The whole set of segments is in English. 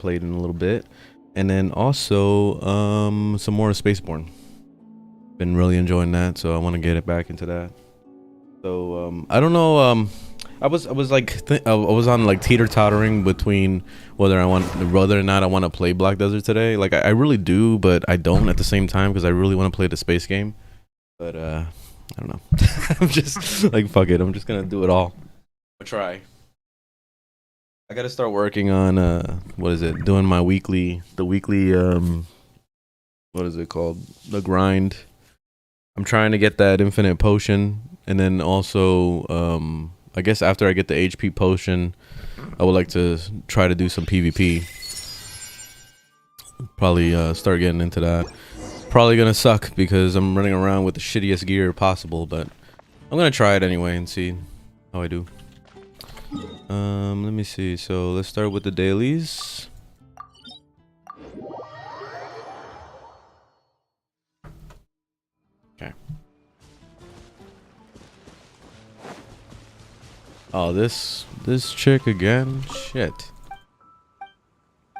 played in a little bit, and then also some more SpaceBourne. Been really enjoying that, so I want to get it back into that. So I don't know. I was on like teeter-tottering between whether or not I want to play Black Desert today. Like I really do, but I don't at the same time because I really want to play the space game. But I don't know. I'm just like, fuck it. I'm just gonna do it all. I'll try. I gotta start working on what is it? Doing my weekly what is it called? The grind. I'm trying to get that infinite potion, and then also I guess after I get the HP potion, I would like to try to do some PvP. Probably start getting into that. Probably gonna suck because I'm running around with the shittiest gear possible, but I'm gonna try it anyway and see how I do. Let me see. So let's start with the dailies. Okay. Oh, this chick again? Shit.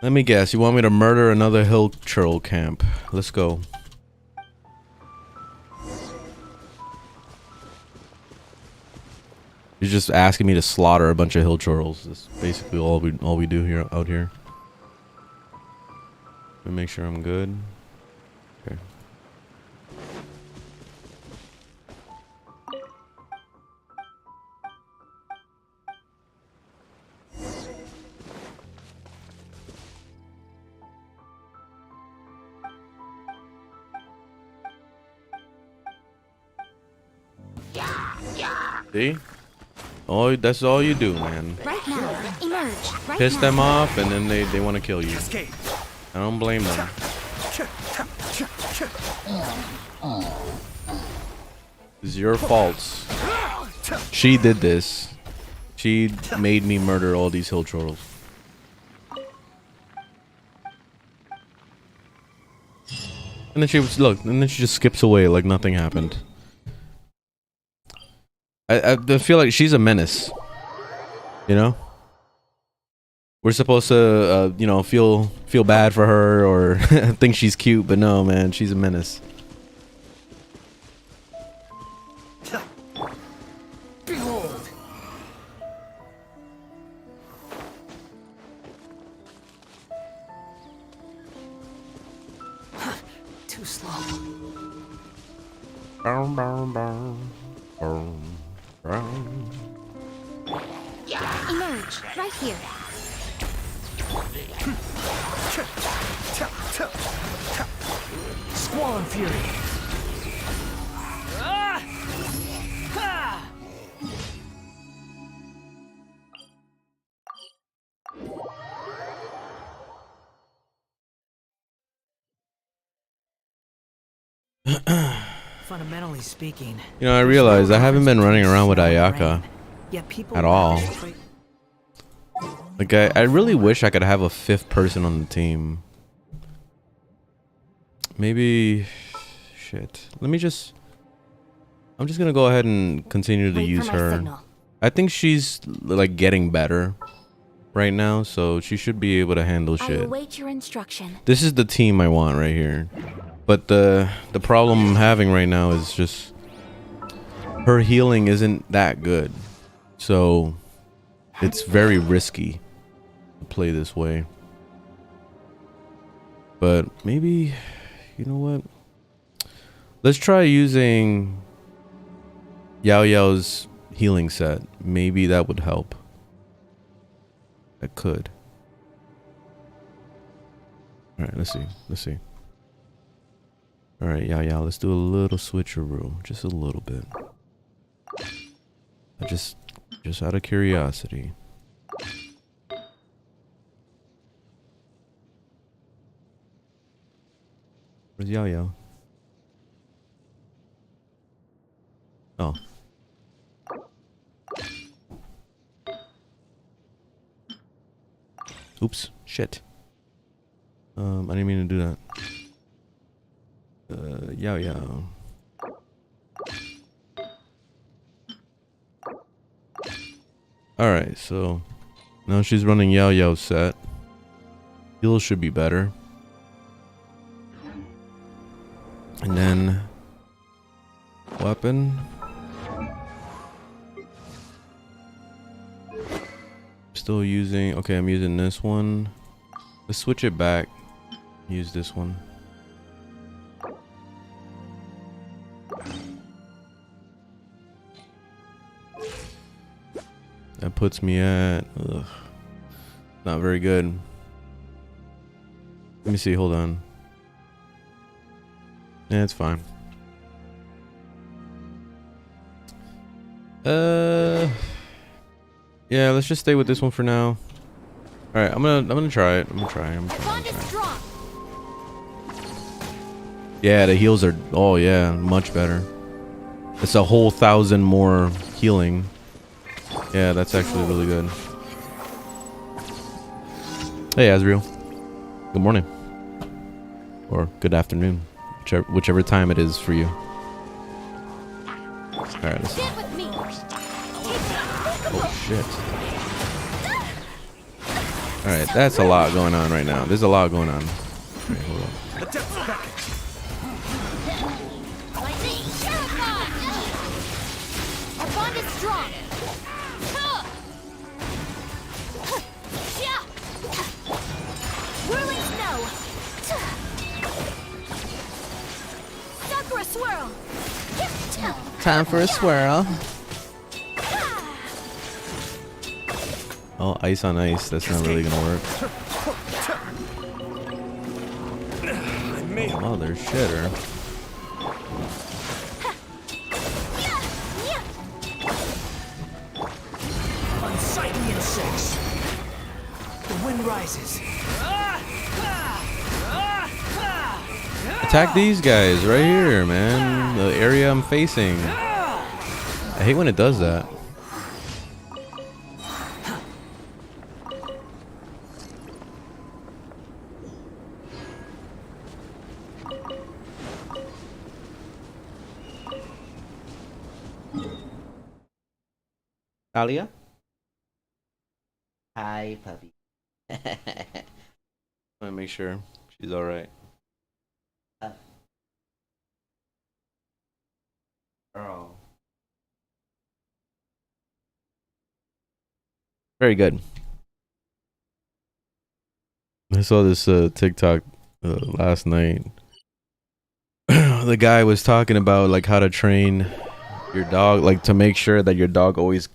Let me guess. You want me to murder another hill troll camp? Let's go. You're just asking me to slaughter a bunch of hill trolls. That's basically all we do here out here. Let me make sure I'm good. Okay. See? Oh, that's all you do, man. Right now, emerge. Right Piss now. them off, and then they want to kill you. I don't blame them. It's your faults. She did this. She made me murder all these hill trolls. And then she was and then she just skips away like nothing happened. I feel like she's a menace. You know? We're supposed to you know, feel bad for her or think she's cute, but no, man, she's a menace. Behold. Too slow. Boom, boom, boom. Boom, boom. Emerge. Right here. Squall and fury. Fundamentally speaking, You know, I realized I haven't been running around with Ayaka at all. Like, I really wish I could have a fifth person on the team. Maybe... Shit. I'm just gonna go ahead and continue to use her. Signal. I think she's, like, getting better right now, so she should be able to handle I shit. await your instruction. This is the team I want right here. But the problem I'm having right now is just... her healing isn't that good. So... it's very risky to play this way. But maybe, you know what? Let's try using Yao Yao's healing set. Maybe that would help. That could. Alright, let's see. Let's see. Alright, Yao Yao, let's do a little switcheroo. Just a little bit. Just out of curiosity. Where's Yao Yao? Oh. Oops. Shit. I didn't mean to do that. Yao Yao. Alright, so now she's running Yao Yao's set. Heals should be better. And then weapon. Still using, okay, I'm using this one. Let's switch it back. Use this one. That puts me at, ugh, not very good. Let me see, hold on. Yeah, it's fine. Yeah, let's just stay with this one for now. All right, I'm gonna try it. I'm gonna try. Yeah, the heals are, oh yeah, much better. It's a whole 1,000 more healing. Yeah, that's actually really good. Hey, Azriel. Good morning. Or good afternoon. Whichever time it is for you. Alright, let's see. Oh, shit. Alright, that's a lot going on right now. There's a lot going on. Alright, hold on. Our bond is strong. Whirling snow. Sakura swirl. Time for a swirl. Oh, ice on ice. That's not really gonna work. Oh, there's shitter. Unsightly insects. The wind rises. Attack these guys right here, man. The area I'm facing. I hate when it does that. Alia? Hi, puppy. I want to make sure she's all right. Girl. Very good. I saw this TikTok last night. The guy was talking about like how to train your dog, like to make sure that your dog always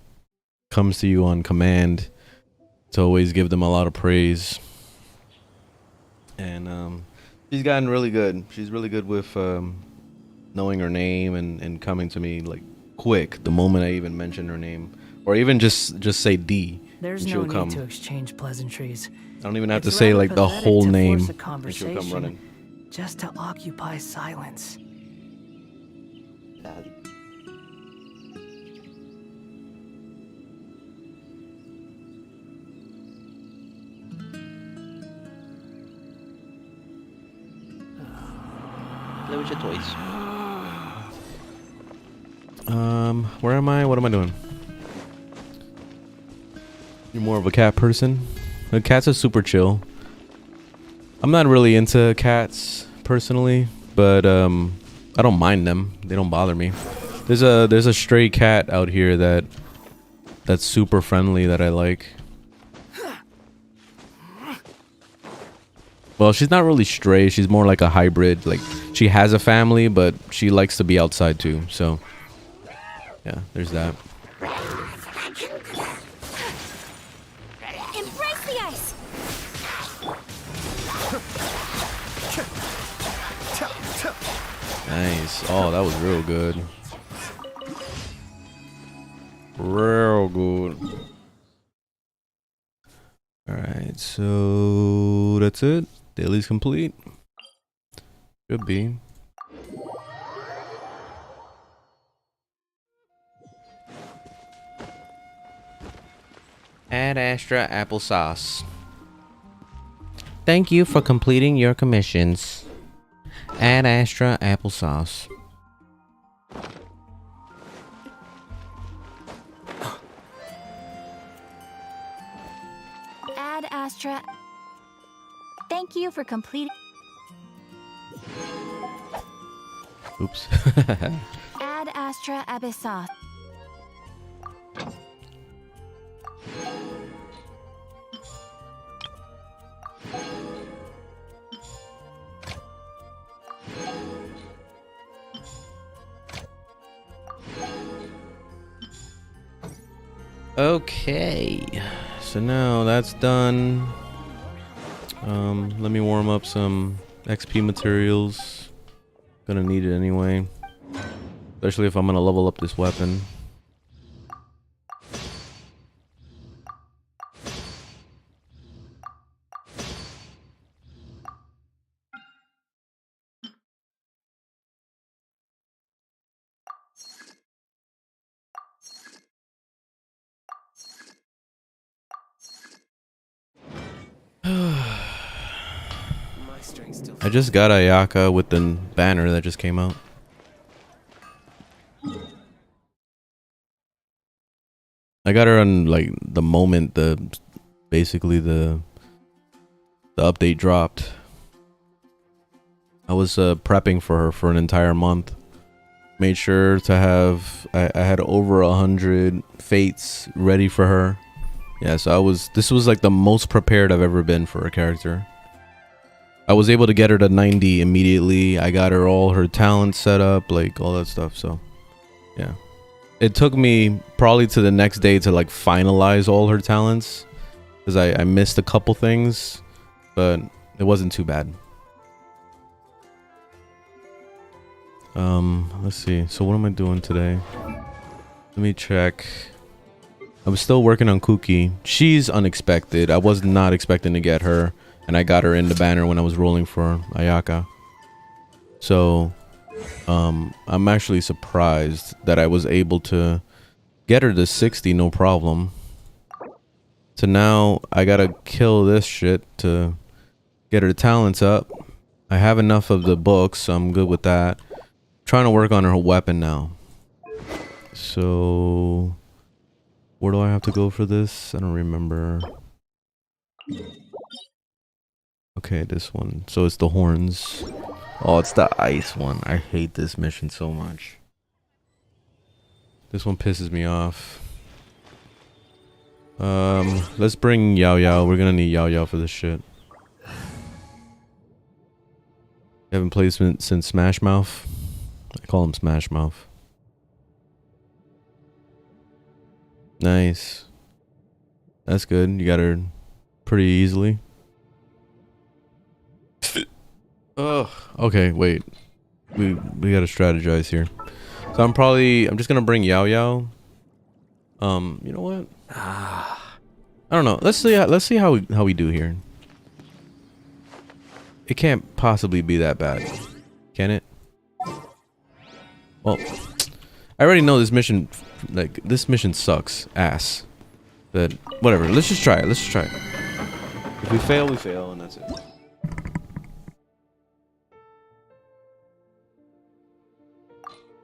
comes to you on command, to always give them a lot of praise. And she's gotten really good. She's really good with knowing her name and coming to me like quick the moment I even mention her name, or even just say D. There's no need to exchange pleasantries. I don't even have to say like the whole name, and she'll come running. Just to occupy silence. Play with your toys. Where am I? What am I doing? You're more of a cat person? The cats are super chill. I'm not really into cats personally, but I don't mind them. They don't bother me. There's a stray cat out here that's super friendly that I like. Well, she's not really stray. She's more like a hybrid. Like, she has a family, but she likes to be outside too. So, yeah, there's that. Embrace the ice. Nice. Oh, that was real good. Real good. Alright, so that's it. Daily's complete. Should be. Ad Astra applesauce. Thank you for completing your commissions. Ad Astra applesauce. Ad Astra. Thank you for completing. Oops. Ad Astra Abyssos. Okay, so now that's done. Let me warm up some XP materials. Gonna need it anyway, especially if I'm gonna level up this weapon. I just got Ayaka with the banner that just came out. I got her on like the moment basically the update dropped. I was prepping for her for an entire month. Made sure to have I had over 100 fates ready for her. Yeah, so this was like the most prepared I've ever been for a character. I was able to get her to 90 immediately. I got her all her talents set up, like all that stuff. So yeah, it took me probably to the next day to like finalize all her talents because I missed a couple things, but it wasn't too bad. Let's see. So what am I doing today? Let me check. I'm still working on Kuki. She's unexpected. I was not expecting to get her, and I got her in the banner when I was rolling for Ayaka. So I'm actually surprised that I was able to get her to 60 no problem. So now I gotta kill this shit to get her talents up. I have enough of the books, so I'm good with that. Trying to work on her weapon now. So where do I have to go for this? I don't remember. Okay, this one. So it's the horns. Oh, it's the ice one. I hate this mission so much. This one pisses me off. Let's bring Yao Yao. We're gonna need Yao Yao for this shit. Haven't played since Smash Mouth. I call him Smash Mouth. Nice. That's good. You got her pretty easily. Ugh. Okay, wait. We gotta strategize here. So I'm just gonna bring Yao Yao. You know what? I don't know. Let's see how we do here. It can't possibly be that bad, can it? Well, I already know this mission. Like, this mission sucks ass. But whatever. Let's just try it. Let's just try it. If we fail, we fail, and that's it.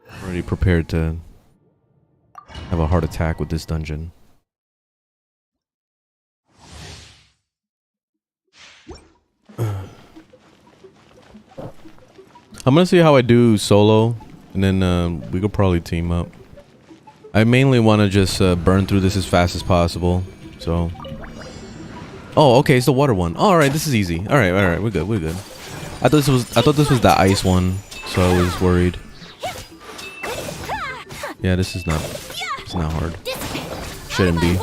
I'm already prepared to have a heart attack with this dungeon. I'm gonna see how I do solo, and then we could probably team up. I mainly want to just burn through this as fast as possible. So, oh, okay, it's the water one. All right, this is easy. All right, we're good. We're good. I thought this was the ice one, so I was worried. Yeah, this is not. It's not hard. Shouldn't be.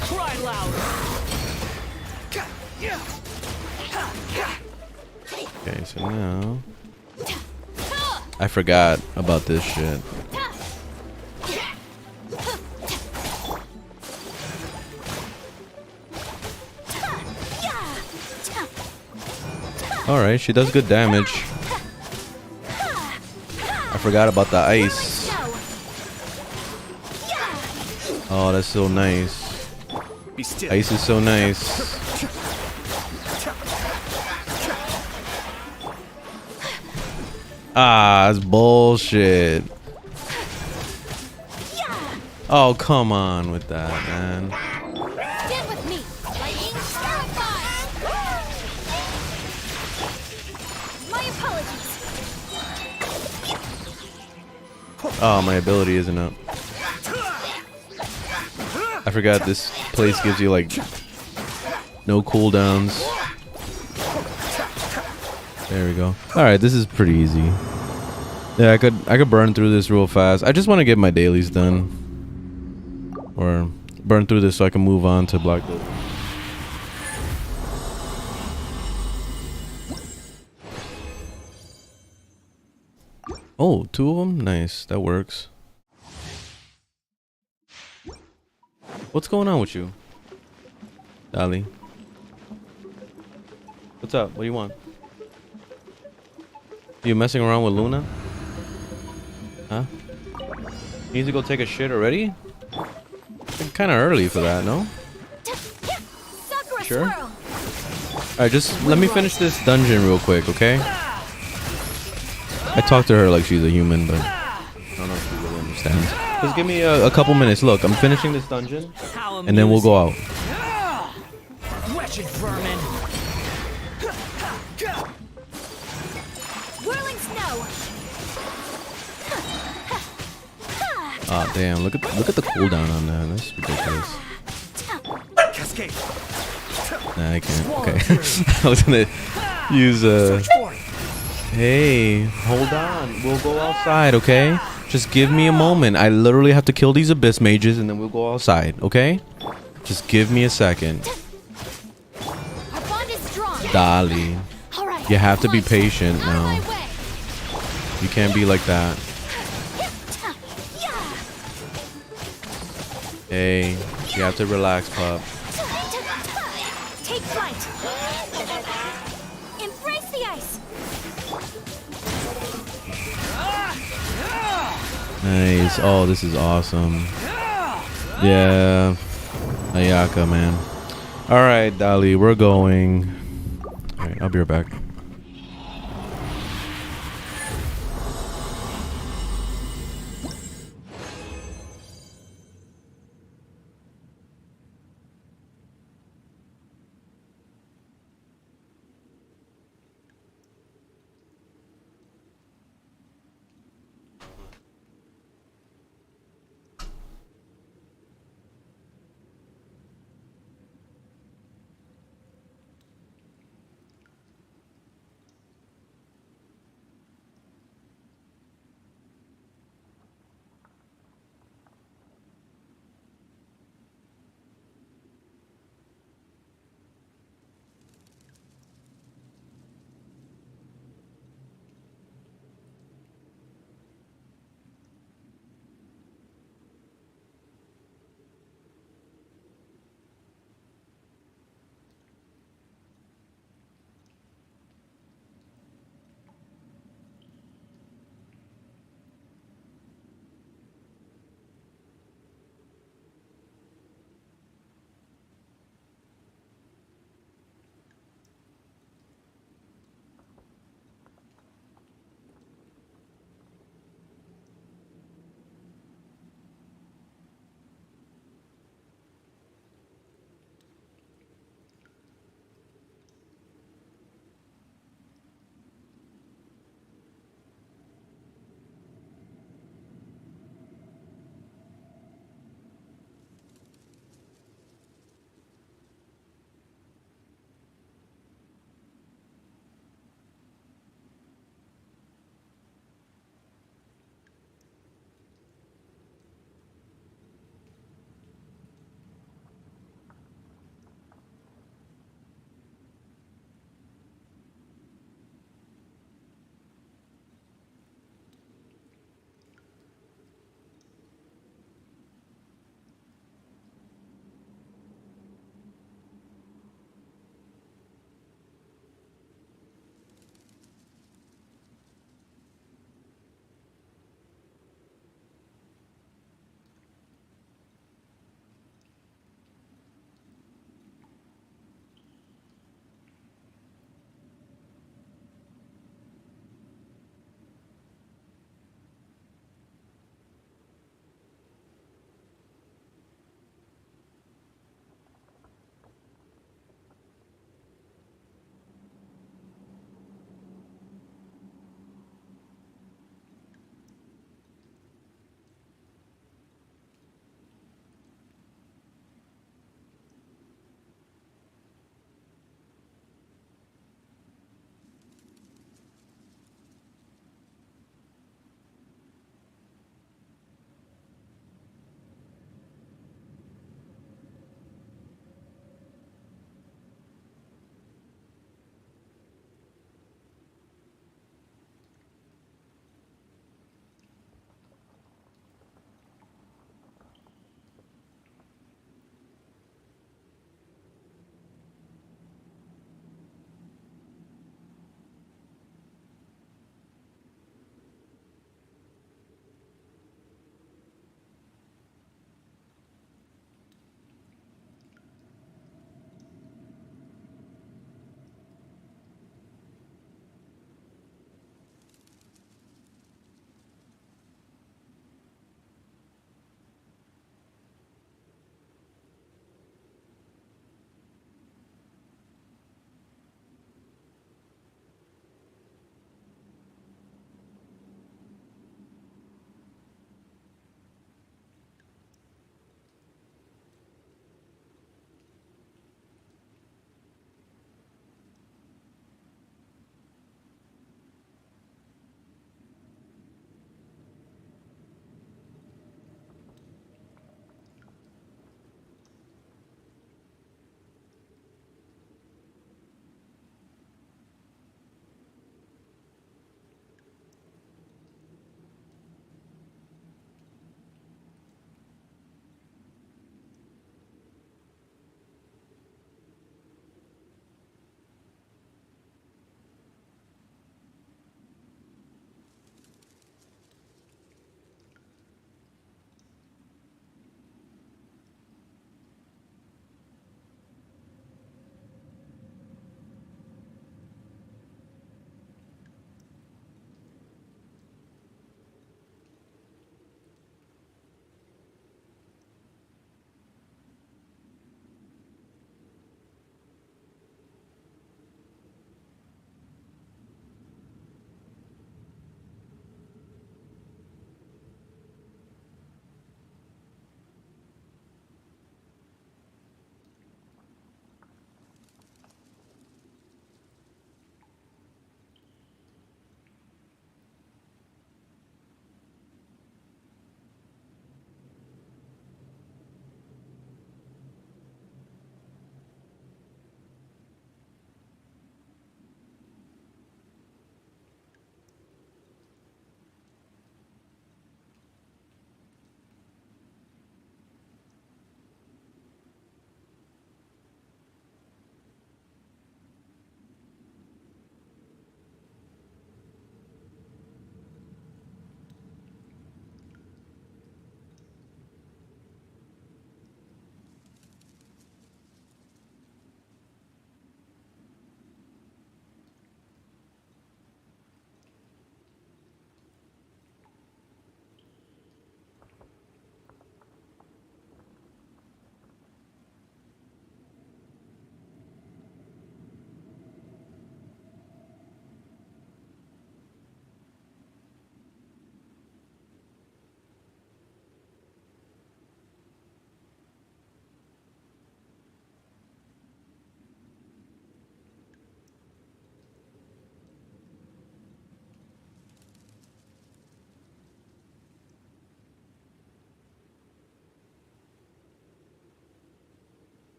Cry louder. Okay, so now I forgot about this shit. Alright, she does good damage. I forgot about the ice. Oh, that's so nice. Be still. Ice is so nice. Ah, that's bullshit. Oh, come on with that, man. Stand with me. Lightning terrified. My apologies. Oh, my ability isn't up. I forgot this place gives you like no cooldowns. There we go. All right, this is pretty easy. Yeah, I could burn through this real fast. I just want to get my dailies done, or burn through this so I can move on to Black Desert. Oh, 2 of them? Nice. That works. What's going on with you, Dali? What's up? What do you want? You messing around with Luna? Huh? You need to go take a shit already? It's kind of early for that, no? Sakura Sure. swirl. Alright, just let me finish this dungeon real quick, okay? I talk to her like she's a human, but I don't know if she really understands. Just give me a couple minutes. Look, I'm finishing this dungeon, and then we'll go out. Wretched vermin. Whirling snow. Oh damn! Look at the cooldown on that. That's ridiculous. Cascade. Nah, I can't. Okay, I was gonna use Hey, hold on. We'll go outside, okay? Just give me a moment. I literally have to kill these abyss mages, and then we'll go outside, okay? Just give me a second. Our bond is strong. Dali, All right. you have to be Launch. patient Out of now. my way. You can't be like that. Hey, you have to relax, pup. Take flight. Embrace the ice. Nice. Oh, this is awesome. Yeah. Ayaka, man. Alright, Dali, we're going. Alright, I'll be right back.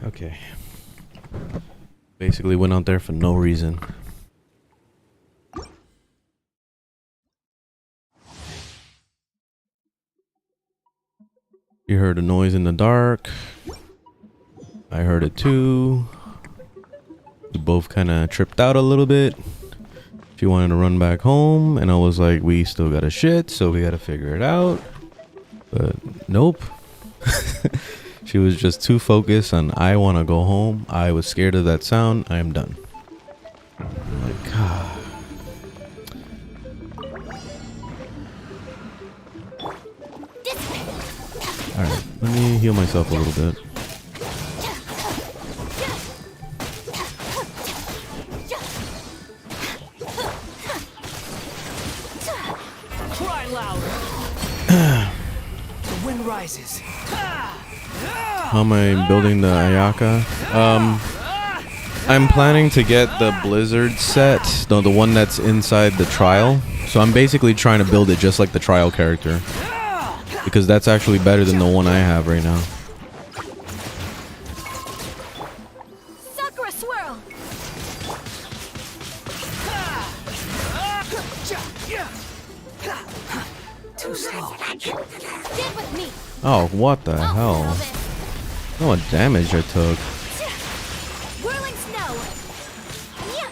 Okay. Basically went out there for no reason. You heard a noise in the dark. I heard it too. We both kind of tripped out a little bit. She wanted to run back home, and I was like, we still got a shit, so we got to figure it out. But nope. She was just too focused on I want to go home. I was scared of that sound. I am done. Like, alright, let me heal myself a little bit. Cry louder. The wind rises. How am I building the Ayaka? I'm planning to get the Blizzard set, the one that's inside the trial. So I'm basically trying to build it just like the trial character, because that's actually better than the one I have right now. Sakura swirl. Too slow. Stand with me. Oh, what the hell? Look how much damage I took. Whirling snow. Yeah.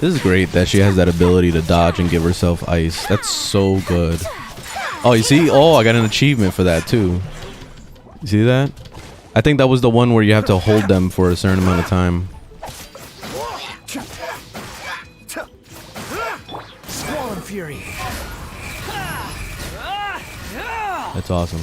This is great that she has that ability to dodge and give herself ice. That's so good. Oh, you see? Oh, I got an achievement for that too. You see that? I think that was the one where you have to hold them for a certain amount of time. Swollen fury. That's awesome.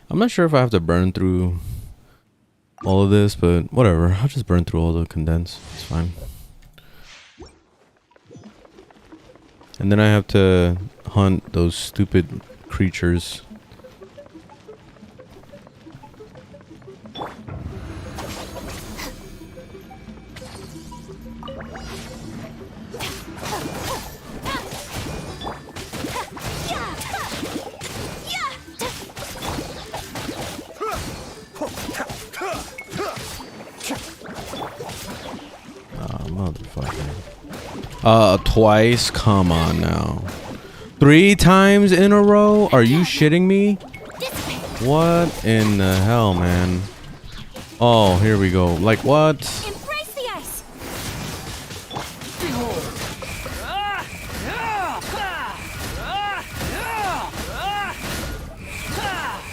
I'm not sure if I have to burn through all of this, but whatever. I'll just burn through all the condense. It's fine. And then I have to hunt those stupid creatures. Motherfucker. Twice? Come on now. 3 times in a row? Are you shitting me? What in the hell, man? Oh, here we go. Like, what? Embrace the ice.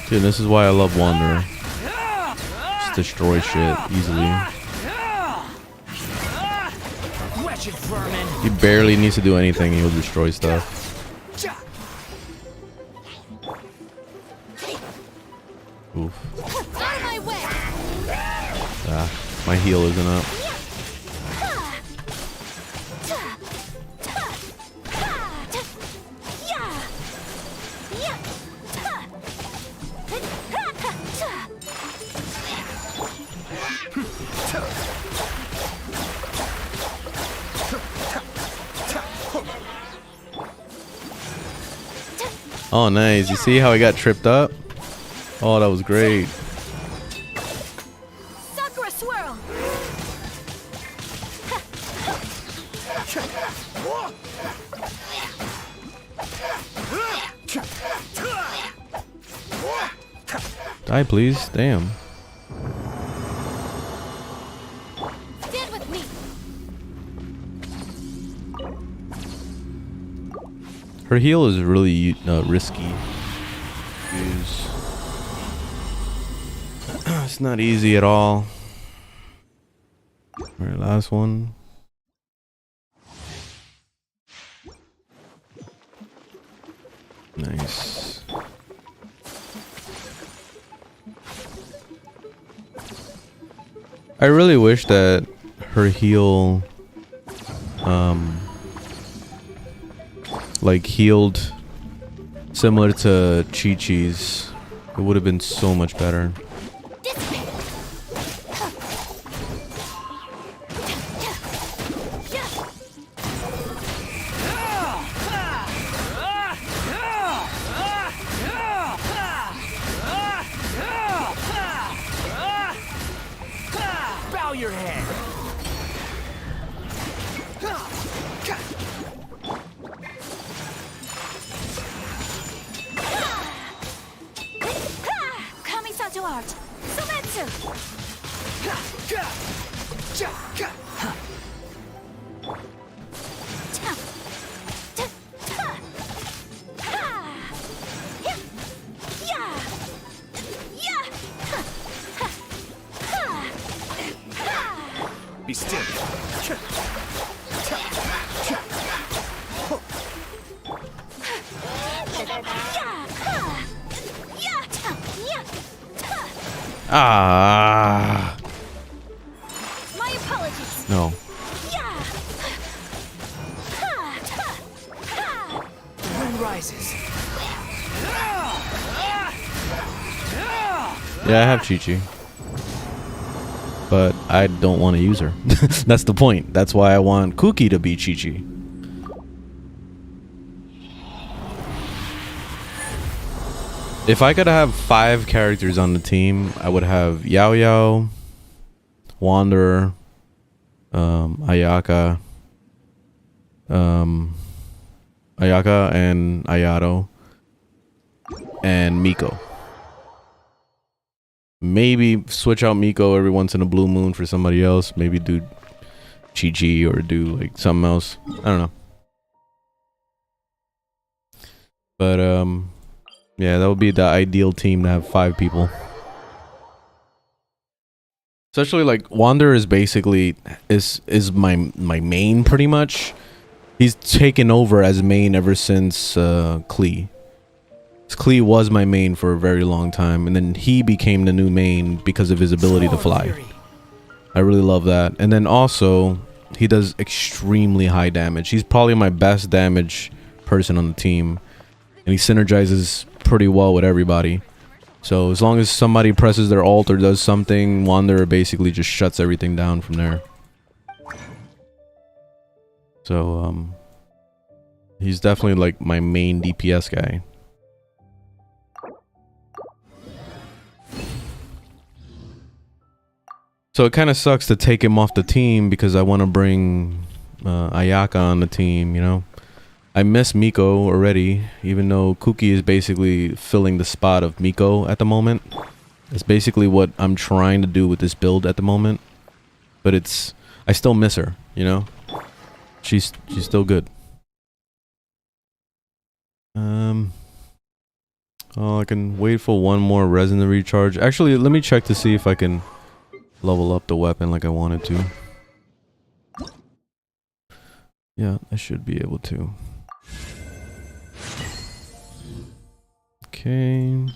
Dude, this is why I love Wanderer. Just destroy shit easily. He barely needs to do anything, he'll destroy stuff. Oof. Ah, my heal isn't up. Oh, nice. You see how I got tripped up? Oh, that was great. Sakura swirl. Die, please. Damn. Stand with me. Her heal is really risky. Use. It's not easy at all. Alright, last one. Nice. I really wish that her heal, like healed similar to Chi-Chi's. It would have been so much better. Bow your head. Kamisato art. Sometsu. Be still. Ah, My apologies. no. The wind rises. Yeah, I have Chi-Chi. But I don't want to use her. That's the point. That's why I want Kuki to be Chi-Chi. If I could have 5 characters on the team, I would have Yao Yao, Wanderer, Ayaka, Ayaka and Ayato, and Miko. Maybe switch out Miko every once in a blue moon for somebody else. Maybe do Chi-Chi or do like something else. I don't know. But yeah, that would be the ideal team to have 5 people. Especially like Wanderer is basically is my main pretty much. He's taken over as main ever since Klee. Klee was my main for a very long time, and then he became the new main because of his ability to fly. I really love that. And then also, he does extremely high damage. He's probably my best damage person on the team, and he synergizes pretty well with everybody. So as long as somebody presses their ult or does something, Wanderer basically just shuts everything down from there. So he's definitely like my main DPS guy. So it kind of sucks to take him off the team because I want to bring Ayaka on the team, you know. I miss Miko already, even though Kuki is basically filling the spot of Miko at the moment. It's basically what I'm trying to do with this build at the moment. But it's... I still miss her, you know. She's still good. Oh, I can wait for one more resin to recharge. Actually, let me check to see if I can level up the weapon like I wanted to. Yeah, I should be able to. Okay.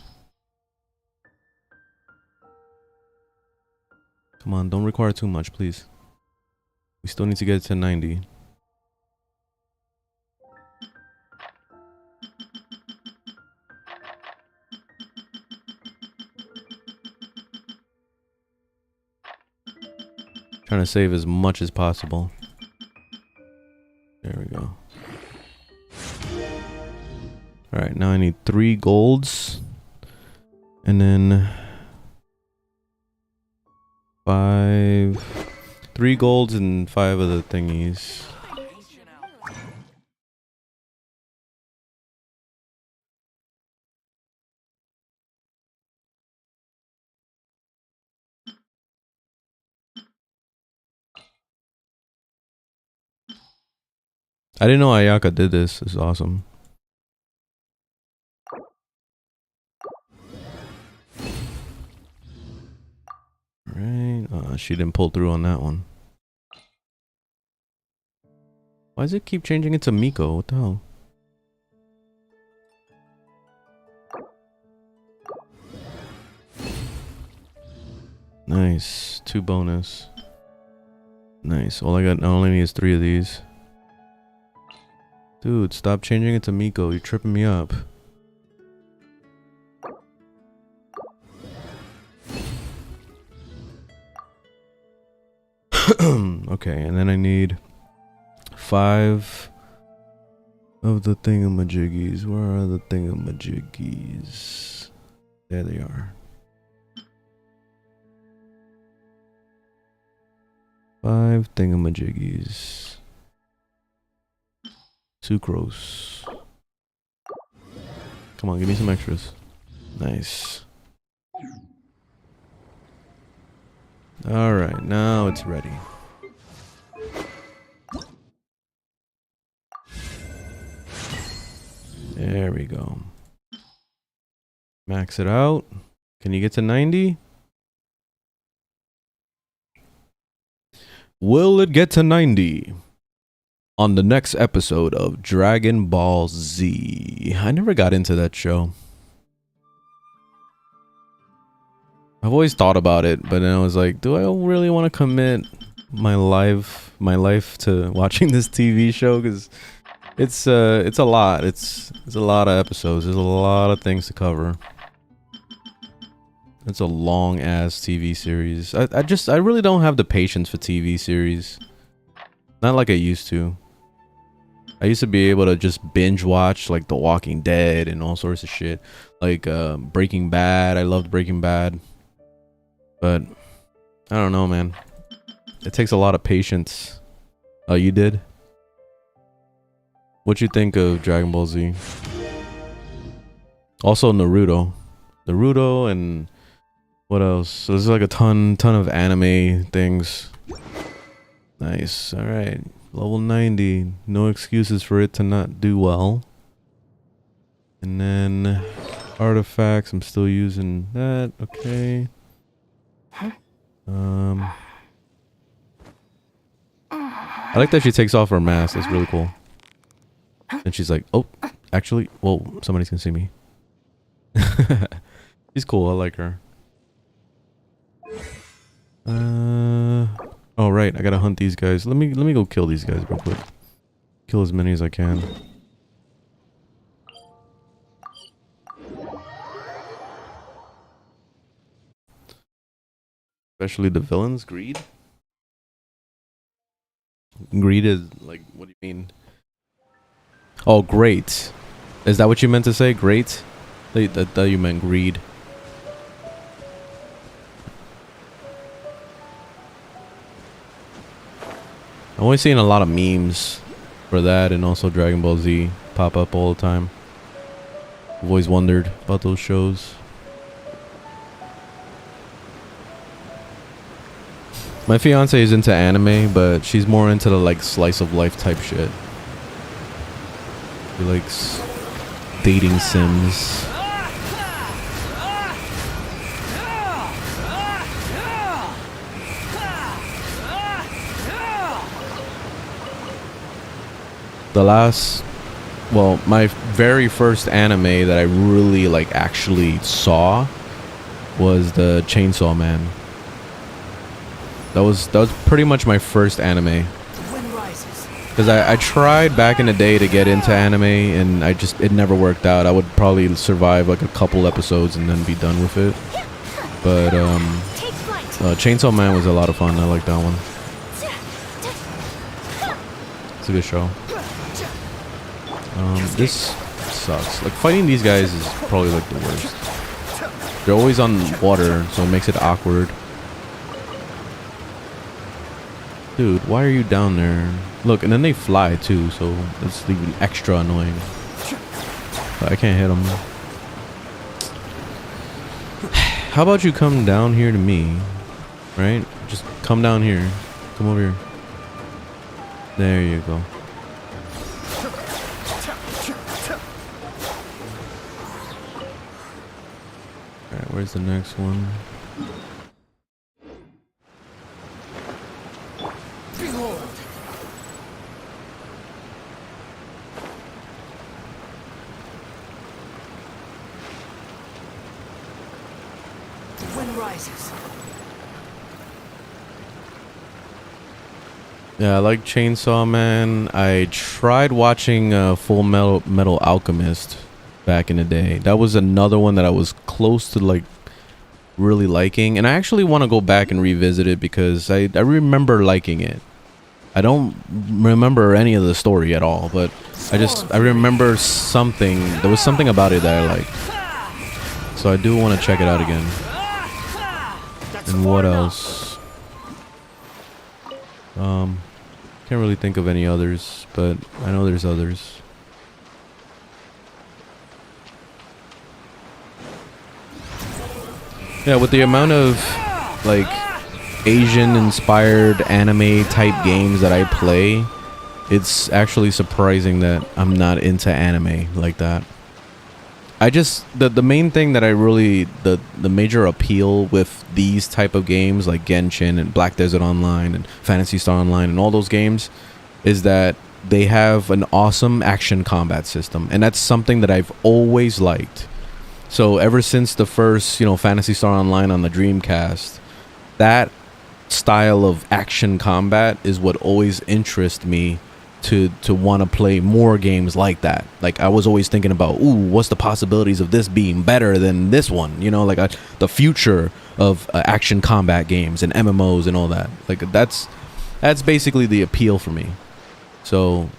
Come on, don't require too much, please. We still need to get it to 90. Trying to save as much as possible. There we go. Alright, now I need 3 golds. And then 3 golds and 5 of the thingies. I didn't know Ayaka did this. This is awesome. Right. She didn't pull through on that one. Why does it keep changing it to Miko? What the hell? Nice. 2 bonus. Nice. All I only need is 3 of these. Dude, stop changing it to Miko. You're tripping me up. Okay, and then I need 5 of the thingamajiggies. Where are the thingamajiggies? There they are. 5 thingamajiggies. Sucrose. Come on, give me some extras. Nice. Alright, now it's ready. There we go. Max it out. Can you get to 90? Will it get to 90? On the next episode of Dragon Ball Z. I never got into that show. I've always thought about it, but then I was like, do I really want to commit my life to watching this TV show? Because it's a lot. It's a lot of episodes. There's a lot of things to cover. It's a long ass TV series. I really don't have the patience for TV series. Not like I used to. I used to be able to just binge watch like The Walking Dead and all sorts of shit. Like Breaking Bad. I loved Breaking Bad. But I don't know, man. It takes a lot of patience. Oh, you did? What you think of Dragon Ball Z? Also Naruto. Naruto and what else? So there's like a ton of anime things. Nice. All right. Level 90. No excuses for it to not do well. And then artifacts. I'm still using that. Okay. I like that she takes off her mask. That's really cool. And she's like, oh, actually, whoa, somebody's gonna see me. She's cool. I like her. Oh right, I gotta hunt these guys. Let me go kill these guys real quick. Kill as many as I can. Especially the villains. Greed. Greed is like, what do you mean? Oh, great. Is that what you meant to say? Great? I thought you meant greed. I'm always seeing a lot of memes for that, and also Dragon Ball Z pop up all the time. I've always wondered about those shows. My fiance is into anime, but she's more into the like slice of life type shit. She likes dating sims. My very first anime that I really like actually saw was the Chainsaw Man. That was pretty much my first anime. Because I tried back in the day to get into anime, and it never worked out. I would probably survive like a couple episodes and then be done with it. But Chainsaw Man was a lot of fun. I like that one. It's a good show. This sucks. Like fighting these guys is probably like the worst. They're always on water, so it makes it awkward. Dude, why are you down there? Look, and then they fly too, so it's even extra annoying. But I can't hit them. How about you come down here to me? Right? Just come down here. Come over here. There you go. Alright, where's the next one? Yeah, I like Chainsaw Man. I tried watching Full Metal Alchemist back in the day. That was another one that I was close to like really liking, and I actually want to go back and revisit it because I remember liking it. I don't remember any of the story at all, but I remember something. There was something about it that I liked, so I do want to check it out again. And what else? Can't really think of any others, but I know there's others. Yeah, with the amount of like Asian inspired anime type games that I play, it's actually surprising that I'm not into anime like that. I just the main thing that I really the major appeal with these type of games like Genshin and Black Desert Online and Phantasy Star Online and all those games is that they have an awesome action combat system, and that's something that I've always liked. So ever since the first, Phantasy Star Online on the Dreamcast, that style of action combat is what always interests me to want to play more games like that. Like I was always thinking about, ooh, what's the possibilities of this being better than this one? The future of action combat games and MMOs and all that. Like that's basically the appeal for me. So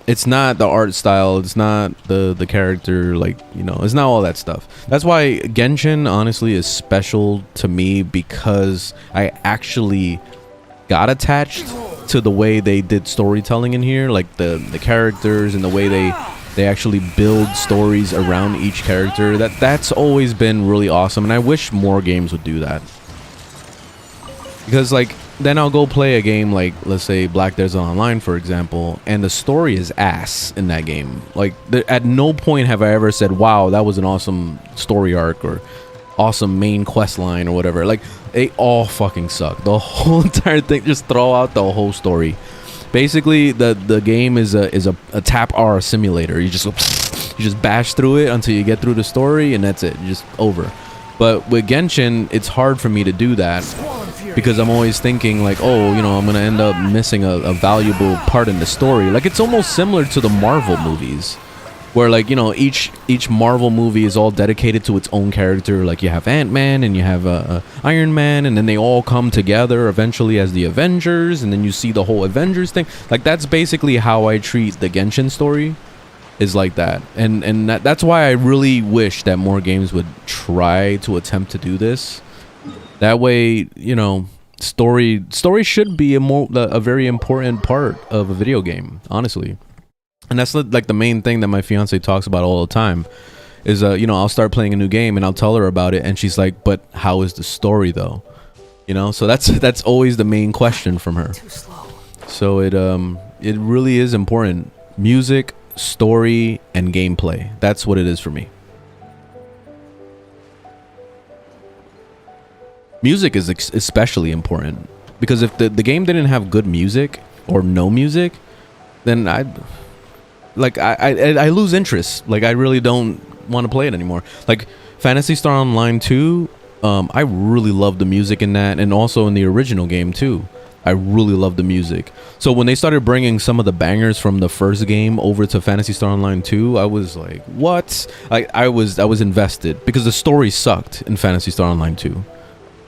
it's not the art style, it's not the character, it's not all that stuff. That's why Genshin honestly is special to me, because I actually got attached to the way they did storytelling in here, like the characters and the way they actually build stories around each character. That's always been really awesome, and I wish more games would do that. Because then I'll go play a game like, let's say Black Desert Online, for example, and the story is ass in that game. At no point have I ever said, wow, that was an awesome story arc or awesome main quest line or whatever. They all fucking suck. The whole entire thing, just throw out the whole story. Basically, the game is a tap R simulator. You just bash through it until you get through the story, and that's it. You're just over. But with Genshin, it's hard for me to do that, because I'm always thinking I'm gonna end up missing a valuable part in the story. It's almost similar to the Marvel movies, where each Marvel movie is all dedicated to its own character. You have Ant-Man and you have Iron Man, and then they all come together eventually as the Avengers, and then you see the whole Avengers thing. That's basically how I treat the Genshin story, is like that. And that's why I really wish that more games would try to attempt to do this. That way, story should be a very important part of a video game, honestly. And that's the main thing that my fiance talks about all the time is, I'll start playing a new game and I'll tell her about it, and she's like, but how is the story though? So that's always the main question from her. So it really is important. Music, story, and gameplay. That's what it is for me. Music is especially important, because if the game didn't have good music or no music, then I lose interest. I really don't want to play it anymore. Phantasy Star Online 2, I really love the music in that, and also in the original game too. I really love the music. So when they started bringing some of the bangers from the first game over to Phantasy Star Online 2, I was like, what? I was invested, because the story sucked in Phantasy Star Online 2.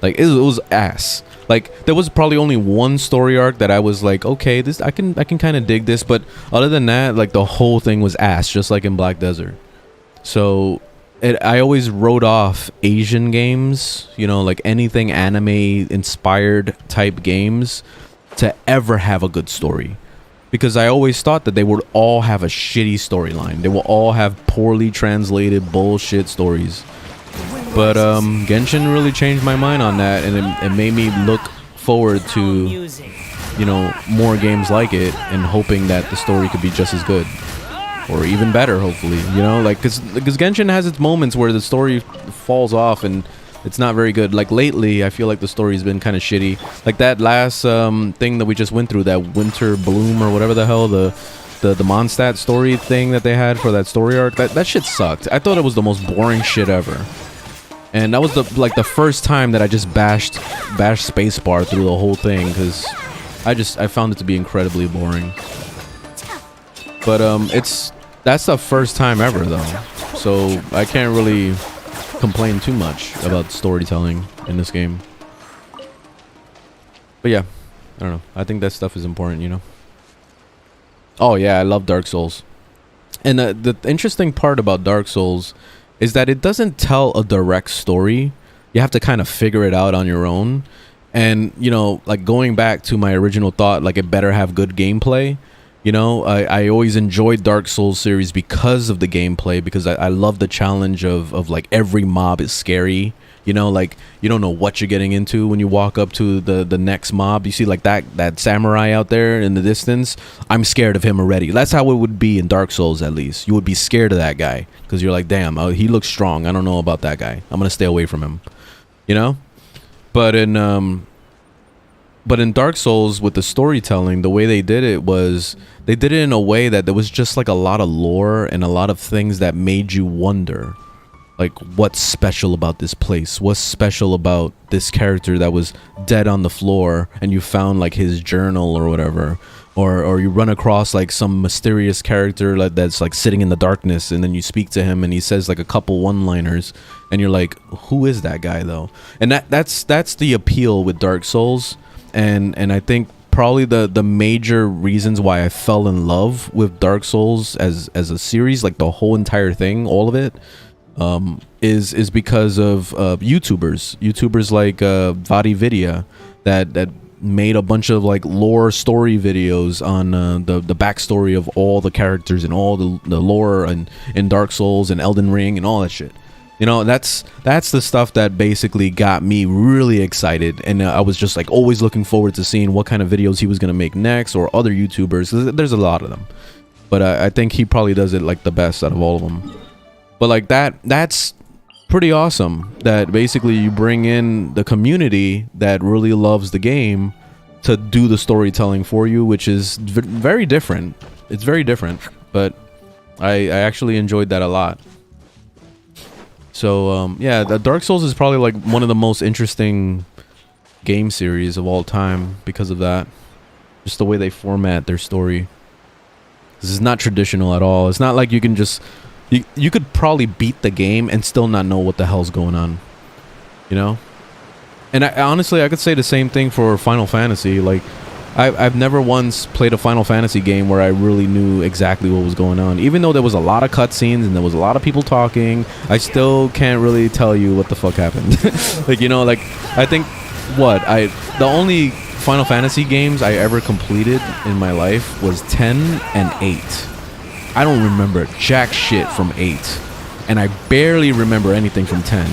It was ass. There was probably only one story arc that I was like, okay, this I can kind of dig this, but other than that, the whole thing was ass, just like in Black Desert. So I always wrote off Asian games, anything anime inspired type games, to ever have a good story, because I always thought that they would all have a shitty storyline. They will all have poorly translated bullshit stories. But Genshin really changed my mind on that, and it made me look forward to more games like it, and hoping that the story could be just as good or even better, hopefully. Because Genshin has its moments where the story falls off and it's not very good. Lately, I feel like the story's been kind of shitty. That last thing that we just went through, that Winter Bloom or whatever the hell, the Mondstadt story thing that they had for that story arc, that shit sucked. I thought it was the most boring shit ever. And that was the first time that I just bashed SpaceBourne through the whole thing, because I found it to be incredibly boring. But that's the first time ever though, so I can't really complain too much about storytelling in this game. But yeah, I don't know. I think that stuff is important, you know. Oh yeah, I love Dark Souls. And the interesting part about Dark Souls is that it doesn't tell a direct story. You have to kind of figure it out on your own. And, you know, like going back to my original thought, like it better have good gameplay. You know, I always enjoyed Dark Souls series because of the gameplay, because I love the challenge of like every mob is scary. You know, like you don't know what you're getting into when you walk up to the next mob. You see like that samurai out there in the distance. I'm scared of him already. That's how it would be in Dark Souls, at least. You would be scared of that guy because you're like, damn, he looks strong. I don't know about that guy. I'm going to stay away from him, you know? But in Dark Souls, with the storytelling, the way they did it was they did it in a way that there was just like a lot of lore and a lot of things that made you wonder, like what's special about this place, what's special about this character that was dead on the floor and you found like his journal or whatever, or you run across like some mysterious character that's like sitting in the darkness, and then you speak to him and he says like a couple one-liners and you're like, who is that guy though? And that's the appeal with Dark Souls. And I think probably the major reasons why I fell in love with Dark Souls as a series, like the whole entire thing, all of it, is because of YouTubers like Apevia that made a bunch of like lore story videos on the backstory of all the characters and all the lore and in Dark Souls and Elden Ring and all that shit. You know, that's the stuff that basically got me really excited, and I was just like always looking forward to seeing what kind of videos he was gonna make next, or other YouTubers. There's a lot of them, but I think he probably does it like the best out of all of them. But like that's pretty awesome that basically you bring in the community that really loves the game to do the storytelling for you, which is very different. It's very different, but I actually enjoyed that a lot. So yeah, the Dark Souls is probably like one of the most interesting game series of all time because of that. Just the way they format their story. This is not traditional at all. It's not like you can just you could probably beat the game and still not know what the hell's going on, you know. And honestly, I could say the same thing for Final Fantasy. Like I've never once played a Final Fantasy game where I really knew exactly what was going on. Even though there was a lot of cutscenes and there was a lot of people talking, I still can't really tell you what the fuck happened. Like, you know, like I think the only Final Fantasy games I ever completed in my life was 10 and 8. I don't remember jack shit from 8, and I barely remember anything from 10.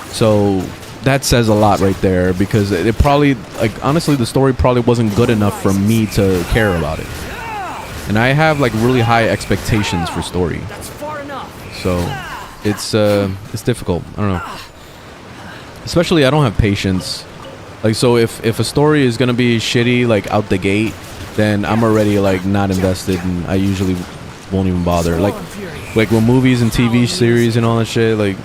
So that says a lot right there, because it probably, like, honestly, the story probably wasn't good enough for me to care about it. And I have like really high expectations for story. So it's difficult. I don't know. Especially I don't have patience. Like, so if a story is gonna be shitty like out the gate, then I'm already like not invested, and I usually won't even bother. Like with movies and TV series and all that shit, like,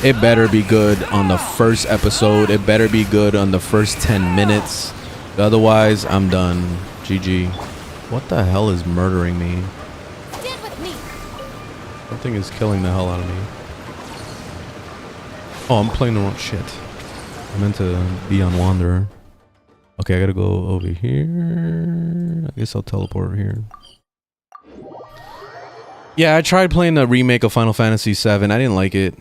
it better be good on the first episode. It better be good on the first 10 minutes. Otherwise, I'm done. GG. What the hell is murdering me? Stand with me. Something is killing the hell out of me. Oh, I'm playing the wrong shit. I meant to be on Wanderer. Okay, I gotta go over here. I guess I'll teleport here. Yeah, I tried playing the remake of Final Fantasy VII. I didn't like it.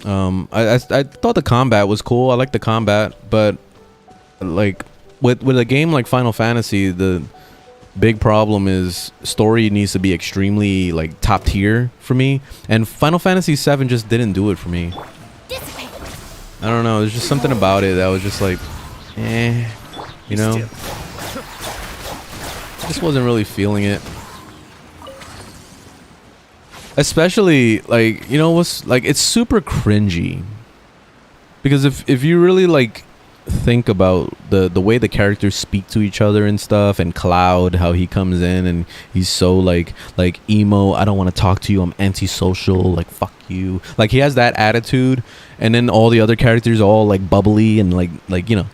I thought the combat was cool. I like the combat, but like with a game like Final Fantasy, the big problem is story needs to be extremely like top tier for me, and Final Fantasy VII just didn't do it for me. Dissipate. I don't know. There's just something about it that was just like, you know. Just wasn't really feeling it. Especially, like, you know what's, like, it's super cringy. Because if you really, like, think about the way the characters speak to each other and stuff, and Cloud, how he comes in and he's so, like emo, I don't want to talk to you, I'm antisocial, like, fuck you. Like, he has that attitude, and then all the other characters are all, like, bubbly and, like, you know.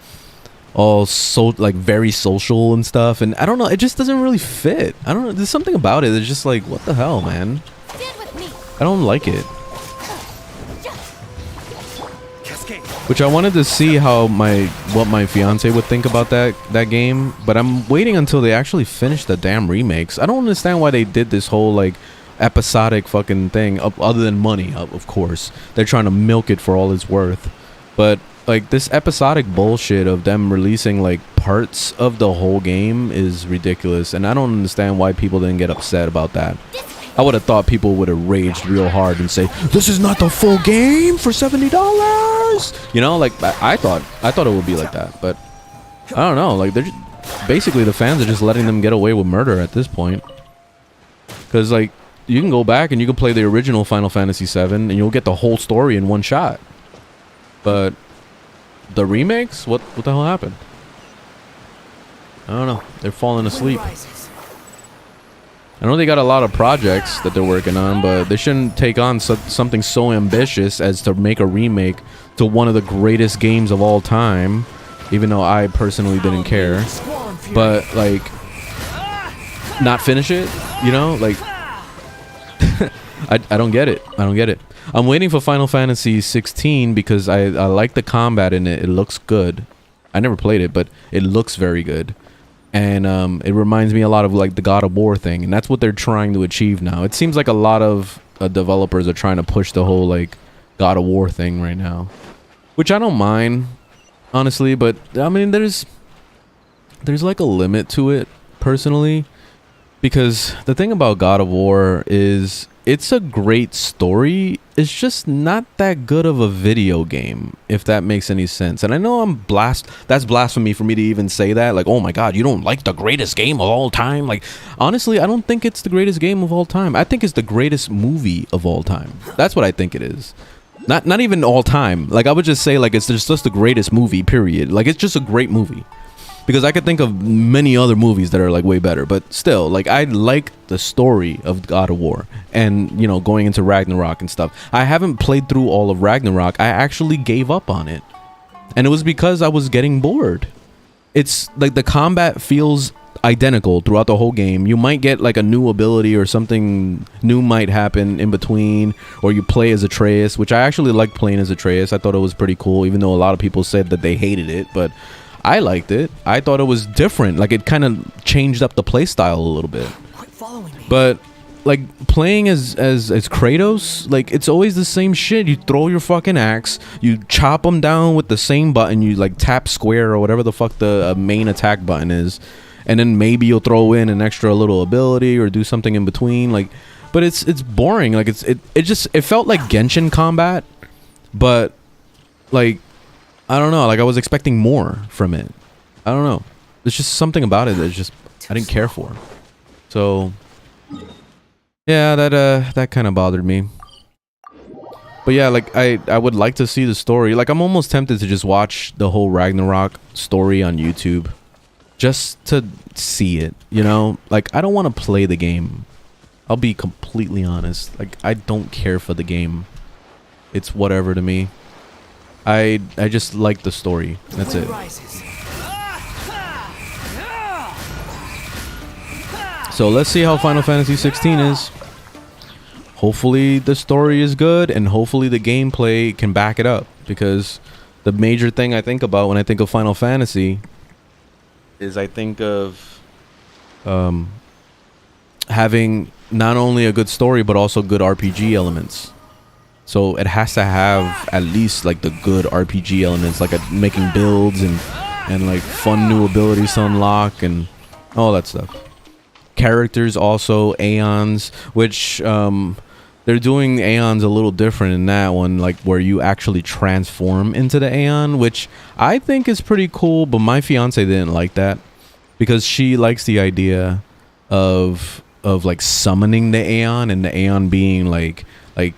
all so like very social and stuff, and I don't know, it just doesn't really fit. I don't know, there's something about it that's just like, what the hell, man? Stand with me. I don't like it. Cascade. Which I wanted to see how what my fiance would think about that game, but I'm waiting until they actually finish the damn remakes. I don't understand why they did this whole like episodic fucking thing, other than money, of course. They're trying to milk it for all it's worth. But like this episodic bullshit of them releasing like parts of the whole game is ridiculous, and I don't understand why people didn't get upset about that. I would have thought people would have raged real hard and say, this is not the full game for $70. You know, like I thought it would be like that, but I don't know. Like they're just, basically the fans are just letting them get away with murder at this point. Because like you can go back and you can play the original Final Fantasy VII and you'll get the whole story in one shot. But the remakes, what the hell happened? I don't know. They're falling asleep. I know they got a lot of projects that they're working on, but they shouldn't take on something so ambitious as to make a remake to one of the greatest games of all time, even though I personally didn't care. But like, not finish it, you know? Like, I don't get it. I don't get it. I'm waiting for Final Fantasy 16 because I like the combat in it. It looks good. I never played it, but it looks very good. And it reminds me a lot of like the God of War thing, and that's what they're trying to achieve now. It seems like a lot of developers are trying to push the whole like God of War thing right now, which I don't mind, honestly. But I mean, there's like a limit to it personally, because the thing about God of War is it's a great story. It's just not that good of a video game, if that makes any sense. And I know that's blasphemy for me to even say that. Like, oh my God, you don't like the greatest game of all time? Like, honestly, I don't think it's the greatest game of all time. I think it's the greatest movie of all time. That's what I think it is. Not even all time. Like, I would just say like it's just the greatest movie, period. Like, it's just a great movie. Because I could think of many other movies that are like way better, but still, like I like the story of God of War, and you know, going into Ragnarok and stuff. I haven't played through all of Ragnarok. I actually gave up on it, and it was because I was getting bored. It's like the combat feels identical throughout the whole game. You might get like a new ability or something new might happen in between, or you play as Atreus, which I actually liked playing as Atreus. I thought it was pretty cool, even though a lot of people said that they hated it, but I liked it. I thought it was different. Like it kind of changed up the play style a little bit. Quit following me. But like playing as Kratos, like it's always the same shit. You throw your fucking axe, you chop them down with the same button, you like tap square or whatever the fuck the main attack button is, and then maybe you'll throw in an extra little ability or do something in between. Like, but it's boring. Like it felt like Genshin combat, but like, I don't know, like I was expecting more from it. I don't know. There's just something about it that just I didn't care for. So yeah, that kind of bothered me. But yeah, like I would like to see the story. Like I'm almost tempted to just watch the whole Ragnarok story on YouTube just to see it, you know? Like I don't want to play the game. I'll be completely honest. Like I don't care for the game. It's whatever to me. I just like the story. That's it. So let's see how Final Fantasy 16 is. Hopefully the story is good, and hopefully the gameplay can back it up, because the major thing I think about when I think of Final Fantasy is I think of having not only a good story but also good RPG elements. So it has to have at least like the good RPG elements, like making builds and like fun new abilities to unlock and all that stuff. Characters also, Aeons, which they're doing Aeons a little different in that one, like where you actually transform into the Aeon, which I think is pretty cool, but my fiance didn't like that because she likes the idea of like summoning the Aeon, and the Aeon being like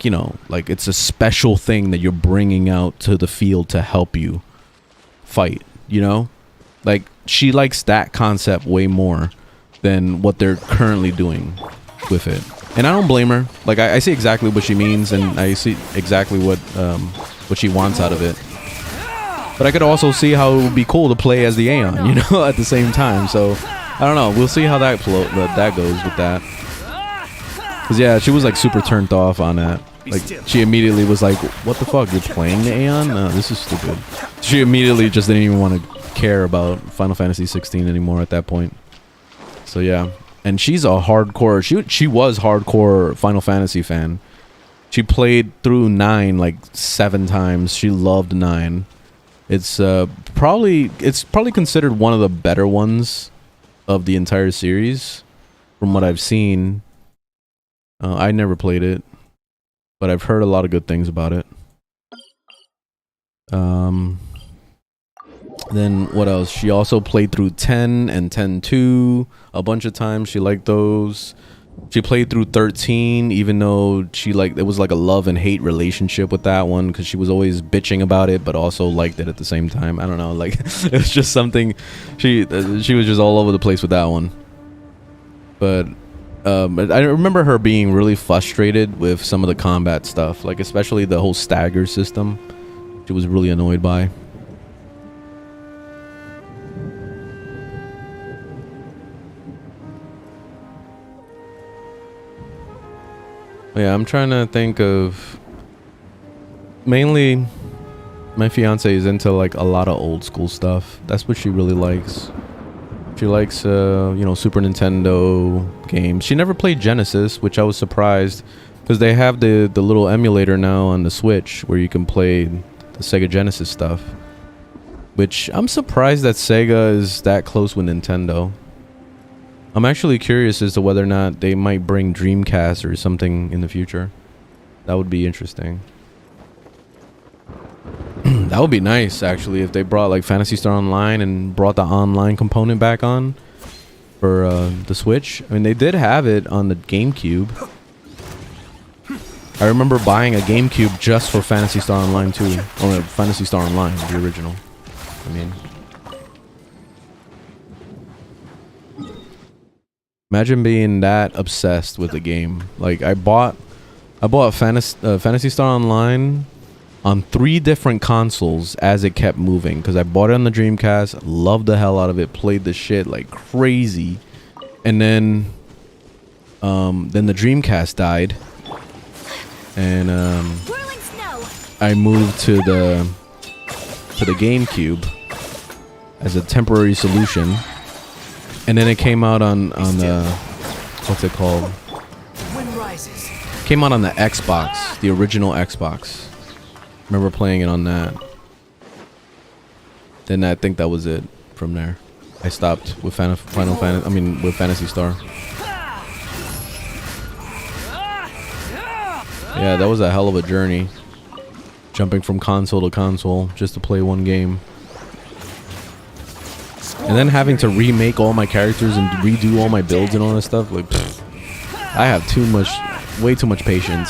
you know, like it's a special thing that you're bringing out to the field to help you fight, you know? Like she likes that concept way more than what they're currently doing with it. And I don't blame her. Like I see exactly what she means, and I see exactly what she wants out of it. But I could also see how it would be cool to play as the Aeon, you know, at the same time. So I don't know. We'll see how that goes with that. Cause yeah, she was like super turned off on that. Like she immediately was like, "What the fuck? You're playing the Aeon? No, this is stupid." She immediately just didn't even want to care about Final Fantasy 16 anymore at that point. So yeah, and she's a hardcore. She was hardcore Final Fantasy fan. She played through 9 like 7 times. She loved 9. It's probably considered one of the better ones of the entire series, from what I've seen. I never played it, but I've heard a lot of good things about it. Then what else? She also played through 10 and 10-2 a bunch of times. She liked those. She played through 13, even though it was like a love and hate relationship with that one, because she was always bitching about it, but also liked it at the same time. I don't know, like it was just something. She was just all over the place with that one. But I remember her being really frustrated with some of the combat stuff, like especially the whole stagger system. She was really annoyed by. Yeah, I'm trying to think of... Mainly, my fiance is into like a lot of old school stuff. That's what she really likes. She likes, you know, Super Nintendo games. She never played Genesis, which I was surprised, because they have the little emulator now on the Switch where you can play the Sega Genesis stuff. Which I'm surprised that Sega is that close with Nintendo. I'm actually curious as to whether or not they might bring Dreamcast or something in the future. That would be interesting. That would be nice, actually, if they brought like Phantasy Star Online and brought the online component back on for the Switch. I mean, they did have it on the GameCube. I remember buying a GameCube just for Phantasy Star Online 2. Or Phantasy Star Online, the original. I mean... Imagine being that obsessed with the game. Like I bought Phantasy Star Online on 3 different consoles as it kept moving, because I bought it on the Dreamcast, loved the hell out of it, played the shit like crazy, and then the Dreamcast died, and I moved to the GameCube as a temporary solution. And then it came out on the, what's it called? Came out on the Xbox, the original Xbox. Remember playing it on that. Then I think that was it from there. I stopped with with Phantasy Star. Yeah, that was a hell of a journey. Jumping from console to console just to play one game. And then having to remake all my characters and redo all my builds and all that stuff, like, pfft, I have way too much patience.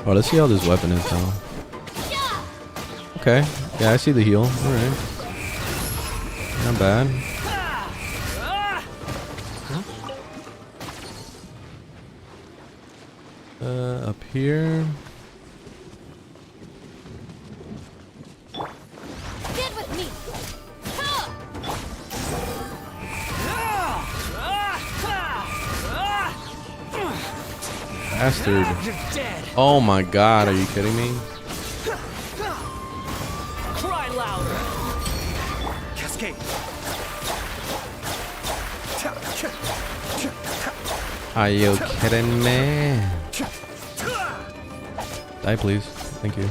Oh, let's see how this weapon is now. Okay, yeah, I see the heal. All right, not bad. Up here. Stand with me. Bastard. Oh my god, are you kidding me? Cry louder. Cascade. Are you kidding me? Die, please. Thank you.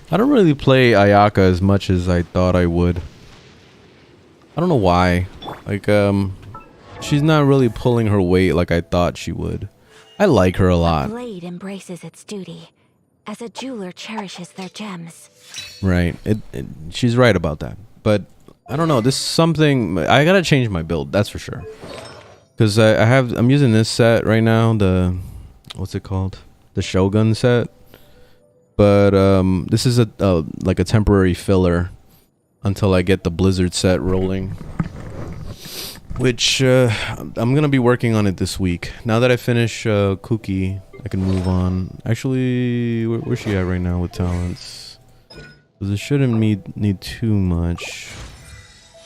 I don't really play Ayaka as much as I thought I would. I don't know why. Like, she's not really pulling her weight like I thought she would. I like her a lot. A blade embraces its duty, as a jeweler cherishes their gems. Right. She's right about that. But I don't know. This is something I gotta change my build. That's for sure. Because I'm using this set right now. The what's it called? The Shogun set. But this is like a temporary filler until I get the Blizzard set rolling. which I'm gonna be working on it this week. Now that I finish Cookie, I can move on. Actually, where's she at right now with talents? Because it shouldn't need too much.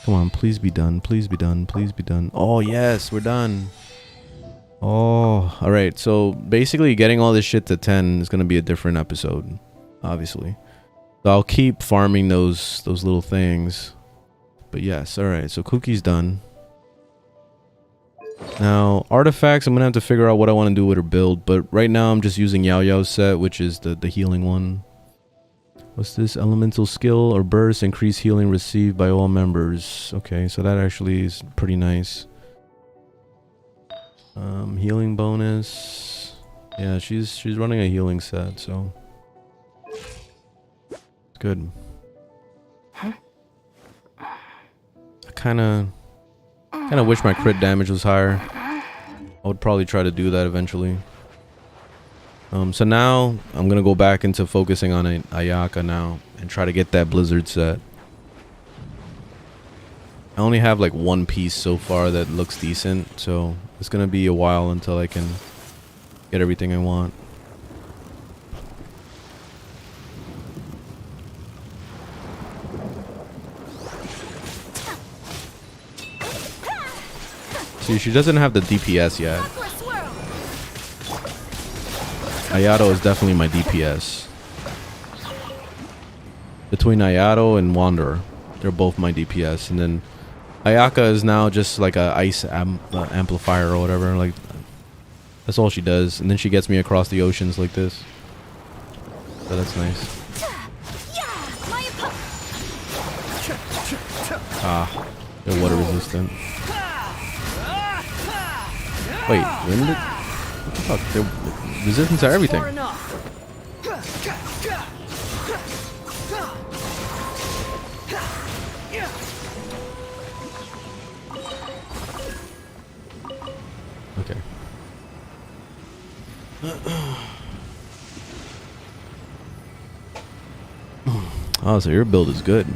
Come on, please be done. Please be done. Please be done. Oh yes, we're done. Oh, all right. So basically, getting all this shit to 10 is gonna be a different episode, obviously. So I'll keep farming those little things. But yes, all right. So Cookie's done. Now artifacts, I'm gonna have to figure out what I want to do with her build. But right now, I'm just using Yao Yao's set, which is the healing one. What's this? Elemental skill or burst, increase healing received by all members. Okay, so that actually is pretty nice. Healing bonus. Yeah, she's running a healing set, so it's good. I kind of wish my crit damage was higher. I would probably try to do that eventually. So now I'm gonna go back into focusing on Ayaka now and try to get that Blizzard set. I only have like one piece so far that looks decent, so it's gonna be a while until I can get everything I want. See, she doesn't have the DPS yet. Ayato is definitely my DPS. Between Ayato and Wanderer, they're both my DPS, and then Ayaka is now just like a ice amplifier or whatever. Like that's all she does, and then she gets me across the oceans like this. So that's nice. Ah, they're water resistant. Wait, when did? What the fuck? They're resistant to everything. Okay. Oh, so your build is good.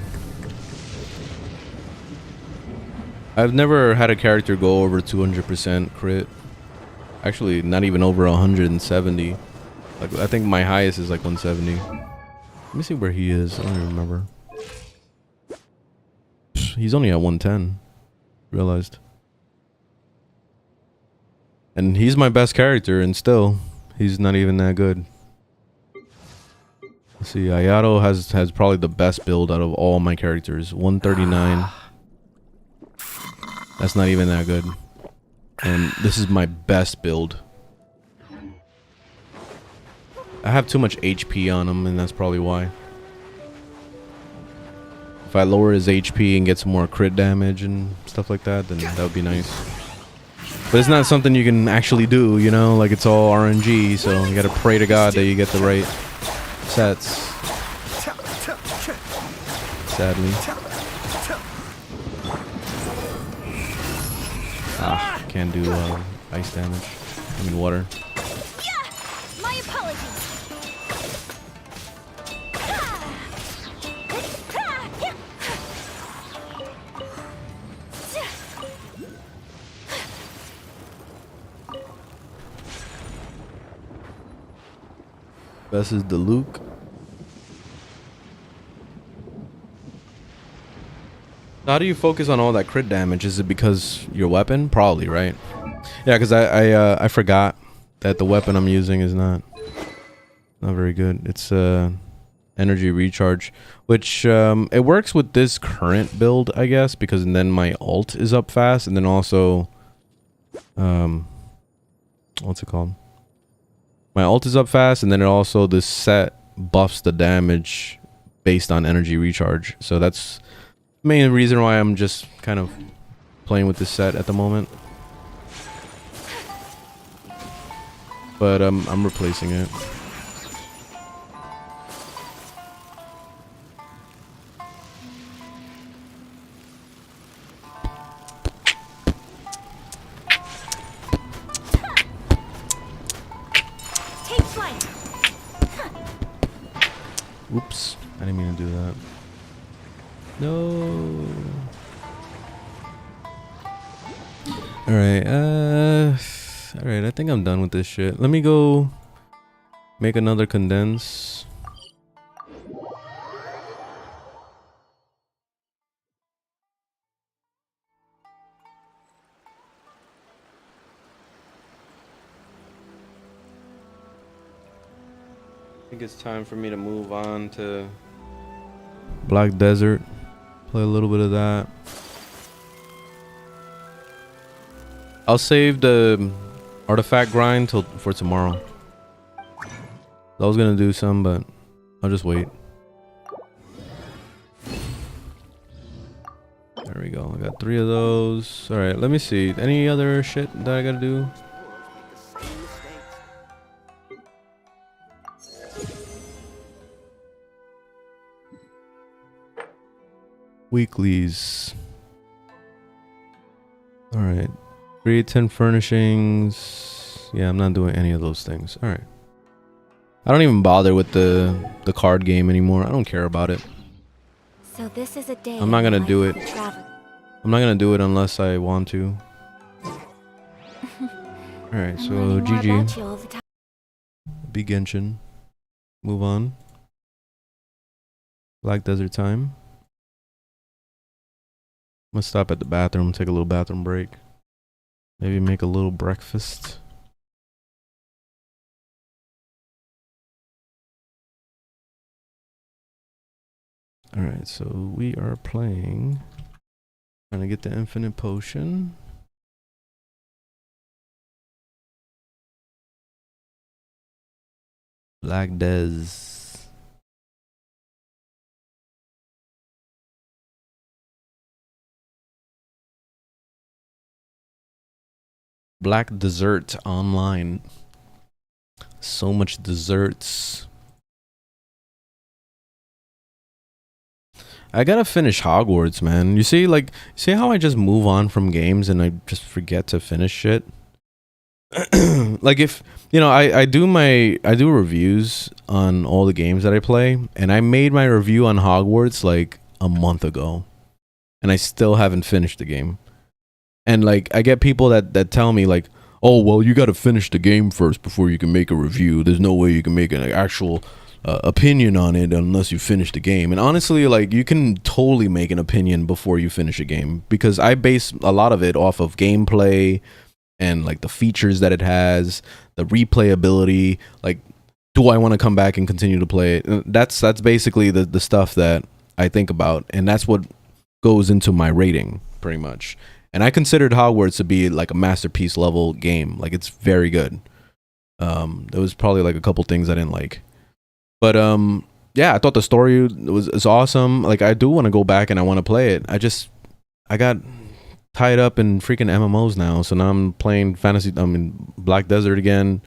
I've never had a character go over 200% crit. Actually, not even over 170. Like, I think my highest is like 170. Let me see where he is. I don't even remember. He's only at 110. Realized. And he's my best character, and still, he's not even that good. Let's see, Ayato has probably the best build out of all my characters. 139. That's not even that good. And this is my best build. I have too much HP on him, and that's probably why. If I lower his HP and get some more crit damage and stuff like that, then that would be nice. But it's not something you can actually do, you know? Like, it's all RNG, so you gotta pray to God that you get the right sets. Sadly. Ah, can't do ice damage. I mean water. My apologies. Best is the Luke. How do you focus on all that crit damage? Is it because your weapon? Probably, right? Yeah, because I forgot that the weapon I'm using is not very good. It's energy recharge, which it works with this current build, I guess, because then my ult is up fast, and then also what's it called? My ult is up fast, and then it also, this set buffs the damage based on energy recharge. So that's the main reason why I'm just kind of playing with this set at the moment. But I'm replacing it. Oops, I didn't mean to do that. No. Alright, alright, I think I'm done with this shit. Let me go make another condense. I think it's time for me to move on to Black Desert. Play a little bit of that. I'll save the artifact grind for tomorrow. I was gonna do some, but I'll just wait. There we go. I got 3 of those. All right, let me see. Any other shit that I gotta do? Weeklies. All right. Create 10 furnishings. Yeah, I'm not doing any of those things. All right. I don't even bother with the card game anymore. I don't care about it. So this is a day. I'm not gonna do it. Travel. I'm not gonna do it unless I want to. All right. So GG. Be Genshin. Move on. Black Desert time. I'm gonna stop at the bathroom, take a little bathroom break. Maybe make a little breakfast. Alright, so we are playing. Trying to get the infinite potion. Black Des. Black Dessert online. So much desserts. I gotta finish Hogwarts, man. You see, like, see how I just move on from games and I just forget to finish shit? Like, if, you know, I do reviews on all the games that I play, and I made my review on Hogwarts like a month ago, and I still haven't finished the game. And like, I get people that tell me like, oh, well, you got to finish the game first before you can make a review. There's no way you can make an actual opinion on it unless you finish the game. And honestly, like, you can totally make an opinion before you finish a game, because I base a lot of it off of gameplay and like the features that it has, the replayability. Like, do I want to come back and continue to play it? That's basically the stuff that I think about, and that's what goes into my rating pretty much. And I considered Hogwarts to be like a masterpiece level game. Like, it's very good. There was probably like a couple things I didn't like, but yeah, I thought the story was awesome. Like, I do want to go back and I want to play it. I got tied up in freaking MMOs now, so now I'm playing Black Desert again,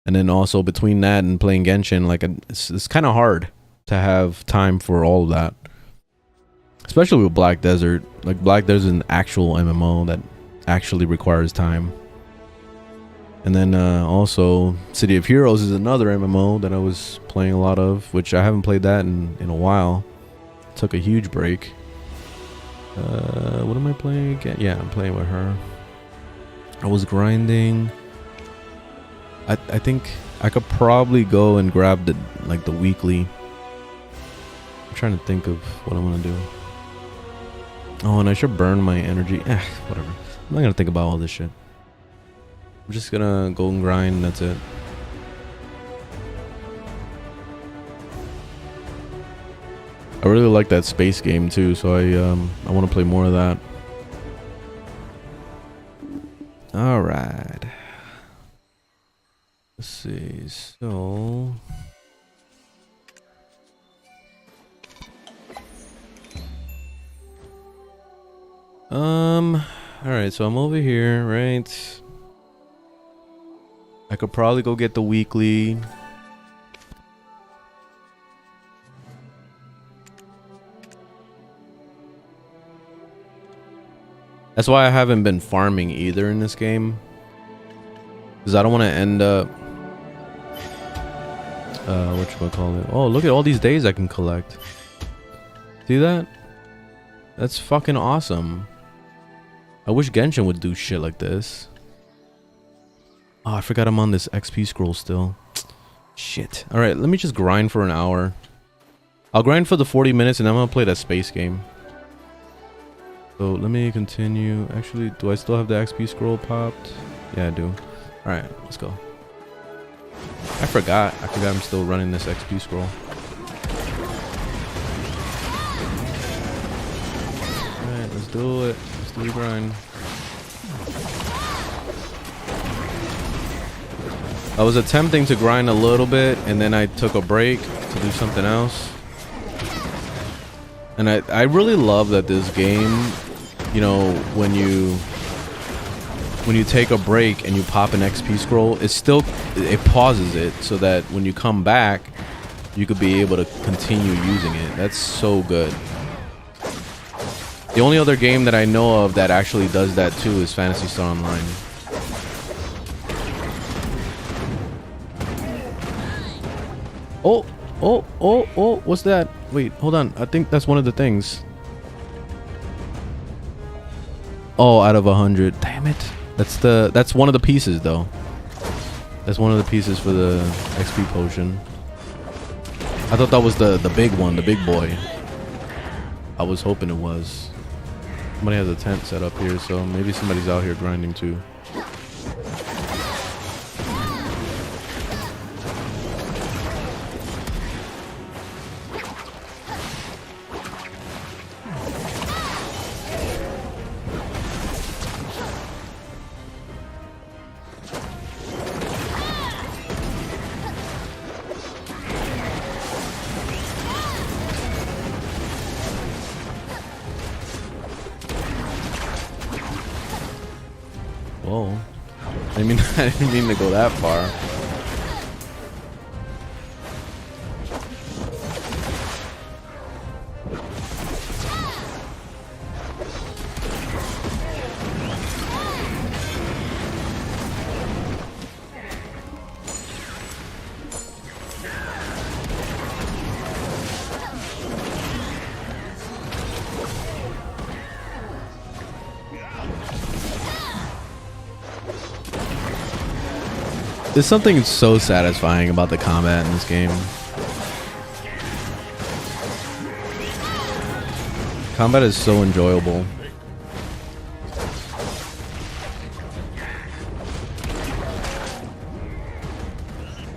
and then also between that and playing Genshin, like, it's kind of hard to have time for all of that. Especially with Black Desert. Like, Black Desert is an actual MMO that actually requires time. And then also City of Heroes is another MMO that I was playing a lot of, which I haven't played that in a while. Took a huge break. What am I playing again? Yeah, I'm playing with her. I was grinding. I think I could probably go and grab the weekly. I'm trying to think of what I'm gonna do. Oh, and I should burn my energy. Whatever. I'm not gonna think about all this shit. I'm just gonna go and grind, and that's it. I really like that space game too, so I want to play more of that. All right. Let's see. So. All right, so I'm over here, right? I could probably go get the weekly. That's why I haven't been farming either in this game, because I don't want to end up whatchamacallit. Oh, look at all these days I can collect. See that? That's fucking awesome. I wish Genshin would do shit like this. Oh, I forgot I'm on this XP scroll still. Shit. Alright, let me just grind for an hour. I'll grind for the 40 minutes and I'm gonna play that space game. So let me continue. Actually, do I still have the XP scroll popped? Yeah, I do. Alright, let's go. I forgot I'm still running this XP scroll. Alright, let's do it. Let's do the grind. I was attempting to grind a little bit and then I took a break to do something else. And I really love that this game, you know, when you take a break and you pop an XP scroll, it pauses it so that when you come back, you could be able to continue using it. That's so good. The only other game that I know of that actually does that too is Phantasy Star Online. Oh, what's that? Wait, hold on. I think that's one of the things. Oh, out of 100. Damn it. That's one of the pieces though. That's one of the pieces for the XP potion. I thought that was the big one, the big boy. I was hoping it was. Somebody has a tent set up here, so maybe somebody's out here grinding too. Whoa. I mean, I didn't mean to go that far. There's something so satisfying about the combat in this game. Combat is so enjoyable.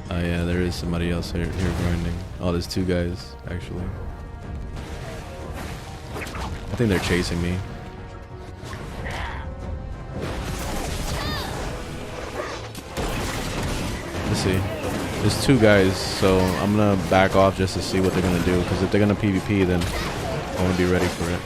Oh yeah, there is somebody else here grinding. Oh, there's two guys, actually. I think they're chasing me. Let's see. There's two guys, so I'm gonna back off just to see what they're gonna do. Because if they're gonna PvP, then I want to be ready for it.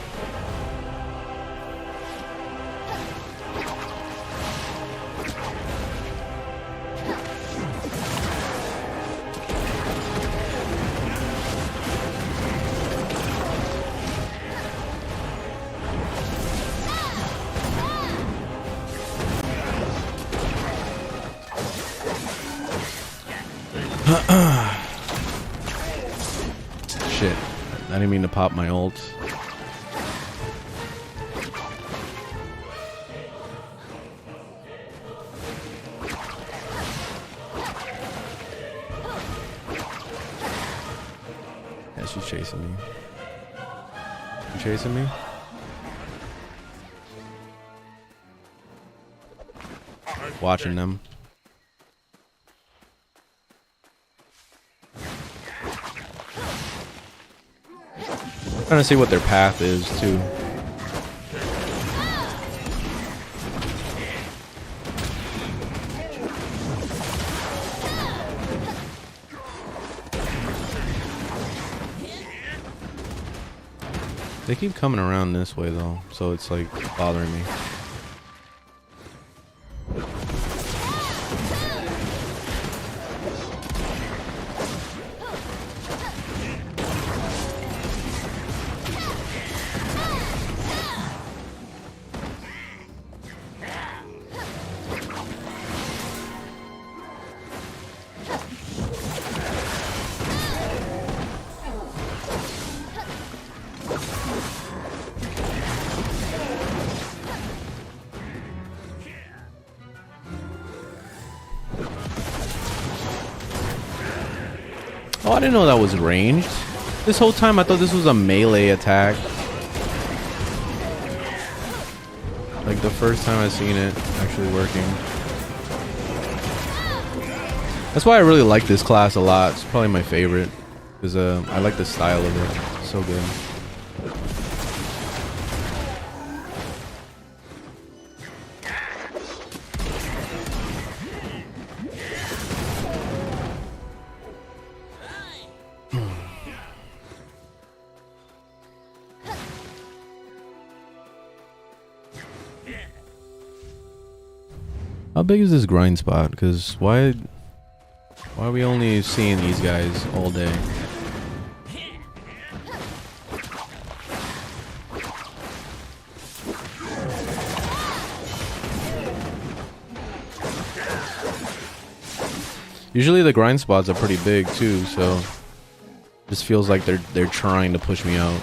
Shit, I didn't mean to pop my ult. Yeah, she's chasing me. You chasing me? Watching them. Trying to see what their path is too. They keep coming around this way though, so it's like bothering me. Oh, I didn't know that was ranged. This whole time I thought this was a melee attack. Like the first time I seen it actually working. That's why I really like this class a lot. It's probably my favorite. Because I like the style of it. It's so good. How big is this grind spot? Because why are we only seeing these guys all day? Usually the grind spots are pretty big too, so this feels like they're trying to push me out.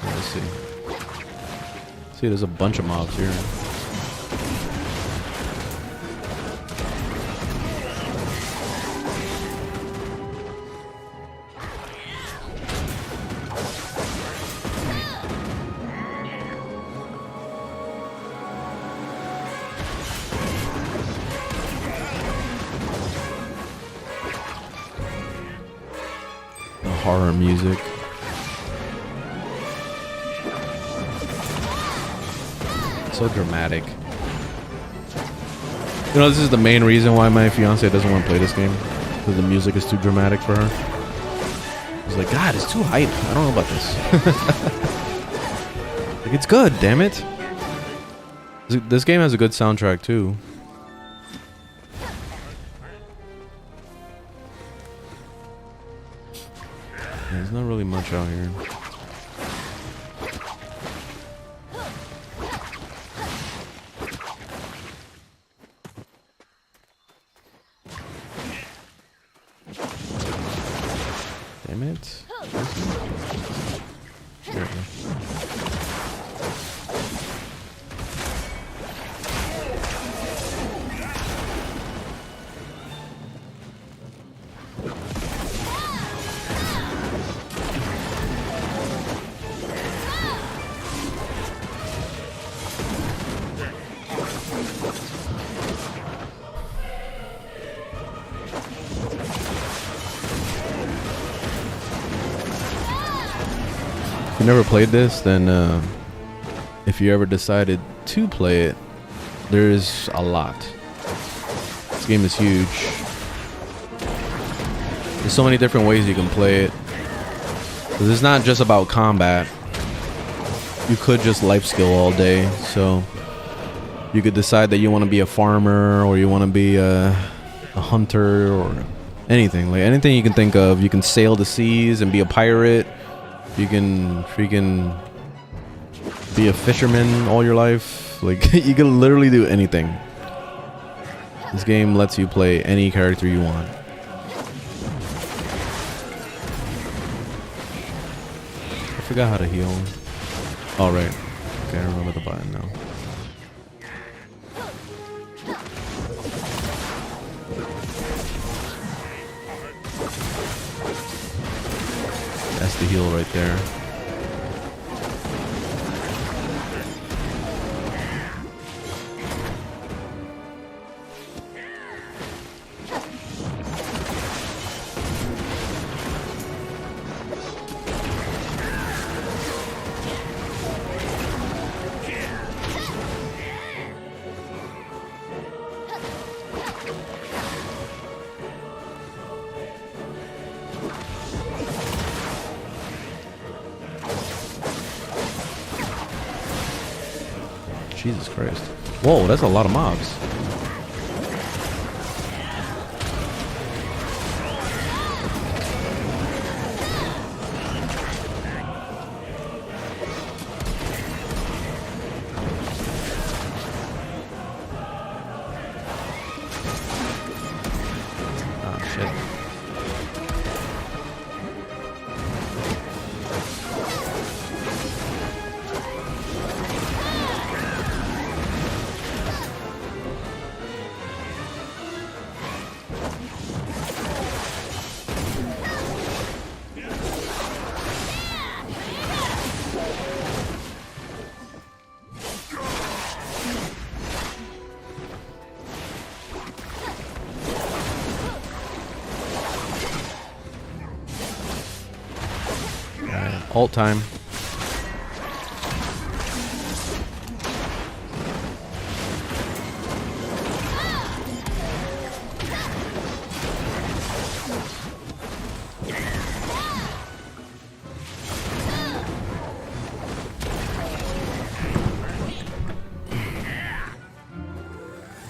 Let's see. See, there's a bunch of mobs here. Horror music. So dramatic. You know, this is the main reason why my fiance doesn't want to play this game. Because the music is too dramatic for her. She's like, God, it's too hype. I don't know about this. Like, it's good, damn it. This game has a good soundtrack too. There's not really much out here. Damn it. There we go. If you never played this, then if you ever decided to play it, there's a lot. This game is huge. There's so many different ways you can play it. 'Cause it's not just about combat. You could just life skill all day. So you could decide that you want to be a farmer, or you want to be a hunter, or anything. Like anything you can think of. You can sail the seas and be a pirate. You can freaking be a fisherman all your life. Like, you can literally do anything. This game lets you play any character you want. I forgot how to heal. Oh, right. Okay, I remember the button now. That's the heal right there. Jesus Christ. Whoa, that's a lot of mobs. Ah, shit. Alt time.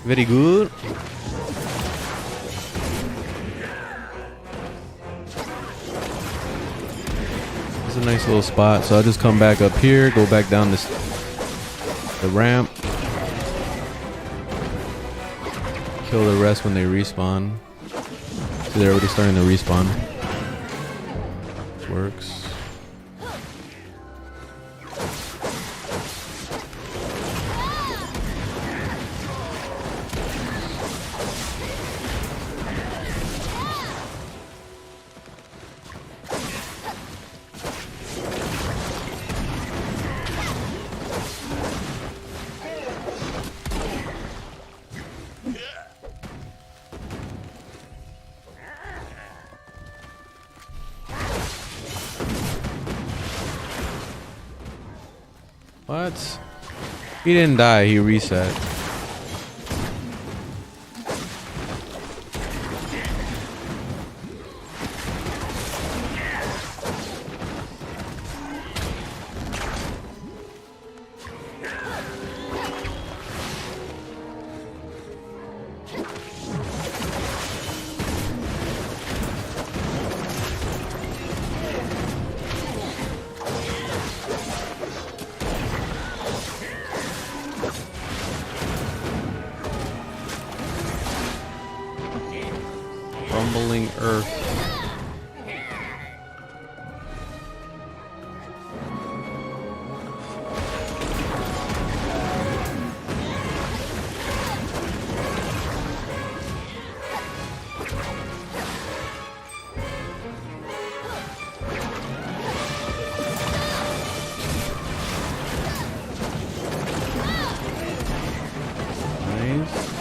Very good. It's a nice little spot. So I'll just come back up here, go back down the ramp. Kill the rest when they respawn. So they're already starting to respawn. This works. What? He didn't die, he reset. Rumbling earth. Nice.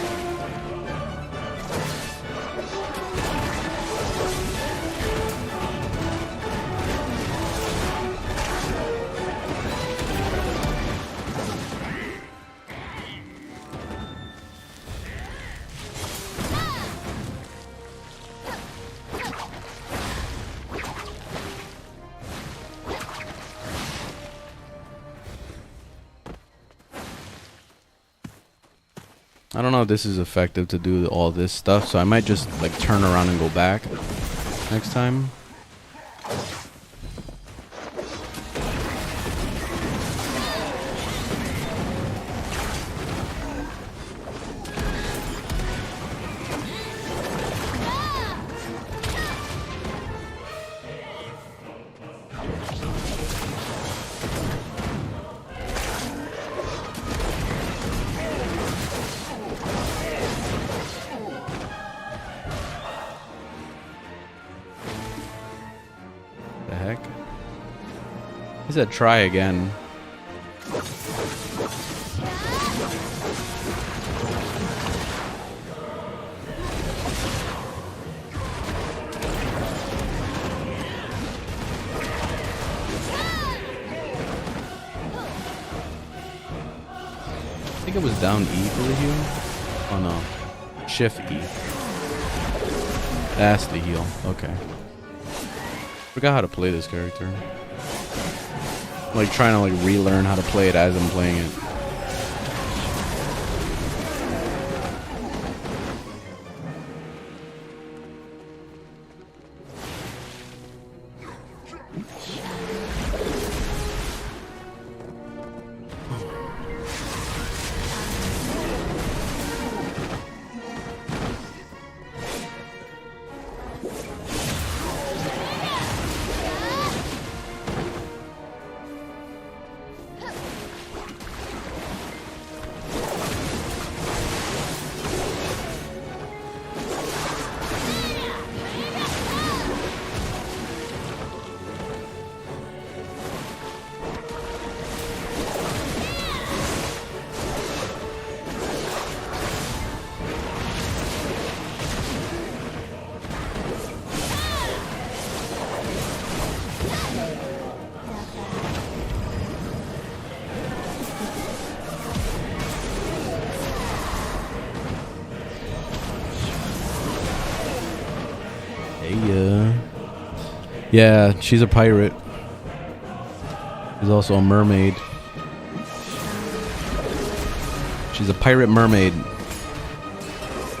I don't know if this is effective to do all this stuff, so I might just like turn around and go back next time. The heck? He said try again. I think it was down E for the heal. Oh no. Shift E. That's the heal. Okay. Forgot how to play this character. I'm like trying to like relearn how to play it as I'm playing it. Yeah, she's a pirate. She's also a mermaid. She's a pirate mermaid.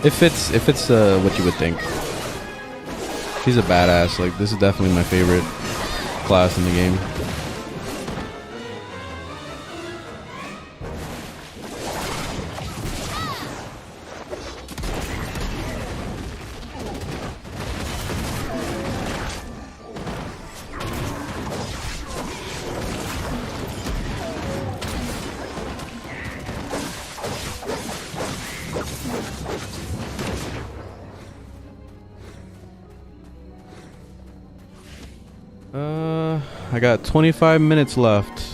If it's what you would think. She's a badass. Like, this is definitely my favorite class in the game. I got 25 minutes left.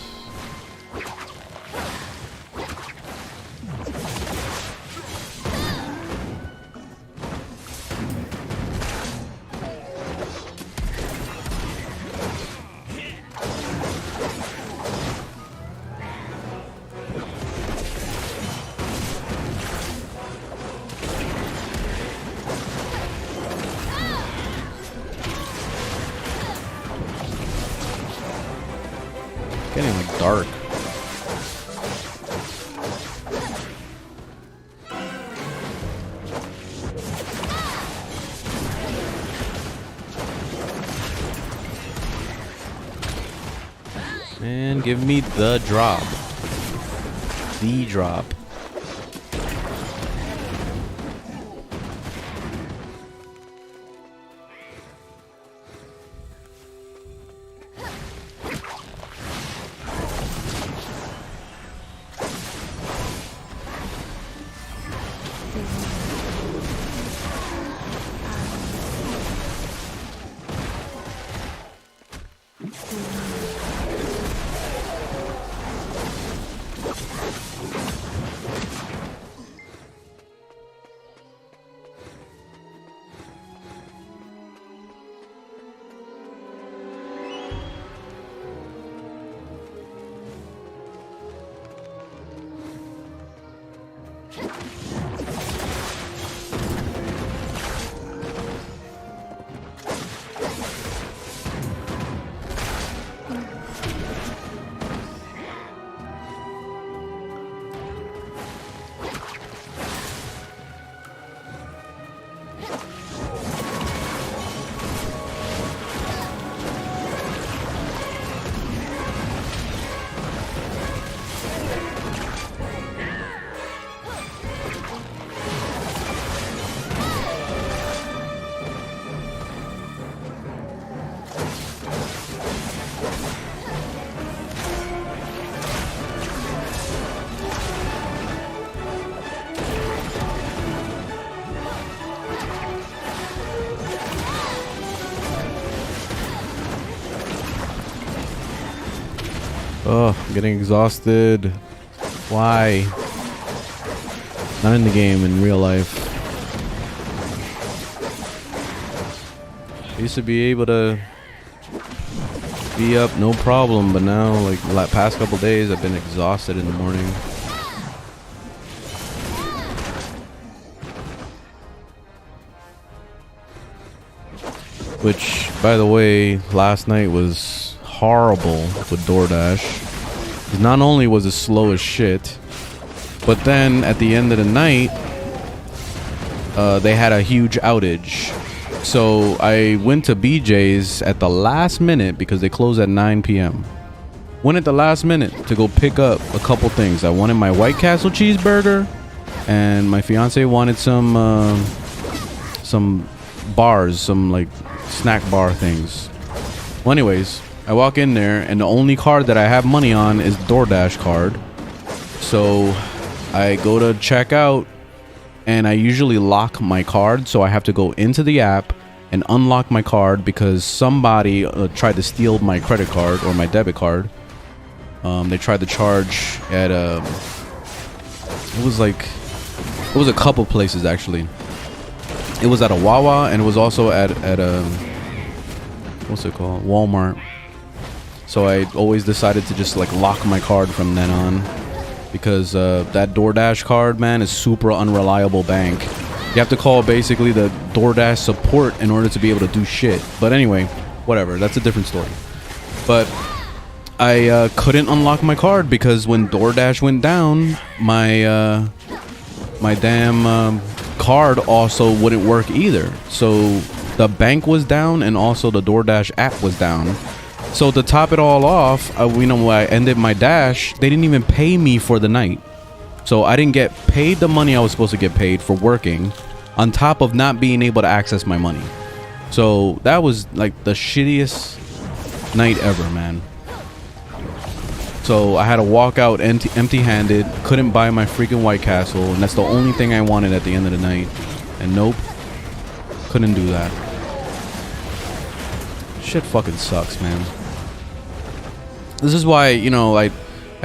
Getting like dark. And give me the drop. The drop. Oh, I'm getting exhausted. Why? Not in the game, in real life. I used to be able to be up no problem, but now, like, the past couple days, I've been exhausted in the morning. Which, by the way, last night was horrible with DoorDash. Not only was it slow as shit, but then at the end of the night, they had a huge outage. So I went to BJ's at the last minute because they closed at 9 p.m. Went at the last minute to go pick up a couple things. I wanted my White Castle cheeseburger, and my fiance wanted some bars, some like snack bar things. Well, anyways, I walk in there, and the only card that I have money on is DoorDash card. So I go to check out, and I usually lock my card, so I have to go into the app and unlock my card because somebody tried to steal my credit card or my debit card. They tried to charge at it was a couple places actually. It was at a Wawa, and it was also at what's it called, Walmart. So I always decided to just like lock my card from then on, because that DoorDash card, man, is super unreliable bank. You have to call basically the DoorDash support in order to be able to do shit. But anyway, whatever, that's a different story. But I couldn't unlock my card because when DoorDash went down, my my damn card also wouldn't work either. So the bank was down and also the DoorDash app was down. So to top it all off, you know, when I ended my dash, they didn't even pay me for the night. So I didn't get paid the money I was supposed to get paid for working, on top of not being able to access my money. So that was like the shittiest night ever, man. So I had to walk out empty-handed, couldn't buy my freaking White Castle, and that's the only thing I wanted at the end of the night. And nope, couldn't do that. Shit fucking sucks, man. This is why, you know, I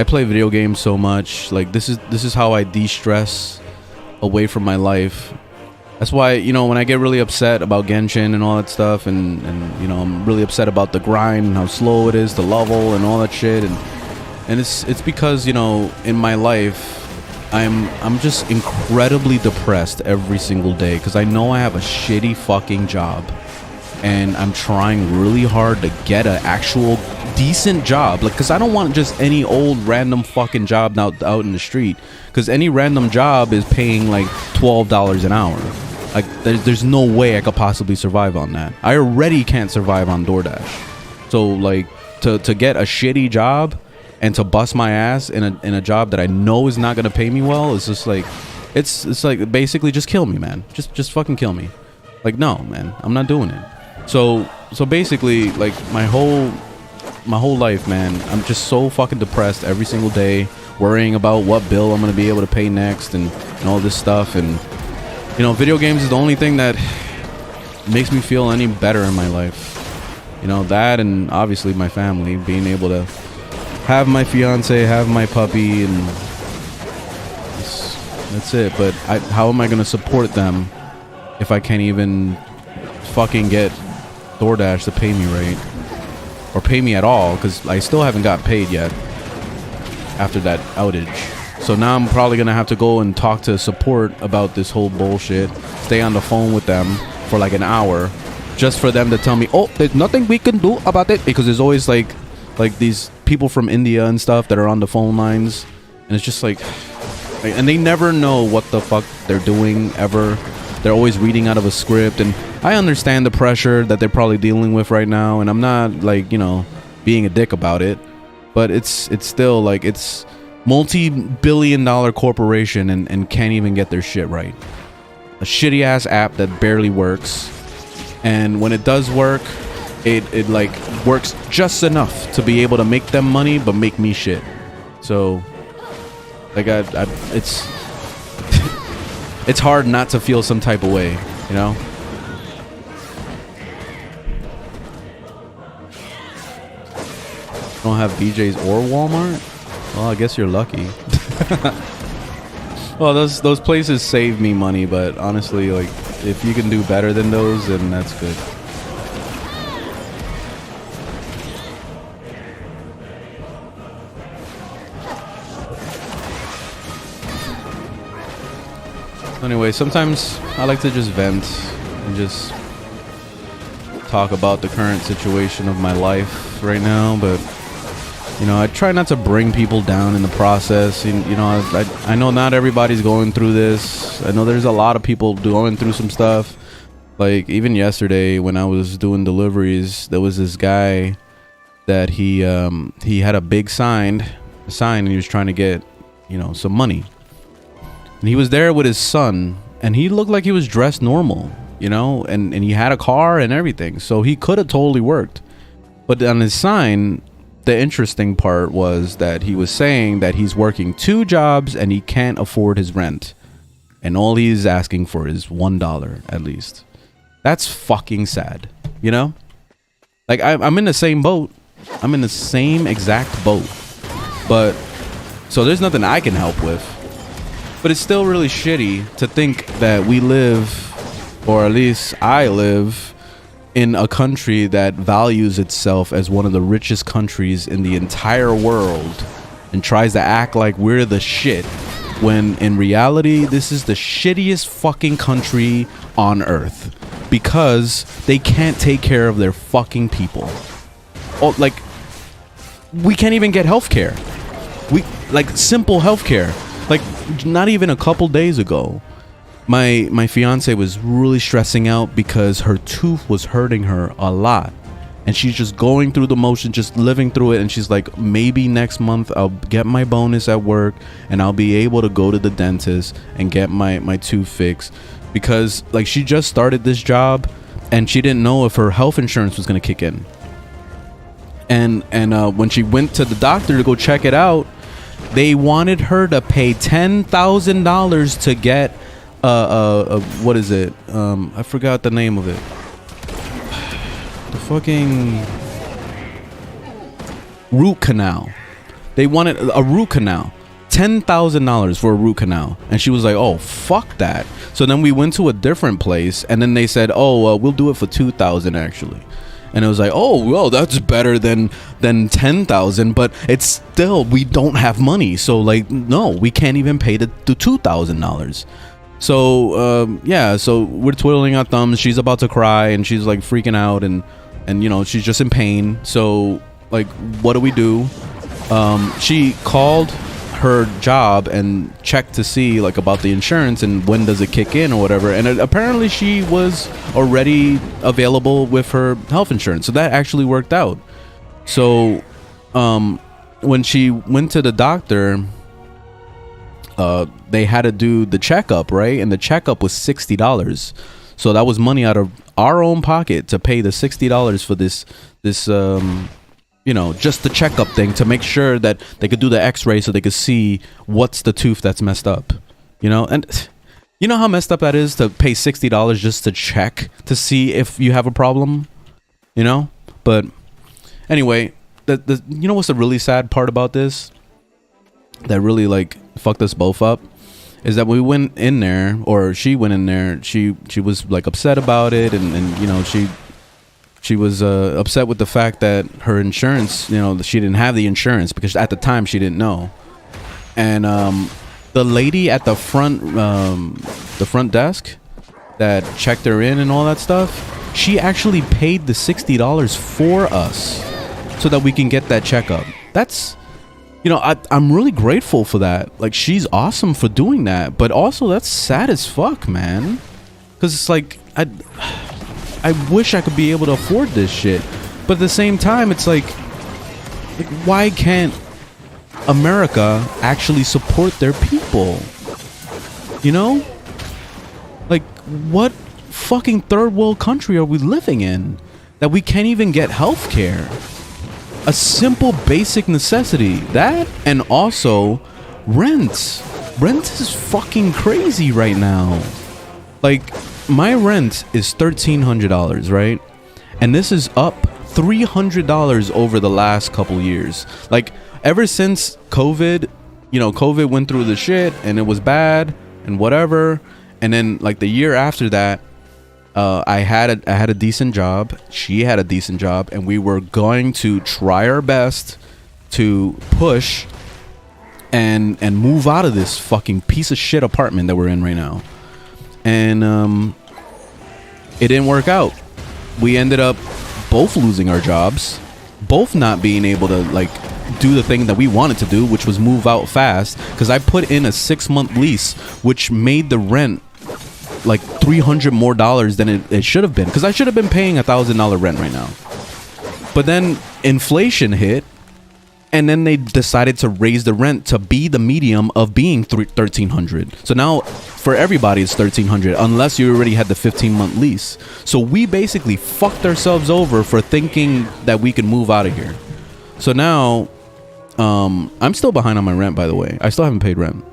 play video games so much. Like this is how I de-stress away from my life. That's why, you know, when I get really upset about Genshin and all that stuff, and you know, I'm really upset about the grind and how slow it is to level and all that shit, and it's because, you know, in my life I'm just incredibly depressed every single day because I know I have a shitty fucking job. And I'm trying really hard to get an actual decent job, like, because I don't want just any old random fucking job out in the street, because any random job is paying like $12 an hour. Like there's no way I could possibly survive on that. I already can't survive on DoorDash. So like to get a shitty job and to bust my ass in a job that I know is not gonna pay me well, it's just like it's like basically just kill me, man. Just fucking kill me. Like, no, man, I'm not doing it. So basically, like, my whole life, man, I'm just so fucking depressed every single day, worrying about what bill I'm gonna be able to pay next and all this stuff. And you know, video games is the only thing that makes me feel any better in my life. You know, that, and obviously my family, being able to have my fiance, have my puppy, and that's it. But how am I gonna support them if I can't even fucking get DoorDash to pay me right, or pay me at all, because I still haven't got paid yet after that outage. So now I'm probably gonna have to go and talk to support about this whole bullshit, stay on the phone with them for like an hour just for them to tell me, oh, there's nothing we can do about it, because there's always like these people from India and stuff that are on the phone lines, and it's just like, and they never know what the fuck they're doing ever. They're always reading out of a script, and I understand the pressure that they're probably dealing with right now, and I'm not, like, you know, being a dick about it, but it's still like, it's multi-billion-dollar corporation and can't even get their shit right. A shitty ass app that barely works, and when it does work, it like works just enough to be able to make them money but make me shit. So like it's it's hard not to feel some type of way, you know? Don't have BJ's or Walmart? Well, I guess you're lucky. Well, those places save me money, but honestly, like, if you can do better than those, then that's good. Anyway, sometimes I like to just vent and just talk about the current situation of my life right now, but you know, I try not to bring people down in the process. You know, I know not everybody's going through this. I know there's a lot of people going through some stuff. Like even yesterday when I was doing deliveries, there was this guy that he had a big sign and he was trying to get, you know, some money. And he was there with his son, and he looked like he was dressed normal, you know, and he had a car and everything, so he could have totally worked. But on his sign, the interesting part was that he was saying that he's working 2 jobs and he can't afford his rent, and all he's asking for is $1 at least. That's fucking sad, you know? Like, I'm in the same boat. I'm in the same exact boat. But so there's nothing I can help with. But it's still really shitty to think that we live, or at least I live, in a country that values itself as one of the richest countries in the entire world and tries to act like we're the shit, when in reality this is the shittiest fucking country on earth, because they can't take care of their fucking people. Oh, like, we can't even get healthcare. We like simple healthcare. Like, not even a couple days ago, my fiance was really stressing out because her tooth was hurting her a lot, and she's just going through the motion, just living through it. And she's like, maybe next month I'll get my bonus at work and I'll be able to go to the dentist and get my tooth fixed, because like she just started this job and she didn't know if her health insurance was going to kick in. And when she went to the doctor to go check it out, they wanted her to pay $10,000 to get what is it? I forgot the name of it. The fucking root canal. They wanted a root canal. $10,000 for a root canal. And she was like, oh, fuck that. So then we went to a different place, and then they said, oh, we'll do it for $2,000 actually. And it was like, oh, well, that's better than $10,000, but it's still, we don't have money. So like, no, we can't even pay the $2,000. So yeah, so we're twiddling our thumbs. She's about to cry and she's like freaking out, and you know, she's just in pain. So like, what do? She called her job and checked to see like about the insurance and when does it kick in or whatever, and apparently she was already available with her health insurance, so that actually worked out. So when she went to the doctor, they had to do the checkup, right? And the checkup was $60. So that was money out of our own pocket to pay the $60 for this you know, just the checkup thing, to make sure that they could do the x-ray so they could see what's the tooth that's messed up, you know. And you know how messed up that is, to pay $60 just to check to see if you have a problem, you know. But anyway, the you know what's the really sad part about this that really like fucked us both up is that we went in there, or she went in there, she was like upset about it, and you know, she was upset with the fact that her insurance, you know, she didn't have the insurance because at the time she didn't know. And the lady at the front desk that checked her in and all that stuff, she actually paid the $60 for us so that we can get that checkup. That's, you know, I'm really grateful for that. Like, she's awesome for doing that, but also that's sad as fuck, man. Because it's like, I wish I could be able to afford this shit, but at the same time, it's like why can't America actually support their people? You know? Like, what fucking third world country are we living in that we can't even get health care? A simple basic necessity. That, and also rent. Rent is fucking crazy right now. Like, my rent is $1,300, right? And this is up $300 over the last couple years. Like, ever since COVID, you know, COVID went through the shit and it was bad and whatever. And then like the year after that, I had a decent job. She had a decent job, and we were going to try our best to push and move out of this fucking piece of shit apartment that we're in right now. And it didn't work out. We ended up both losing our jobs, both not being able to like do the thing that we wanted to do, which was move out fast, because I put in a 6-month lease, which made the rent like $300 more than it should have been, because I should have been paying $1,000 rent right now. But then inflation hit, and then they decided to raise the rent to be the medium of being $1,300. So now for everybody it's $1,300 unless you already had the 15-month lease. So we basically fucked ourselves over for thinking that we could move out of here. So now I'm still behind on my rent, by the way. I still haven't paid rent,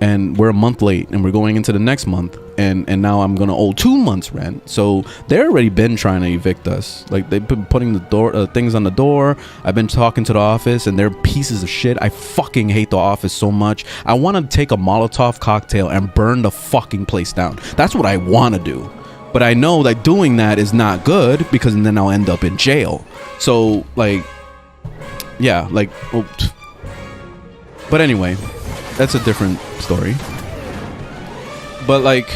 and we're a month late, and we're going into the next month, and now I'm gonna owe 2 months rent. So they're already been trying to evict us. Like, they've been putting the door things on the door. I've been talking to the office, and they're pieces of shit. I fucking hate the office so much. I want to take a Molotov cocktail and burn the fucking place down. That's what I want to do. But I know that doing that is not good, because then I'll end up in jail. So like, yeah, like, well, but anyway, that's a different story. But like,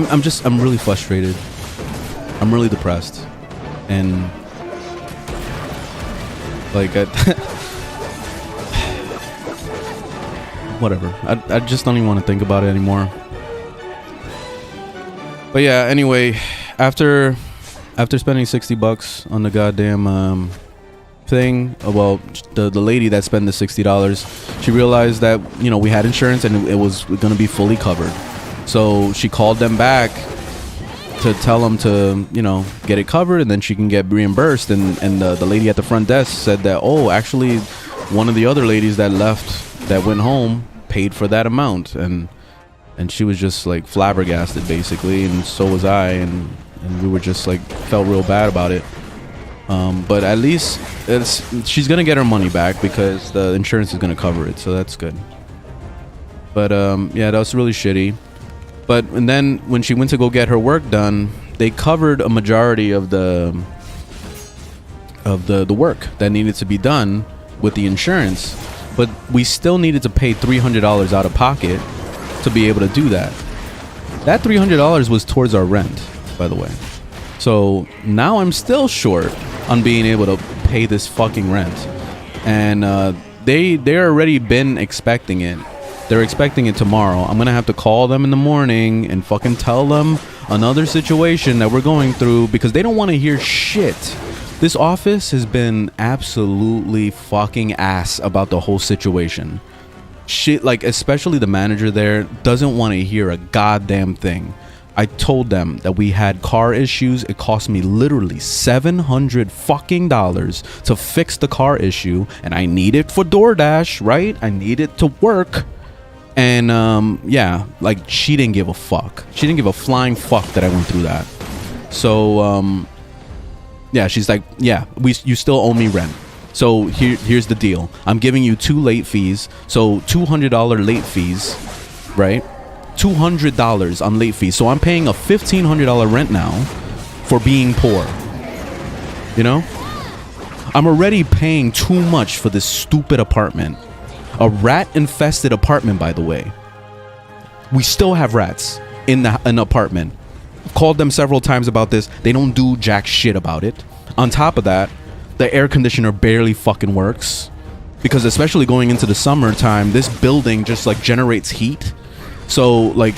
I'm really frustrated. I'm really depressed, and like whatever. I just don't even want to think about it anymore. But yeah, anyway, after spending $60 on the goddamn thing, well, the lady that spent the $60, she realized that, you know, we had insurance and it was going to be fully covered. So she called them back to tell them to, you know, get it covered, and then she can get reimbursed. And the lady at the front desk said that, oh, actually one of the other ladies that left, that went home, paid for that amount. And she was just like flabbergasted basically, and so was I, and we were just like, felt real bad about it. But at least she's gonna get her money back because the insurance is gonna cover it, so that's good. But yeah, that was really shitty. And then when she went to go get her work done, they covered a majority of the work that needed to be done with the insurance, but we still needed to pay $300 out of pocket to be able to do that. That $300 was towards our rent, by the way. So now I'm still short on being able to pay this fucking rent. And they're already been expecting it. They're expecting it tomorrow. I'm gonna have to call them in the morning and fucking tell them another situation that we're going through, because they don't want to hear shit. This office has been absolutely fucking ass about the whole situation. Shit, like especially the manager there doesn't want to hear a goddamn thing. I told them that we had car issues. It cost me literally $700 fucking dollars to fix the car issue, and I need it for DoorDash, right? I need it to work. And yeah, like she didn't give a fuck. She didn't give a flying fuck that I went through that. So yeah, she's like, yeah, you still owe me rent. So here's the deal. I'm giving you 2 late fees. So $200 late fees, right? $200 on late fees. So I'm paying a $1,500 rent now for being poor. You know? I'm already paying too much for this stupid apartment. A rat-infested apartment, by the way. We still have rats in an apartment. I've called them several times about this. They don't do jack shit about it. On top of that, the air conditioner barely fucking works, because especially going into the summertime, this building just like generates heat. So like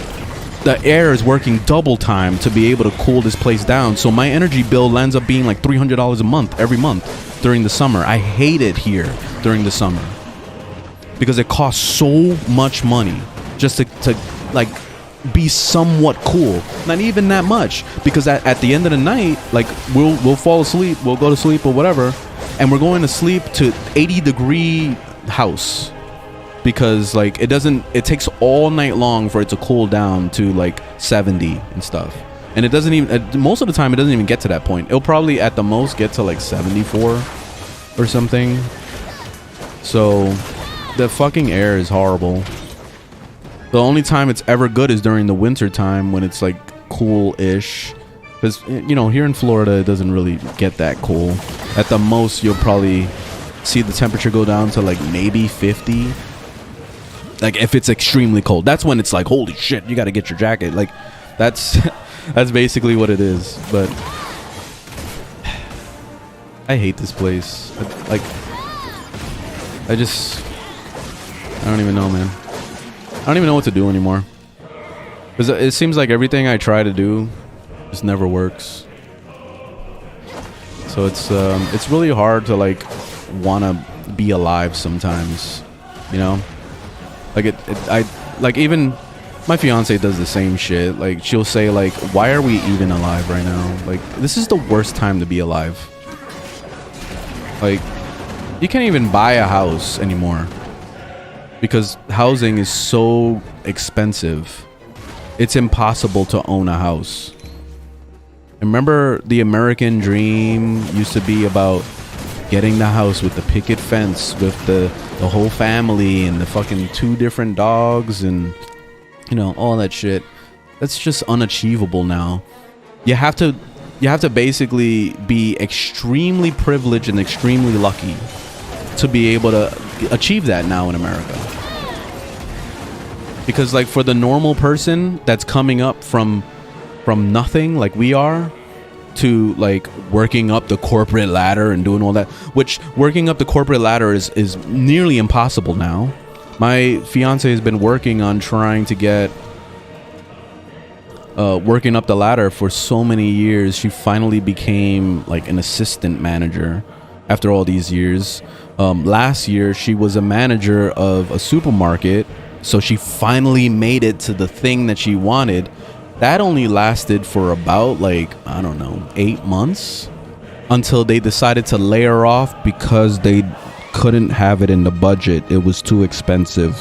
the air is working double time to be able to cool this place down. So my energy bill ends up being like $300 a month every month during the summer. I hate it here during the summer because it costs so much money just to like be somewhat cool. Not even that much, because at the end of the night, like we'll fall asleep, we'll go to sleep or whatever, and we're going to sleep to 80-degree house, because like it takes all night long for it to cool down to like 70 and stuff. And it doesn't even, most of the time it doesn't even get to that point. It'll probably at the most get to like 74 or something. So the fucking air is horrible. The only time it's ever good is during the winter time when it's like cool-ish, because you know, here in Florida it doesn't really get that cool. At the most you'll probably see the temperature go down to like maybe 50. Like if it's extremely cold, that's when it's like, holy shit, you got to get your jacket. Like that's that's basically what it is. But I hate this place. I don't even know, man. I don't even know what to do anymore, because it seems like everything I try to do just never works. So it's really hard to like want to be alive sometimes, you know? Like I even my fiance does the same shit. Like she'll say like, why are we even alive right now? Like this is the worst time to be alive. Like you can't even buy a house anymore, because housing is so expensive. It's impossible to own a house. Remember, the American dream used to be about getting the house with the picket fence, with the whole family and the fucking 2 different dogs and, you know, all that shit. That's just unachievable now. You have to basically be extremely privileged and extremely lucky to be able to achieve that now in America. Because like for the normal person that's coming up from from nothing like we are to like working up the corporate ladder and doing all that, which working up the corporate ladder is nearly impossible now. My fiance has been working on trying to get working up the ladder for so many years. She finally became like an assistant manager after all these years. Last year she was a manager of a supermarket, so she finally made it to the thing that she wanted. That only lasted for about like, I don't know, 8 months until they decided to lay her off because they couldn't have it in the budget. It was too expensive.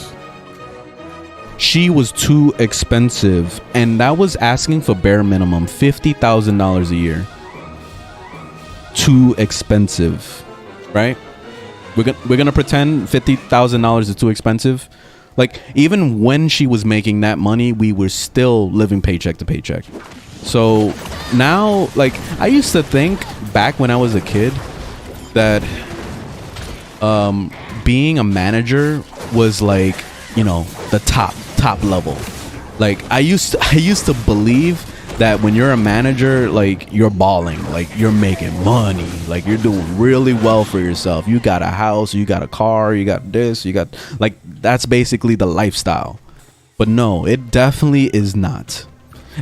She was too expensive, and that was asking for bare minimum $50,000 a year. Too expensive, right? We're gonna pretend $50,000 is too expensive. Like, even when she was making that money, we were still living paycheck to paycheck. So now, like, I used to think back when I was a kid that being a manager was like, you know, the top level. Like, I used to believe that when you're a manager, like, you're balling, like you're making money, like you're doing really well for yourself. You got a house, you got a car, you got this, you got, like, that's basically the lifestyle. But no, it definitely is not.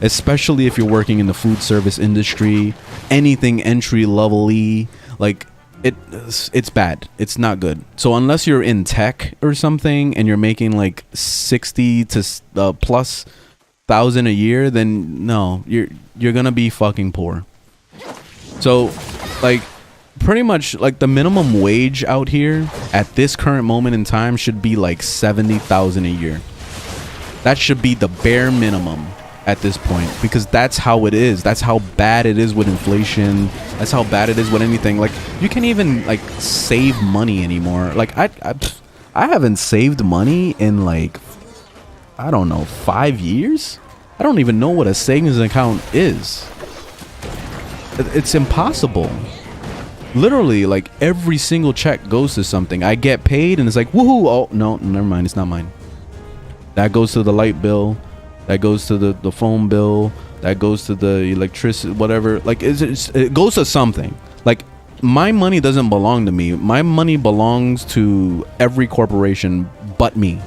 Especially if you're working in the food service industry, anything entry level-y, like, it's bad. It's not good. So unless you're in tech or something and you're making like 60 to plus thousand a year, then no, you're gonna be fucking poor. So like, pretty much like the minimum wage out here at this current moment in time should be like 70,000 a year. That should be the bare minimum at this point, because that's how it is. That's how bad it is with inflation. That's how bad it is with anything. Like, you can't even like save money anymore. Like, I haven't saved money in like, I don't know, 5 years. I don't even know what a savings account is. It's impossible. Literally, like, every single check goes to something. I get paid and it's like, woohoo! Oh no, never mind, it's not mine. That goes to the light bill. That goes to the phone bill. That goes to the electricity, whatever. Like, it goes to something. Like, my money doesn't belong to me. My money belongs to every corporation but me.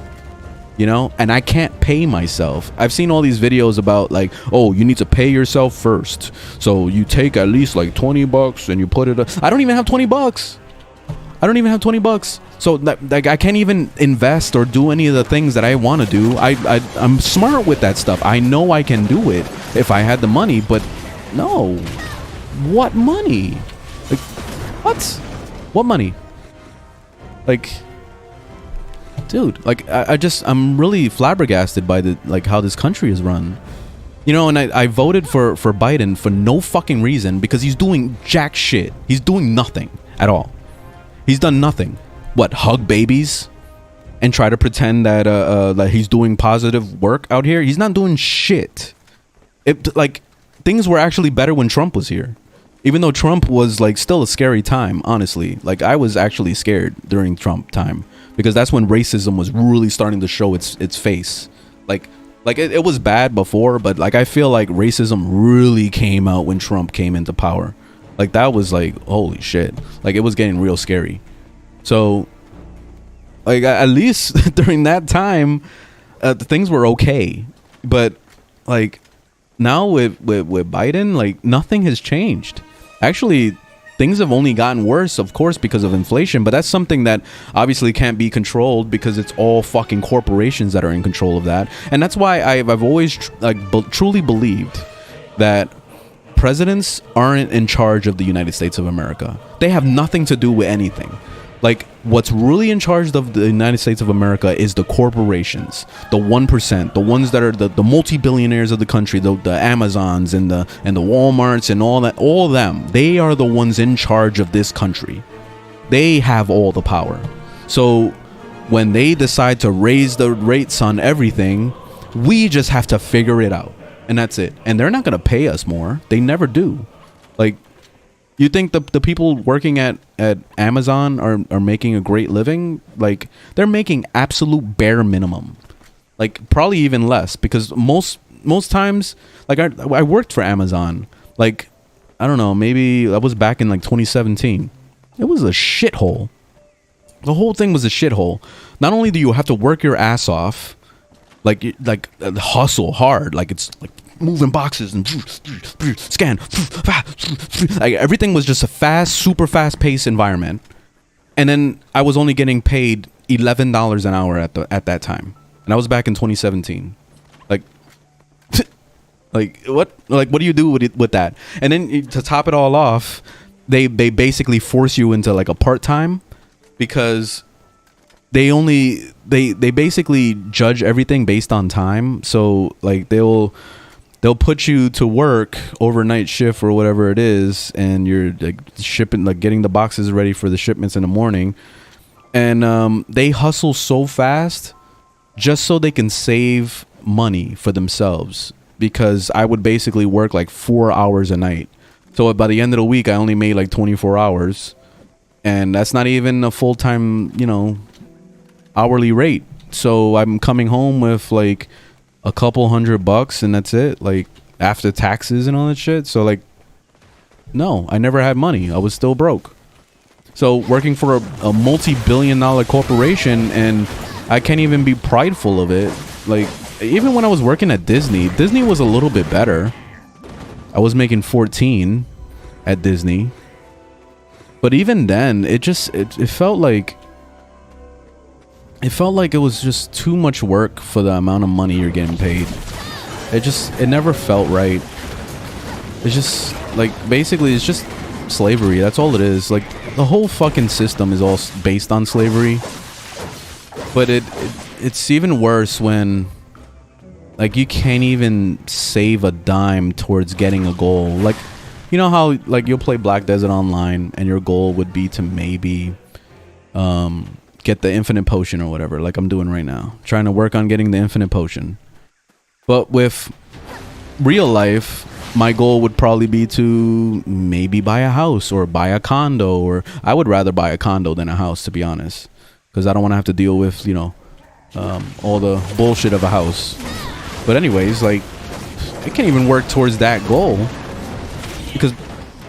You know? And I can't pay myself. I've seen all these videos about like, oh, you need to pay yourself first. So you take at least like $20 and you put it up. I don't even have $20. I don't even have $20. So like, I can't even invest or do any of the things that I want to do. I'm smart with that stuff. I know I can do it if I had the money, but no. What money? Like, what money? Like, dude, like, I'm really flabbergasted by the, like, how this country is run. You know, and I voted for Biden for no fucking reason, because he's doing jack shit. He's doing nothing at all. He's done nothing. What, hug babies and try to pretend that that he's doing positive work out here? He's not doing shit. It, like, things were actually better when Trump was here. Even though Trump was like still a scary time, honestly. Like, I was actually scared during Trump time, because that's when racism was really starting to show its face. Like it was bad before, but like, I feel like racism really came out when Trump came into power. Like, that was like, holy shit. Like, it was getting real scary. So, like, at least during that time, things were okay. But like, now with Biden, like, nothing has changed. Actually, things have only gotten worse, of course, because of inflation. But that's something that obviously can't be controlled, because it's all fucking corporations that are in control of that. And that's why I've always truly believed that presidents aren't in charge of the United States of America. They have nothing to do with anything. Like, what's really in charge of the United States of America is the corporations, the 1%, the ones that are the multi-billionaires of the country, the Amazons and the Walmarts and all that, all of them. They are the ones in charge of this country. They have all the power. So when they decide to raise the rates on everything, we just have to figure it out. And that's it. And they're not going to pay us more. They never do. Like, you think the people working at Amazon are making a great living? Like, they're making absolute bare minimum. Like, probably even less, because most most times, like I worked for Amazon. Like, I don't know, maybe that was back in like 2017. It was a shithole. The whole thing was a shithole. Not only do you have to work your ass off, like hustle hard, like it's like moving boxes and scan, like everything was just a super fast paced environment. And then I was only getting paid $11 an hour at that time, and I was back in 2017. Like, what do you do with that? And then to top it all off, they basically force you into like a part-time, because they basically judge everything based on time. So like they'll put you to work overnight shift or whatever it is, and you're like shipping, like getting the boxes ready for the shipments in the morning, and they hustle so fast just so they can save money for themselves, because I would basically work like 4 hours a night. So by the end of the week I only made like 24 hours, and that's not even a full-time, you know, hourly rate. So I'm coming home with like a couple $100, and that's it, like after taxes and all that shit. So like, no, I never had money. I was still broke. So working for a multi-billion-dollar corporation, and I can't even be prideful of it. Like, even when I was working at Disney was a little bit better. I was making 14 at Disney, but even then it felt like it was just too much work for the amount of money you're getting paid. It never felt right. It's just like, basically it's just slavery. That's all it is. Like, the whole fucking system is all based on slavery. But it's even worse when, like, you can't even save a dime towards getting a goal. Like, you know how like you'll play Black Desert Online and your goal would be to maybe get the infinite potion or whatever, like I'm doing right now, trying to work on getting the infinite potion. But with real life, my goal would probably be to maybe buy a house or buy a condo, or I would rather buy a condo than a house, to be honest, because I don't want to have to deal with, you know, all the bullshit of a house. But anyways, like, I can't even work towards that goal, because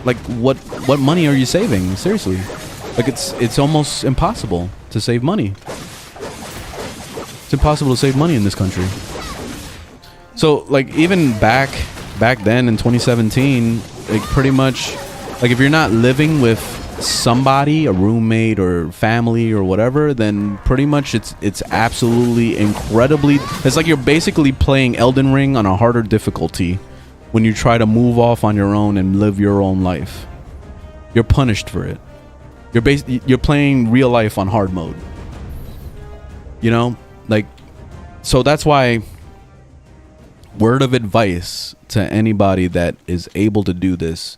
like what money are you saving? Seriously, like it's almost impossible to save money. It's impossible to save money in this country. So like, even back then in 2017, like, pretty much, like, if you're not living with somebody, a roommate or family or whatever, then pretty much it's absolutely incredibly, it's like you're basically playing Elden Ring on a harder difficulty when you try to move off on your own and live your own life. You're punished for it. You're playing real life on hard mode, you know? Like, so that's why, word of advice to anybody that is able to do this: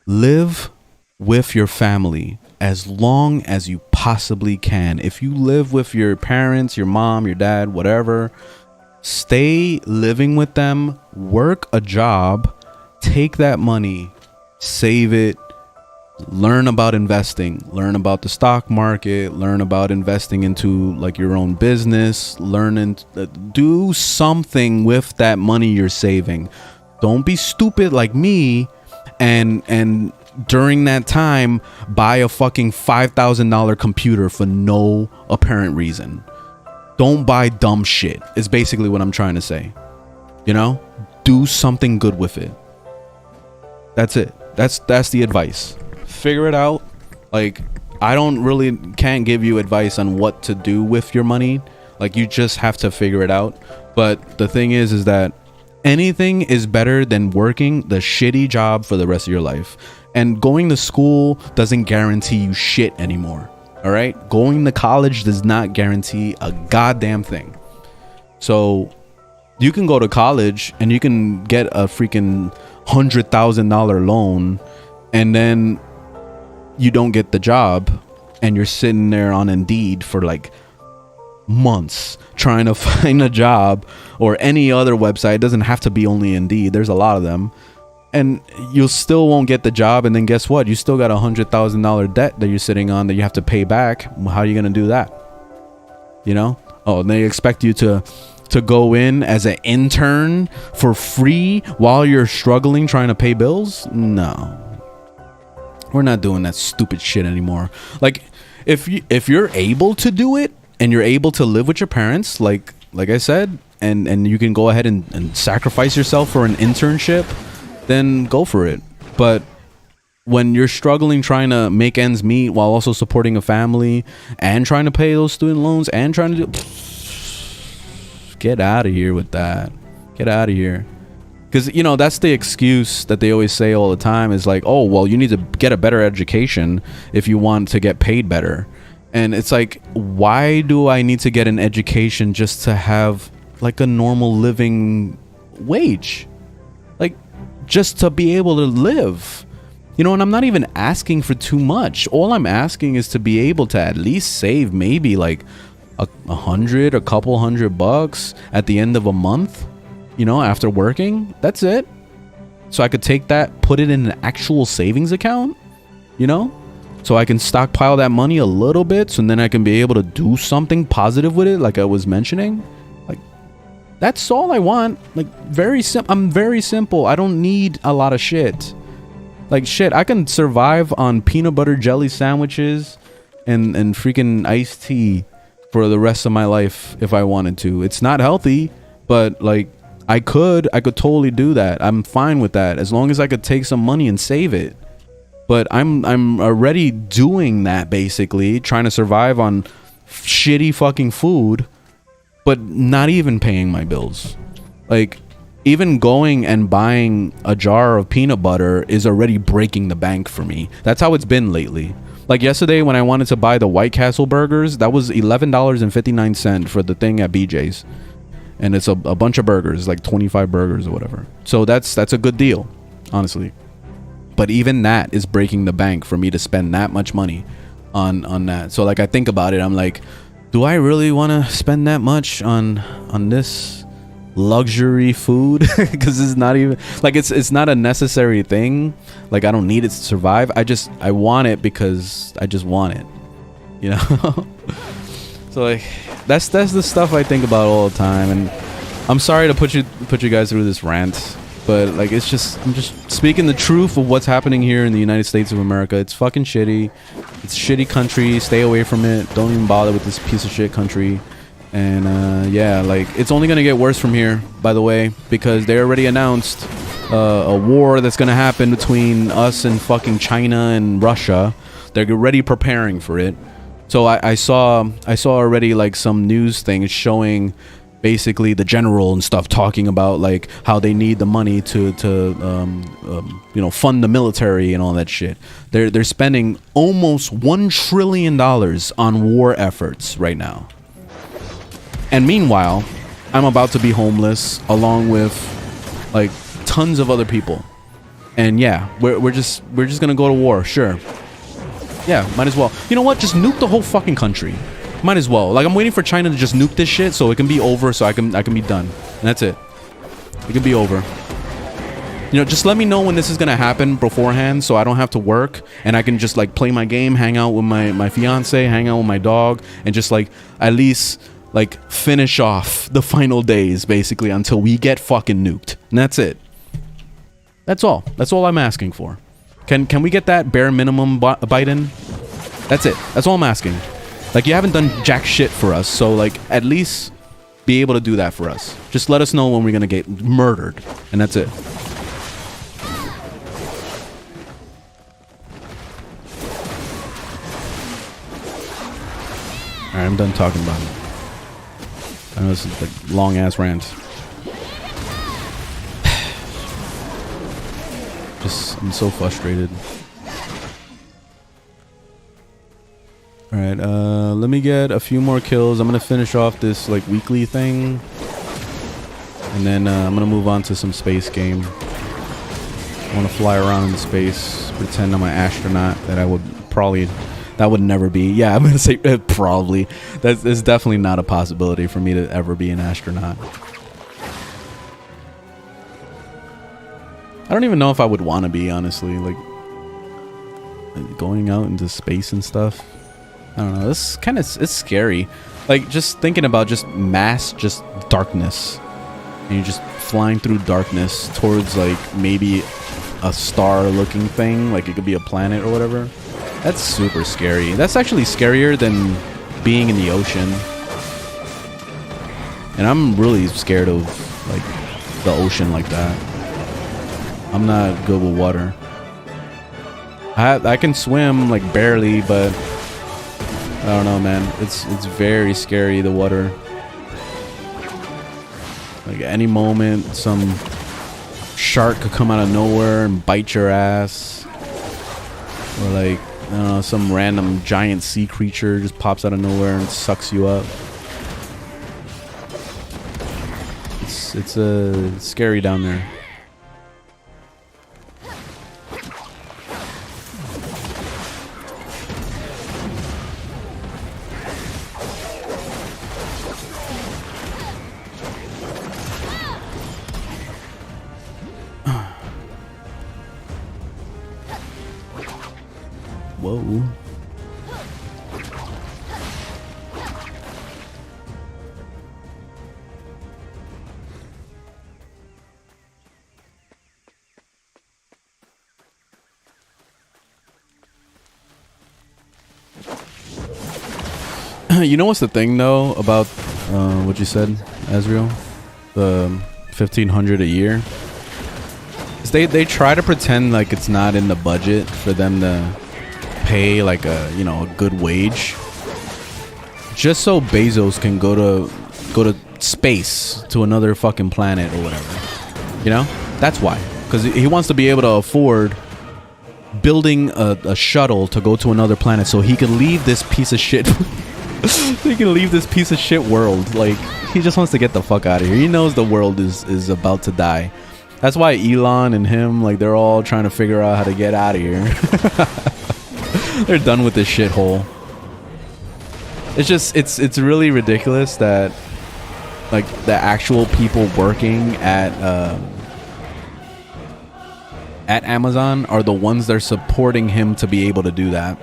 live with your family as long as you possibly can. If you live with your parents, your mom, your dad, whatever, stay living with them, work a job, take that money, save it, learn about investing, learn about the stock market, learn about investing into like your own business, do something with that money you're saving. Don't be stupid like me and during that time buy a fucking $5,000 computer for no apparent reason. Don't buy dumb shit, is basically what I'm trying to say. You know, do something good with it. That's it. That's the advice. Figure it out. Like, I can't give you advice on what to do with your money. Like, you just have to figure it out. But the thing is that anything is better than working the shitty job for the rest of your life. And going to school doesn't guarantee you shit anymore. All right, going to college does not guarantee a goddamn thing. So you can go to college and you can get a freaking $100,000 loan, and then you don't get the job, and you're sitting there on Indeed for like months trying to find a job, or any other website. It doesn't have to be only Indeed. There's a lot of them. And you still won't get the job, and then guess what? You still got $100,000 debt that you're sitting on that you have to pay back. How are you gonna do that? You know? Oh, and they expect you to to go in as an intern for free while you're struggling trying to pay bills? No. We're not doing that stupid shit anymore. Like, if you're able to do it and you're able to live with your parents, like I said, and you can go ahead and sacrifice yourself for an internship, then go for it. But when you're struggling trying to make ends meet while also supporting a family and trying to pay those student loans and trying to do, get out of here with that. Get out of here. Because, you know, that's the excuse that they always say all the time is like, oh, well, you need to get a better education if you want to get paid better. And it's like, why do I need to get an education just to have like a normal living wage? Like, just to be able to live. You know, and I'm not even asking for too much. All I'm asking is to be able to at least save maybe like a couple $100 at the end of a month, you know, after working. That's it. So I could take that, put it in an actual savings account, you know, so I can stockpile that money a little bit, so then I can be able to do something positive with it, like I was mentioning. Like, that's all I want. Like, I'm very simple. I don't need a lot of shit. Like, shit, I can survive on peanut butter jelly sandwiches and freaking iced tea for the rest of my life if I wanted to. It's not healthy, but like, I could totally do that. I'm fine with that as long as I could take some money and save it. But I'm already doing that, basically trying to survive on shitty fucking food, but not even paying my bills. Like, even going and buying a jar of peanut butter is already breaking the bank for me. That's how it's been lately. Like yesterday when I wanted to buy the White Castle burgers, that was $11.59 for the thing at BJ's. And it's a bunch of burgers, like 25 burgers or whatever. So that's a good deal, honestly. But even that is breaking the bank for me to spend that much money on that. So like, I think about it, I'm like, do I really want to spend that much on this luxury food? Because it's not even like, it's not a necessary thing. Like, I don't need it to survive. I want it because I just want it, you know. So like, that's the stuff I think about all the time. And I'm sorry to put you guys through this rant, but like, I'm just speaking the truth of what's happening here in the United States of America. It's fucking shitty. It's a shitty country. Stay away from it. Don't even bother with this piece of shit country. And yeah, like, it's only gonna get worse from here, by the way, because they already announced a war that's gonna happen between us and fucking China and Russia. They're already preparing for it. So I saw already like some news things showing basically the general and stuff talking about like how they need the money to you know, fund the military and all that shit. They're spending almost $1 trillion on war efforts right now. And meanwhile, I'm about to be homeless along with like tons of other people. And yeah, we're just gonna go to war, sure. Yeah, might as well. You know what? Just nuke the whole fucking country. Might as well. Like, I'm waiting for China to just nuke this shit so it can be over, so I can be done. And that's it. It can be over. You know, just let me know when this is gonna happen beforehand, so I don't have to work and I can just like play my game, hang out with my fiance, hang out with my dog, and just like at least like finish off the final days basically until we get fucking nuked. And that's it. That's all. That's all I'm asking for. Can we get that bare minimum, Biden? That's it. That's all I'm asking. Like, you haven't done jack shit for us, so like at least be able to do that for us. Just let us know when we're gonna get murdered, and that's it. Alright, I'm done talking about it. I know this is like long ass rant. I'm so frustrated. Alright, let me get a few more kills. I'm gonna finish off this like weekly thing, and then I'm gonna move on to some space game. I want to fly around in space, pretend I'm an astronaut. That would never be. Yeah, I'm gonna say probably. That's definitely not a possibility for me to ever be an astronaut. I don't even know if I would want to be, honestly. Like, going out into space and stuff. I don't know. It's scary. Like, just thinking about just mass, just darkness. And you're just flying through darkness towards, like, maybe a star-looking thing. Like, it could be a planet or whatever. That's super scary. That's actually scarier than being in the ocean. And I'm really scared of, like, the ocean like that. I'm not good with water. I can swim, like, barely, but I don't know, man. It's very scary, the water. Like, any moment, some shark could come out of nowhere and bite your ass. Or, like, I don't know, some random giant sea creature just pops out of nowhere and sucks you up. It's scary down there. Whoa. You know what's the thing though about what you said, Azriel? The 1,500 a year. Is they try to pretend like it's not in the budget for them to pay like a, you know, a good wage, just so Bezos can go to space, to another fucking planet or whatever. You know, that's why. Because he wants to be able to afford building a shuttle to go to another planet so he can leave this piece of shit. He can leave this piece of shit world. Like, he just wants to get the fuck out of here. He knows the world is about to die. That's why Elon and him, like, they're all trying to figure out how to get out of here. They're done with this shithole. It's just, it's really ridiculous that, like, the actual people working at Amazon are the ones that are supporting him to be able to do that.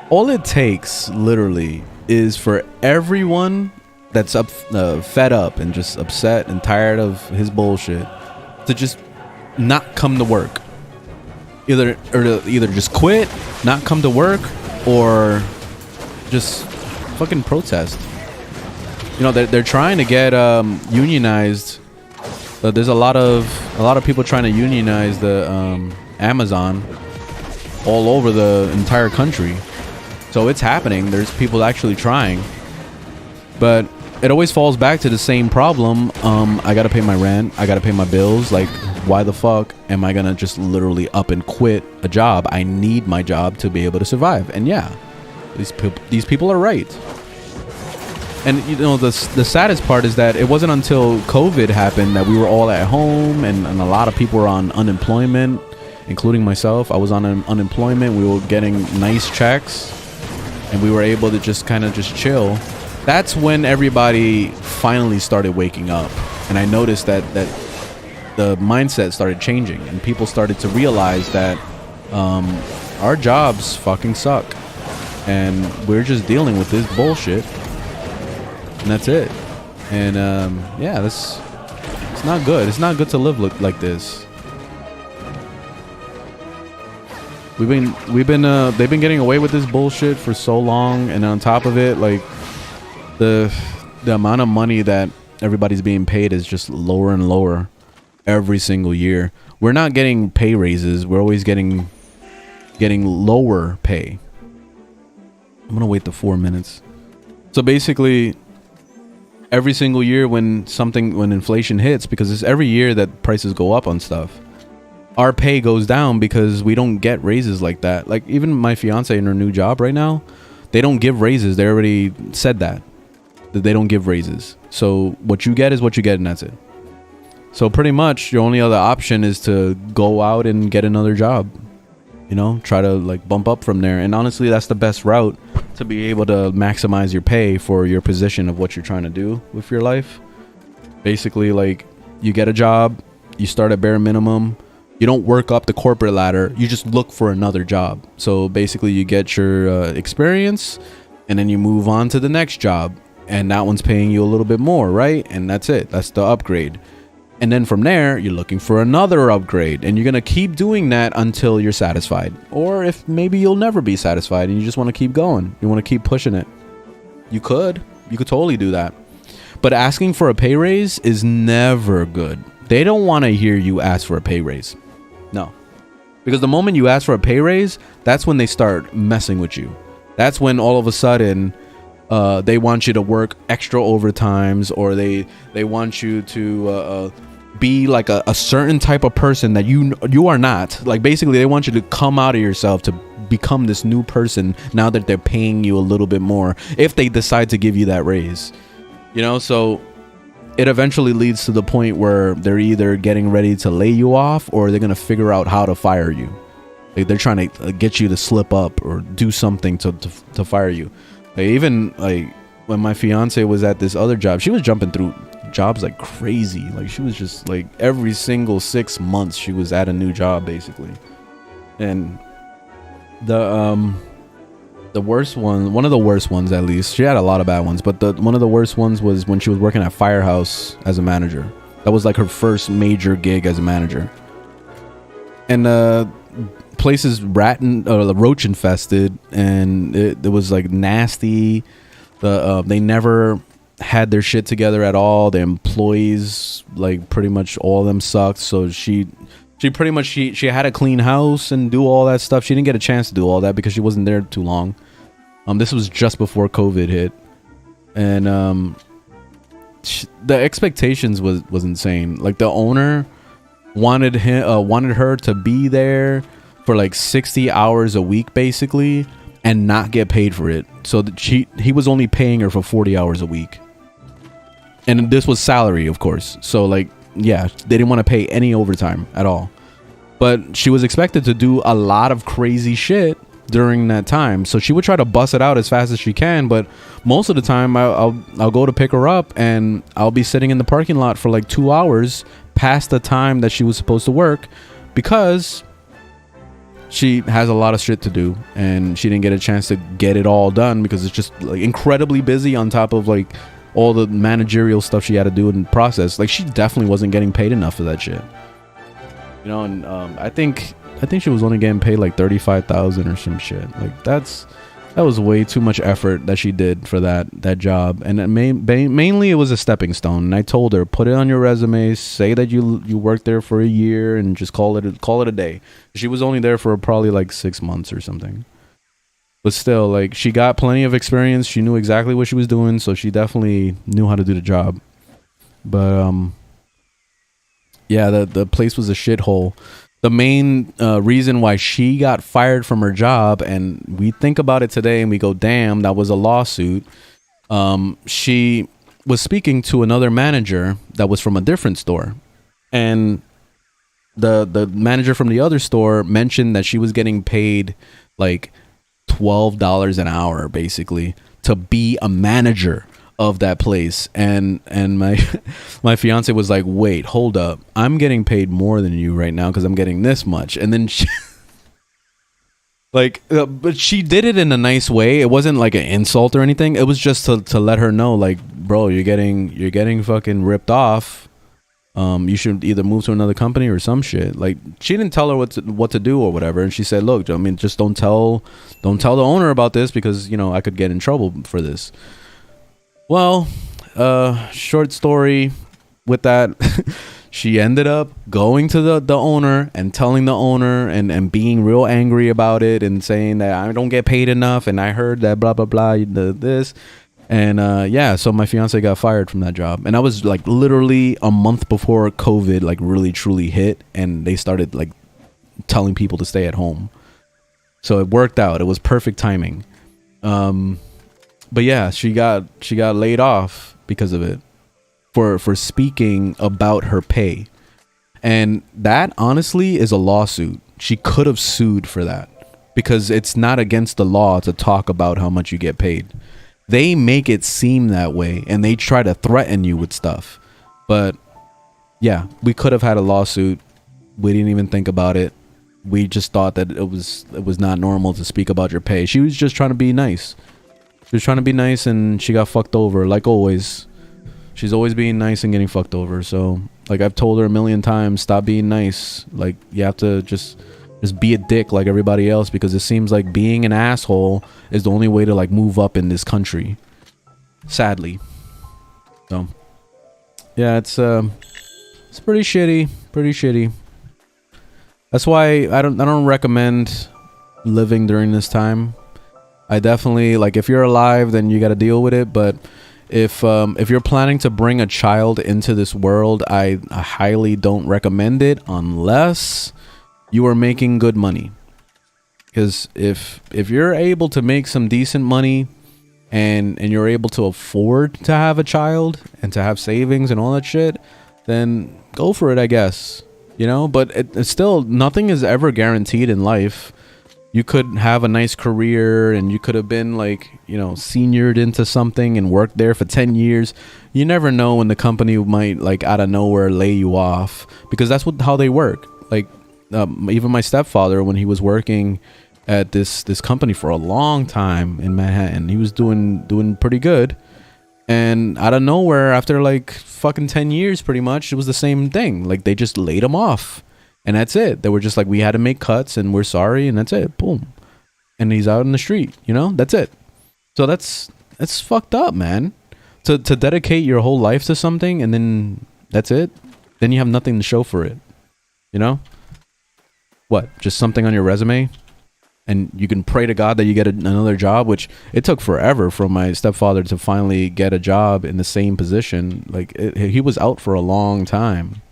All it takes, literally, is for everyone that's fed up and just upset and tired of his bullshit to just not come to work. Either just quit, not come to work, or just fucking protest. You know, they're trying to get unionized. There's a lot of people trying to unionize the Amazon all over the entire country. So it's happening. There's people actually trying. But it always falls back to the same problem. I gotta pay my rent. I gotta pay my bills. Like, why the fuck am I gonna just literally up and quit a job? I need my job to be able to survive. And yeah, these people are right. And you know, the saddest part is that it wasn't until COVID happened that we were all at home and a lot of people were on unemployment, including myself. I was on unemployment. We were getting nice checks and we were able to just kind of just chill. That's when everybody finally started waking up. And I noticed that the mindset started changing and people started to realize that our jobs fucking suck. And we're just dealing with this bullshit. And that's it. And yeah, it's not good. It's not good to live like this. They've been getting away with this bullshit for so long, and on top of it, like, the amount of money that everybody's being paid is just lower and lower every single year. We're not getting pay raises. We're always getting lower pay. I'm gonna wait the 4 minutes. So basically, every single year when inflation hits, because it's every year that prices go up on stuff, our pay goes down because we don't get raises like that. Like, even my fiance in her new job right now, they don't give raises. They already said that they don't give raises. So what you get is what you get, and that's it. So pretty much your only other option is to go out and get another job. You know, try to like bump up from there. And honestly, that's the best route to be able to maximize your pay for your position of what you're trying to do with your life. Basically, like, you get a job, you start at bare minimum. You don't work up the corporate ladder. You just look for another job. So basically, you get your experience, and then you move on to the next job, and that one's paying you a little bit more, right? And that's it. That's the upgrade. And then from there, you're looking for another upgrade, and you're gonna keep doing that until you're satisfied. Or if maybe you'll never be satisfied and you just want to keep going, you want to keep pushing it, you could totally do that. But asking for a pay raise is never good. They don't want to hear you ask for a pay raise. No, because the moment you ask for a pay raise, that's when they start messing with you. That's when all of a sudden they want you to work extra overtimes, or they want you to be like a certain type of person that you are not. Like basically they want you to come out of yourself to become this new person now that they're paying you a little bit more, if they decide to give you that raise, you know. So it eventually leads to the point where they're either getting ready to lay you off, or they're gonna figure out how to fire you. Like they're trying to get you to slip up or do something to fire you. Like even like when my fiance was at this other job, she was jumping through jobs like crazy. Like she was just like every single 6 months she was at a new job basically. And the worst one of the worst ones, at least, she had a lot of bad ones, but one of the worst ones was when she was working at Firehouse as a manager. That was like her first major gig as a manager. And place is roach infested, and it was like nasty. They never had their shit together at all. The employees, like pretty much all of them sucked. So she pretty much she had to clean house and do all that stuff. She didn't get a chance to do all that because she wasn't there too long. This was just before COVID hit, and the expectations was insane. Like the owner wanted her to be there for like 60 hours a week basically, and not get paid for it. So that he was only paying her for 40 hours a week, and this was salary, of course. So like, yeah, they didn't want to pay any overtime at all, but she was expected to do a lot of crazy shit during that time. So she would try to bust it out as fast as she can, but most of the time I'll go to pick her up, and I'll be sitting in the parking lot for like 2 hours past the time that she was supposed to work, because she has a lot of shit to do, and she didn't get a chance to get it all done because it's just like incredibly busy, on top of like all the managerial stuff she had to do and process. Like she definitely wasn't getting paid enough for that shit, you know. And I think she was only getting paid like 35,000 or some shit. Like that was way too much effort that she did for that job. And mainly it was a stepping stone. And I told her, put it on your resume, say that you worked there for a year, and just call it a day. She was only there for probably like 6 months or something. But still, like, she got plenty of experience. She knew exactly what she was doing, so she definitely knew how to do the job. But yeah, the place was a shithole. The main reason why she got fired from her job, and we think about it today and we go, damn, that was a lawsuit. She was speaking to another manager that was from a different store, and the manager from the other store mentioned that she was getting paid like $12 an hour basically to be a manager of that place. And my fiance was like, wait, hold up, I'm getting paid more than you right now because I'm getting this much. And then she like but she did it in a nice way. It wasn't like an insult or anything. It was just to let her know, like, bro, you're getting fucking ripped off. You should either move to another company or some shit. Like, she didn't tell her what to do or whatever. And she said, look, I mean, just don't tell the owner about this, because, you know, I could get in trouble for this. Well, short story with that, she ended up going to the owner and telling the owner and being real angry about it and saying that I don't get paid enough, and I heard that blah blah blah this. And yeah, so my fiance got fired from that job, and I was like literally a month before COVID like really truly hit, and they started like telling people to stay at home. So it worked out. It was perfect timing. But yeah, she got laid off because of it for speaking about her pay. And that honestly is a lawsuit. She could have sued for that, because it's not against the law to talk about how much you get paid. They make it seem that way, and they try to threaten you with stuff. But yeah, we could have had a lawsuit. We didn't even think about it. We just thought that it was not normal to speak about your pay. She was just trying to be nice. She was trying to be nice and she got fucked over, like always. She's always being nice and getting fucked over. So, like, I've told her a million times, stop being nice. Like, you have to just be a dick like everybody else, because it seems like being an asshole is the only way to, like, move up in this country. Sadly. So, yeah, it's pretty shitty. Pretty shitty. That's why I don't recommend living during this time. I definitely, like, if you're alive, then you got to deal with it. But if you're planning to bring a child into this world, I highly don't recommend it unless you are making good money. Because if you're able to make some decent money and you're able to afford to have a child and to have savings and all that shit, then go for it, I guess. You know, but it's still, nothing is ever guaranteed in life. You could have a nice career and you could have been, like, you know, seniored into something and worked there for 10 years. You never know when the company might, like, out of nowhere lay you off, because that's how they work. Like, even my stepfather, when he was working at this company for a long time in Manhattan, he was doing pretty good. And out of nowhere, after like fucking 10 years, pretty much, it was the same thing. Like, they just laid him off. And that's it. They were just like, we had to make cuts and we're sorry. And that's it. Boom. And he's out in the street, you know? That's it. So that's fucked up, man. To dedicate your whole life to something and then that's it. Then you have nothing to show for it. You know? What? Just something on your resume? And you can pray to God that you get another job, which it took forever for my stepfather to finally get a job in the same position. Like, he was out for a long time.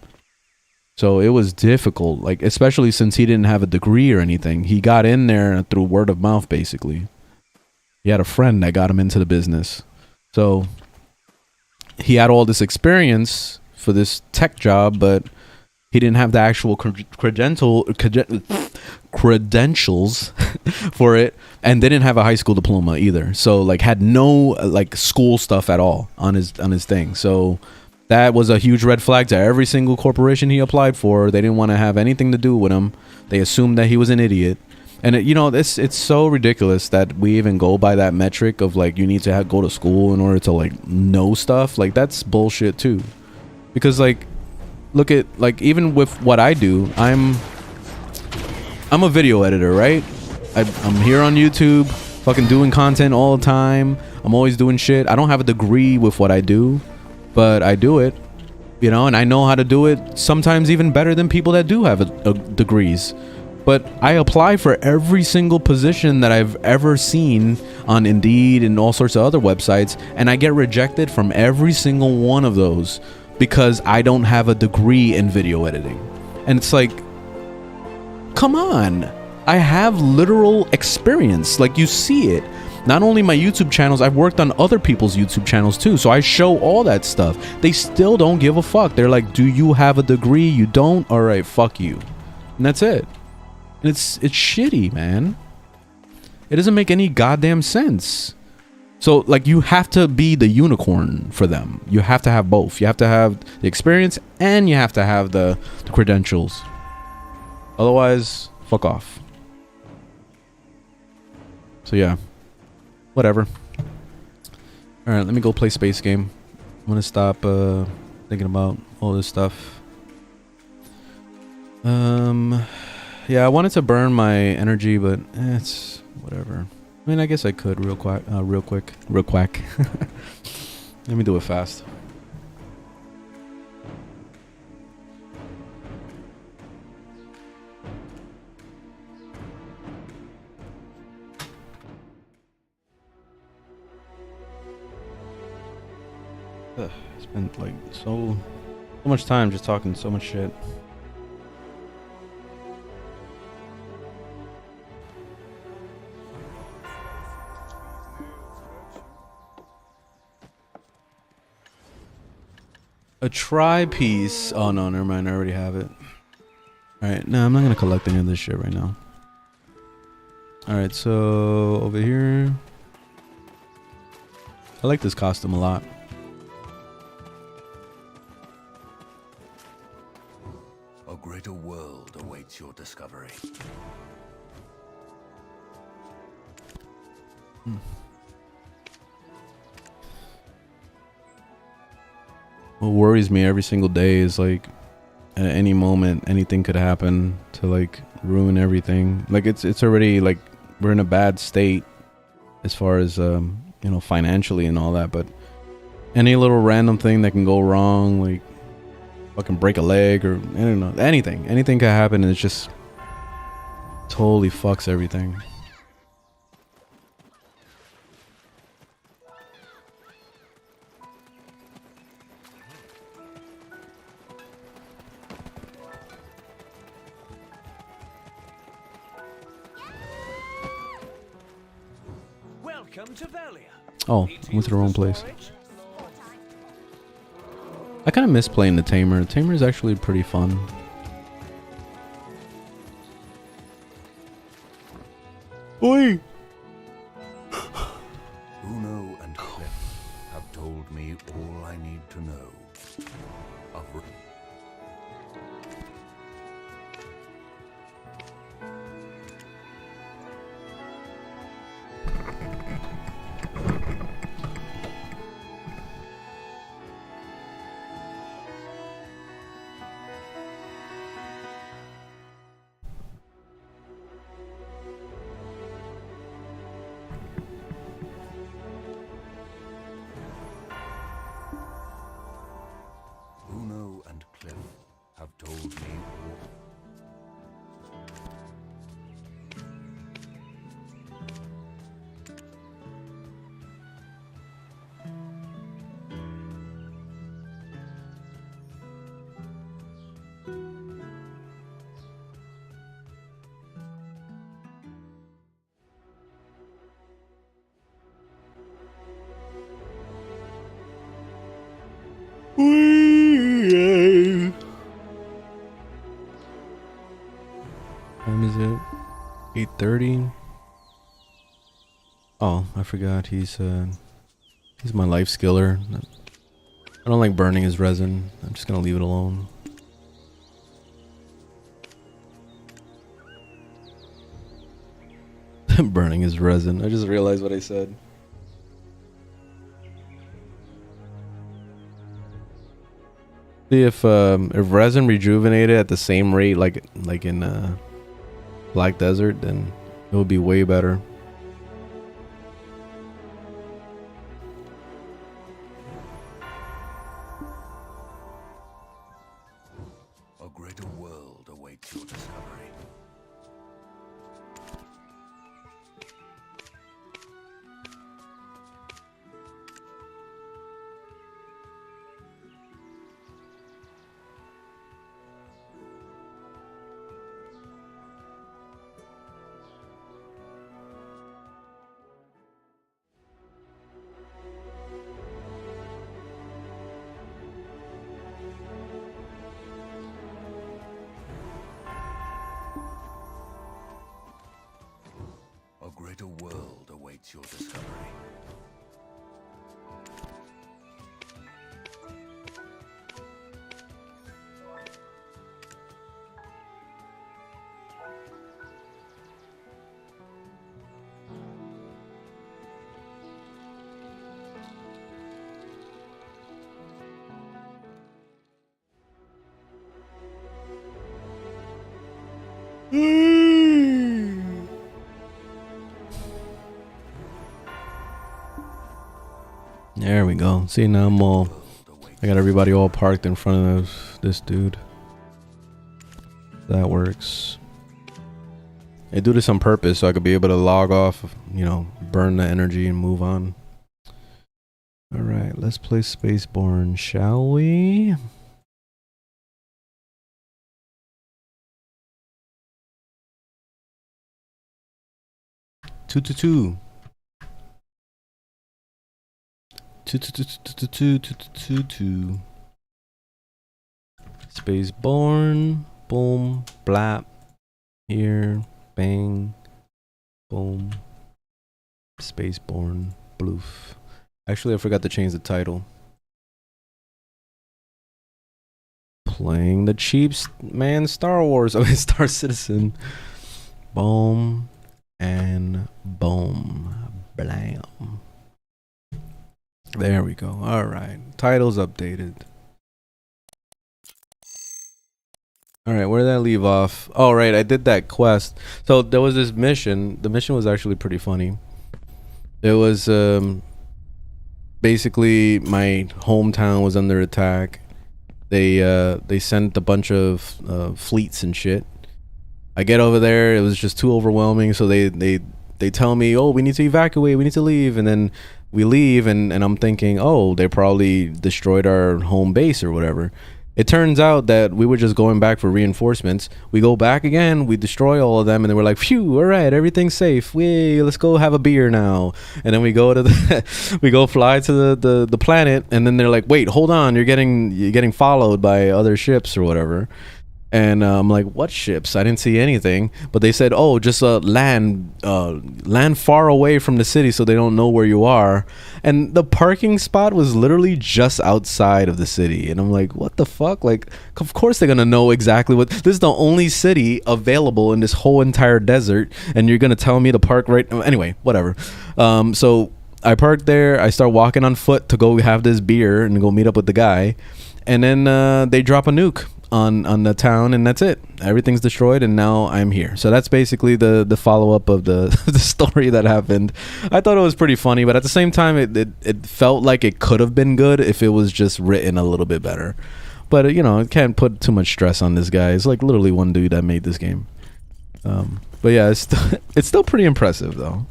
So it was difficult, like, especially since he didn't have a degree or anything. He got in there through word of mouth, basically. He had a friend that got him into the business. So he had all this experience for this tech job, but he didn't have the actual credentials for it, and didn't have a high school diploma either. So, like, had no, like, school stuff at all on his thing. So that was a huge red flag to every single corporation he applied for. They didn't want to have anything to do with him. They assumed that he was an idiot. And you know, it's so ridiculous that we even go by that metric of, like, you need to go to school in order to, like, know stuff. Like, that's bullshit too. Because, like, look at, like, even with what I do, I'm a video editor, right? I'm here on YouTube, fucking doing content all the time. I'm always doing shit. I don't have a degree with what I do, but I do it, you know, and I know how to do it sometimes even better than people that do have degrees. But I apply for every single position that I've ever seen on Indeed and all sorts of other websites, and I get rejected from every single one of those because I don't have a degree in video editing. And it's like, come on, I have literal experience. Like, you see it. Not only my YouTube channels, I've worked on other people's YouTube channels too, so I show all that stuff. They still don't give a fuck. They're like, do you have a degree? You don't? All right, fuck you. And that's it. And it's shitty, man. It doesn't make any goddamn sense. So, like, you have to be the unicorn for them. You have to have both. You have to have the experience and you have to have the credentials. Otherwise, fuck off. So yeah, whatever. All right, let me go play space game. I'm gonna stop thinking about all this stuff. Yeah, I wanted to burn my energy, but it's whatever. I mean, I guess I could real quick. Let me do it fast. Spent like so much time just talking so much shit. A tri-piece. Oh no, never mind, I already have it. Alright, no, I'm not gonna collect any of this shit right now. Alright, so over here, I like this costume a lot. A greater world awaits your discovery. what worries me every single day is like at any moment anything could happen to like ruin everything. Like it's already like we're in a bad state as far as you know, financially and all that, but any little random thing that can go wrong, like fucking break a leg or I don't know, anything could happen, and it's just totally fucks everything. Welcome to Velia. Oh, I went to the wrong place. I kind of miss playing the Tamer. The Tamer is actually pretty fun. Oi! Uno and Cliff have told me all I need to know. Of Uno and Cliff have told me all. Time is it? 8:30. Oh, I forgot he's my life skiller. I don't like burning his resin. I'm just gonna leave it alone. Burning his resin. I just realized what I said. See if resin rejuvenated at the same rate like in Black Desert, then it would be way better. A greater world awaits your discovery. A greater world awaits your discovery. There we go. See, now I'm all, I got everybody all parked in front of this dude. That works. I do this on purpose so I could be able to log off, you know, burn the energy and move on. All right, let's play SpaceBourne, shall we? Two. SpaceBourne, boom, blap, here, bang, boom, SpaceBourne, bloof. Actually, I forgot to change the title. Playing the cheap man Star Wars, I mean Star Citizen. Boom, and boom, blam. There we go. All right, title's updated. All right, where did I leave off? Oh, right, I did that quest. So there was this mission. The mission was actually pretty funny. It was basically my hometown was under attack. They sent a bunch of fleets and shit. I get over there, it was just too overwhelming, so they tell me, oh, we need to evacuate, we need to leave, and then we leave, and I'm thinking, oh, they probably destroyed our home base or whatever. It turns out that we were just going back for reinforcements. We go back again, we destroy all of them, and then we're like, phew, all right, everything's safe. Let's go have a beer now. And then we go to the we go fly to the planet, and then they're like, wait, hold on, you're getting followed by other ships or whatever. And I'm like, what ships? I didn't see anything. But they said, oh, just land far away from the city so they don't know where you are. And the parking spot was literally just outside of the city. And I'm like, what the fuck? Like, of course they're gonna know exactly what. This is the only city available in this whole entire desert, and you're gonna tell me to park right. Anyway, whatever. So I parked there. I start walking on foot to go have this beer and go meet up with the guy. And then they drop a nuke on the town, and that's it. Everything's destroyed, and now I'm here. So that's basically the follow-up of the the story that happened. I thought it was pretty funny, but at the same time it felt like it could have been good if it was just written a little bit better. But you know, it can't put too much stress on this guy. It's like literally one dude that made this game. But yeah, it's still pretty impressive though.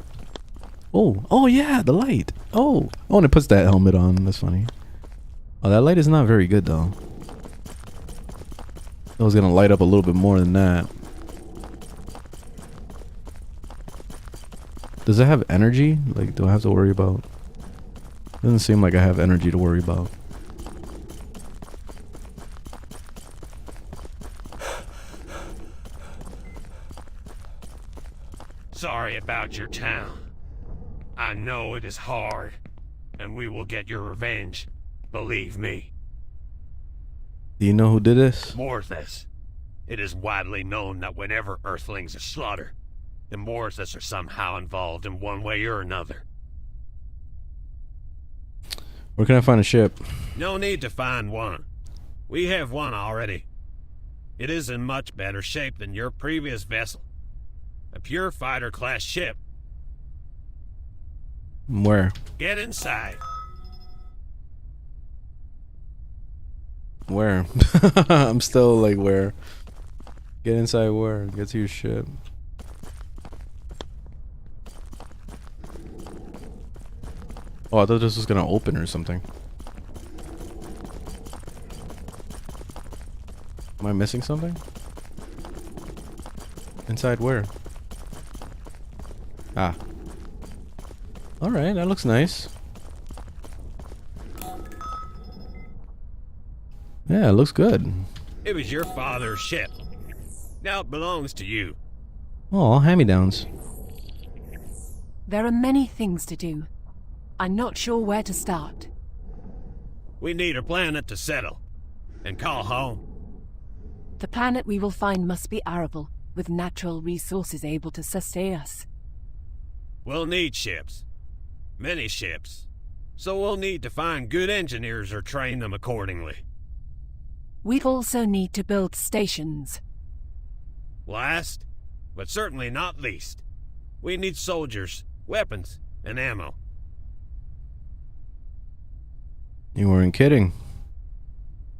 Oh yeah, the light. Oh, and it puts that helmet on. That's funny. Oh, that light is not very good though. I was gonna light up a little bit more than that. Does it have energy? Like, do I have to worry about? Doesn't seem like I have energy to worry about. Sorry about your town. I know it is hard, and we will get your revenge. Believe me. Do you know who did this? Morthas. It is widely known that whenever Earthlings are slaughtered, the Morthas are somehow involved in one way or another. Where can I find a ship? No need to find one. We have one already. It is in much better shape than your previous vessel. A pure fighter-class ship. Where? Get inside. Where? I'm still like, where? Get inside where? Get to your ship. Oh, I thought this was gonna open or something. Am I missing something? Inside where? Ah. Alright, that looks nice. Yeah, it looks good. It was your father's ship. Now it belongs to you. Oh, hand-me-downs. There are many things to do. I'm not sure where to start. We need a planet to settle and call home. The planet we will find must be arable, with natural resources able to sustain us. We'll need ships. Many ships. So we'll need to find good engineers or train them accordingly. We'd also need to build stations. Last, but certainly not least, we need soldiers, weapons, and ammo. You weren't kidding.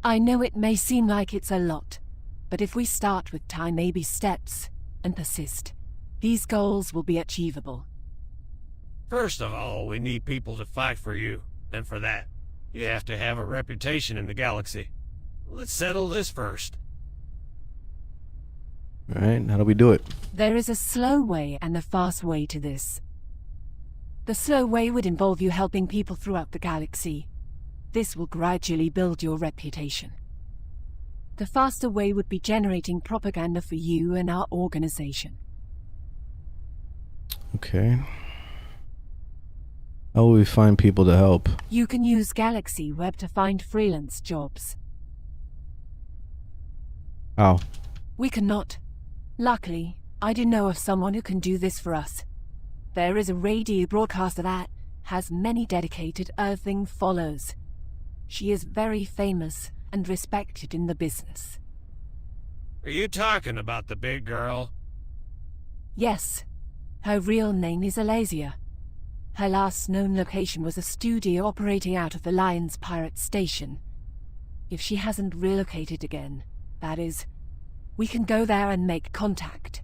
I know it may seem like it's a lot, but if we start with tiny baby steps and persist, these goals will be achievable. First of all, we need people to fight for you, and for that, you have to have a reputation in the galaxy. Let's settle this first. Alright, how do we do it? There is a slow way and a fast way to this. The slow way would involve you helping people throughout the galaxy. This will gradually build your reputation. The faster way would be generating propaganda for you and our organization. Okay. How will we find people to help? You can use Galaxy Web to find freelance jobs. How? We cannot. Luckily, I do know of someone who can do this for us. There is a radio broadcaster that has many dedicated Earthling followers. She is very famous and respected in the business. Are you talking about the big girl? Yes. Her real name is Alasia. Her last known location was a studio operating out of the Lions Pirate Station. If she hasn't relocated again, that is, we can go there and make contact.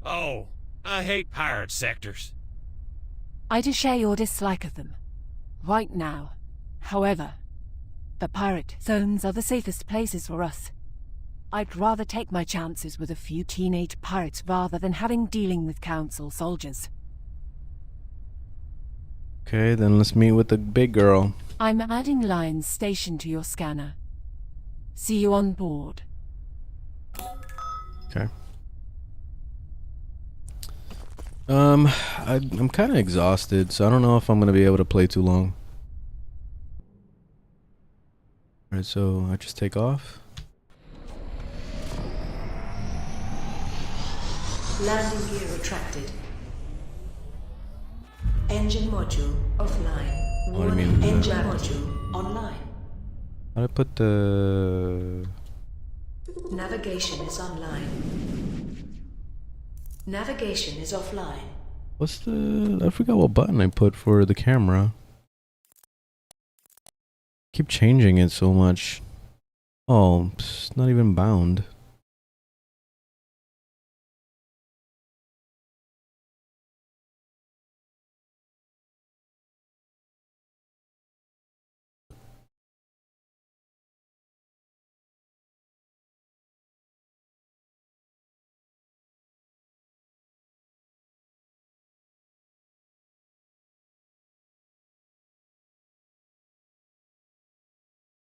Oh, I hate pirate sectors. I do share your dislike of them. Right now. However, the pirate zones are the safest places for us. I'd rather take my chances with a few teenage pirates rather than having dealing with council soldiers. Okay, then let's meet with the big girl. I'm adding Lions Station to your scanner. See you on board. Okay. I'm kind of exhausted, so I don't know if I'm gonna be able to play too long. Alright, so I just take off. Landing gear retracted. Engine module offline. What do you Warning, mean? engine module online. How do I put the... Navigation is online. Navigation is offline. What's the... I forgot what button I put for the camera. Keep changing it so much. Oh, it's not even bound.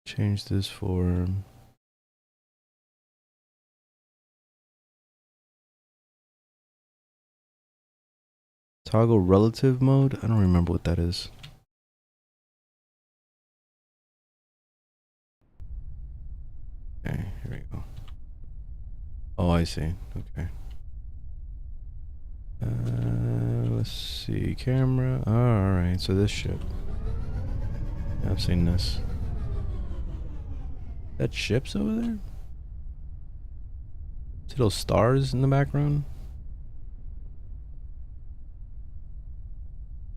Change this for... Toggle relative mode? I don't remember what that is. Okay, here we go. Oh, I see. Okay. Let's see. Camera. Oh, alright, so this ship. Yeah, I've seen this. That ship's over there? See those stars in the background?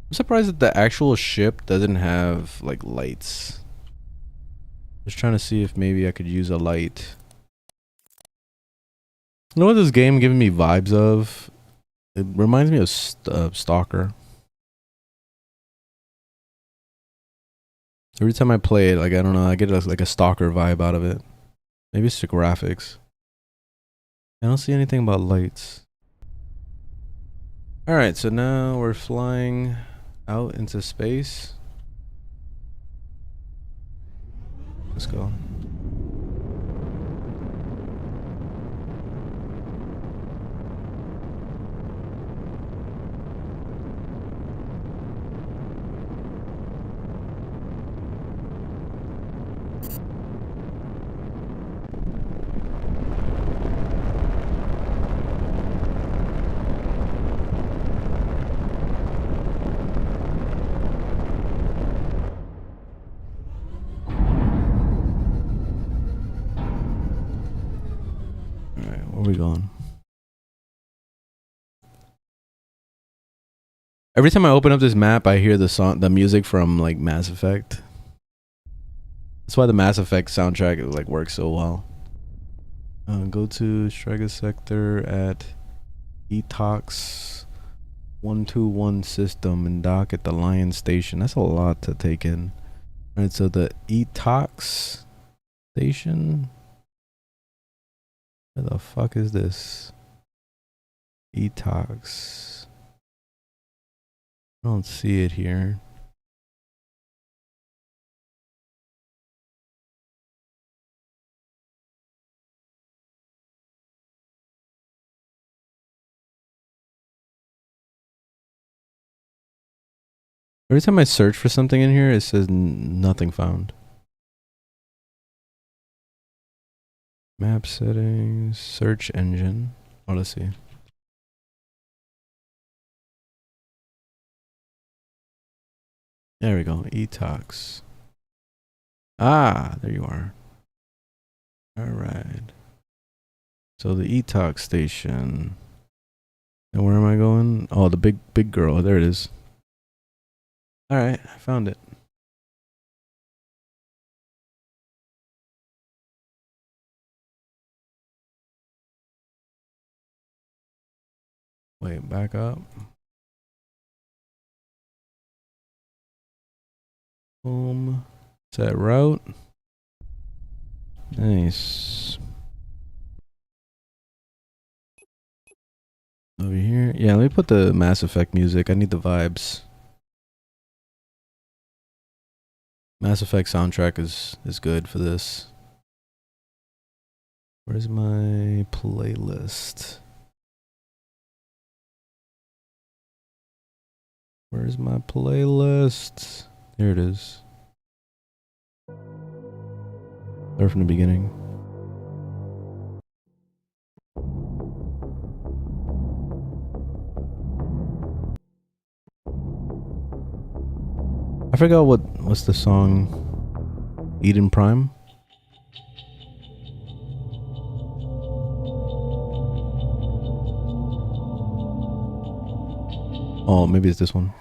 I'm surprised that the actual ship doesn't have like lights. Just trying to see if maybe I could use a light. You know what this game giving me vibes of? It reminds me of Stalker. Every time I play it, like I don't know, I get like a Stalker vibe out of it. Maybe it's the graphics. I don't see anything about lights. Alright, so now we're flying out into space. Let's go. Where we going? Every time I open up this map, I hear the music from like Mass Effect. That's why the Mass Effect soundtrack like works so well. Go to Strega sector at ATX-121 system and dock at the Lion Station. That's a lot to take in. Alright, so the ATX station. Where the fuck is this? ATX. I don't see it here. Every time I search for something in here, it says nothing found. Map settings, search engine. Oh, let's see. There we go. ATX. Ah, there you are. All right. So the ETOX station. And where am I going? Oh, the big girl. There it is. All right, I found it. Wait, back up. Boom. Set route. Nice. Over here. Yeah, let me put the Mass Effect music. I need the vibes. Mass Effect soundtrack is good for this. Where's my playlist? Where's my playlist? Here it is. Start from the beginning. I forgot what's the song. Eden Prime? Oh, maybe it's this one.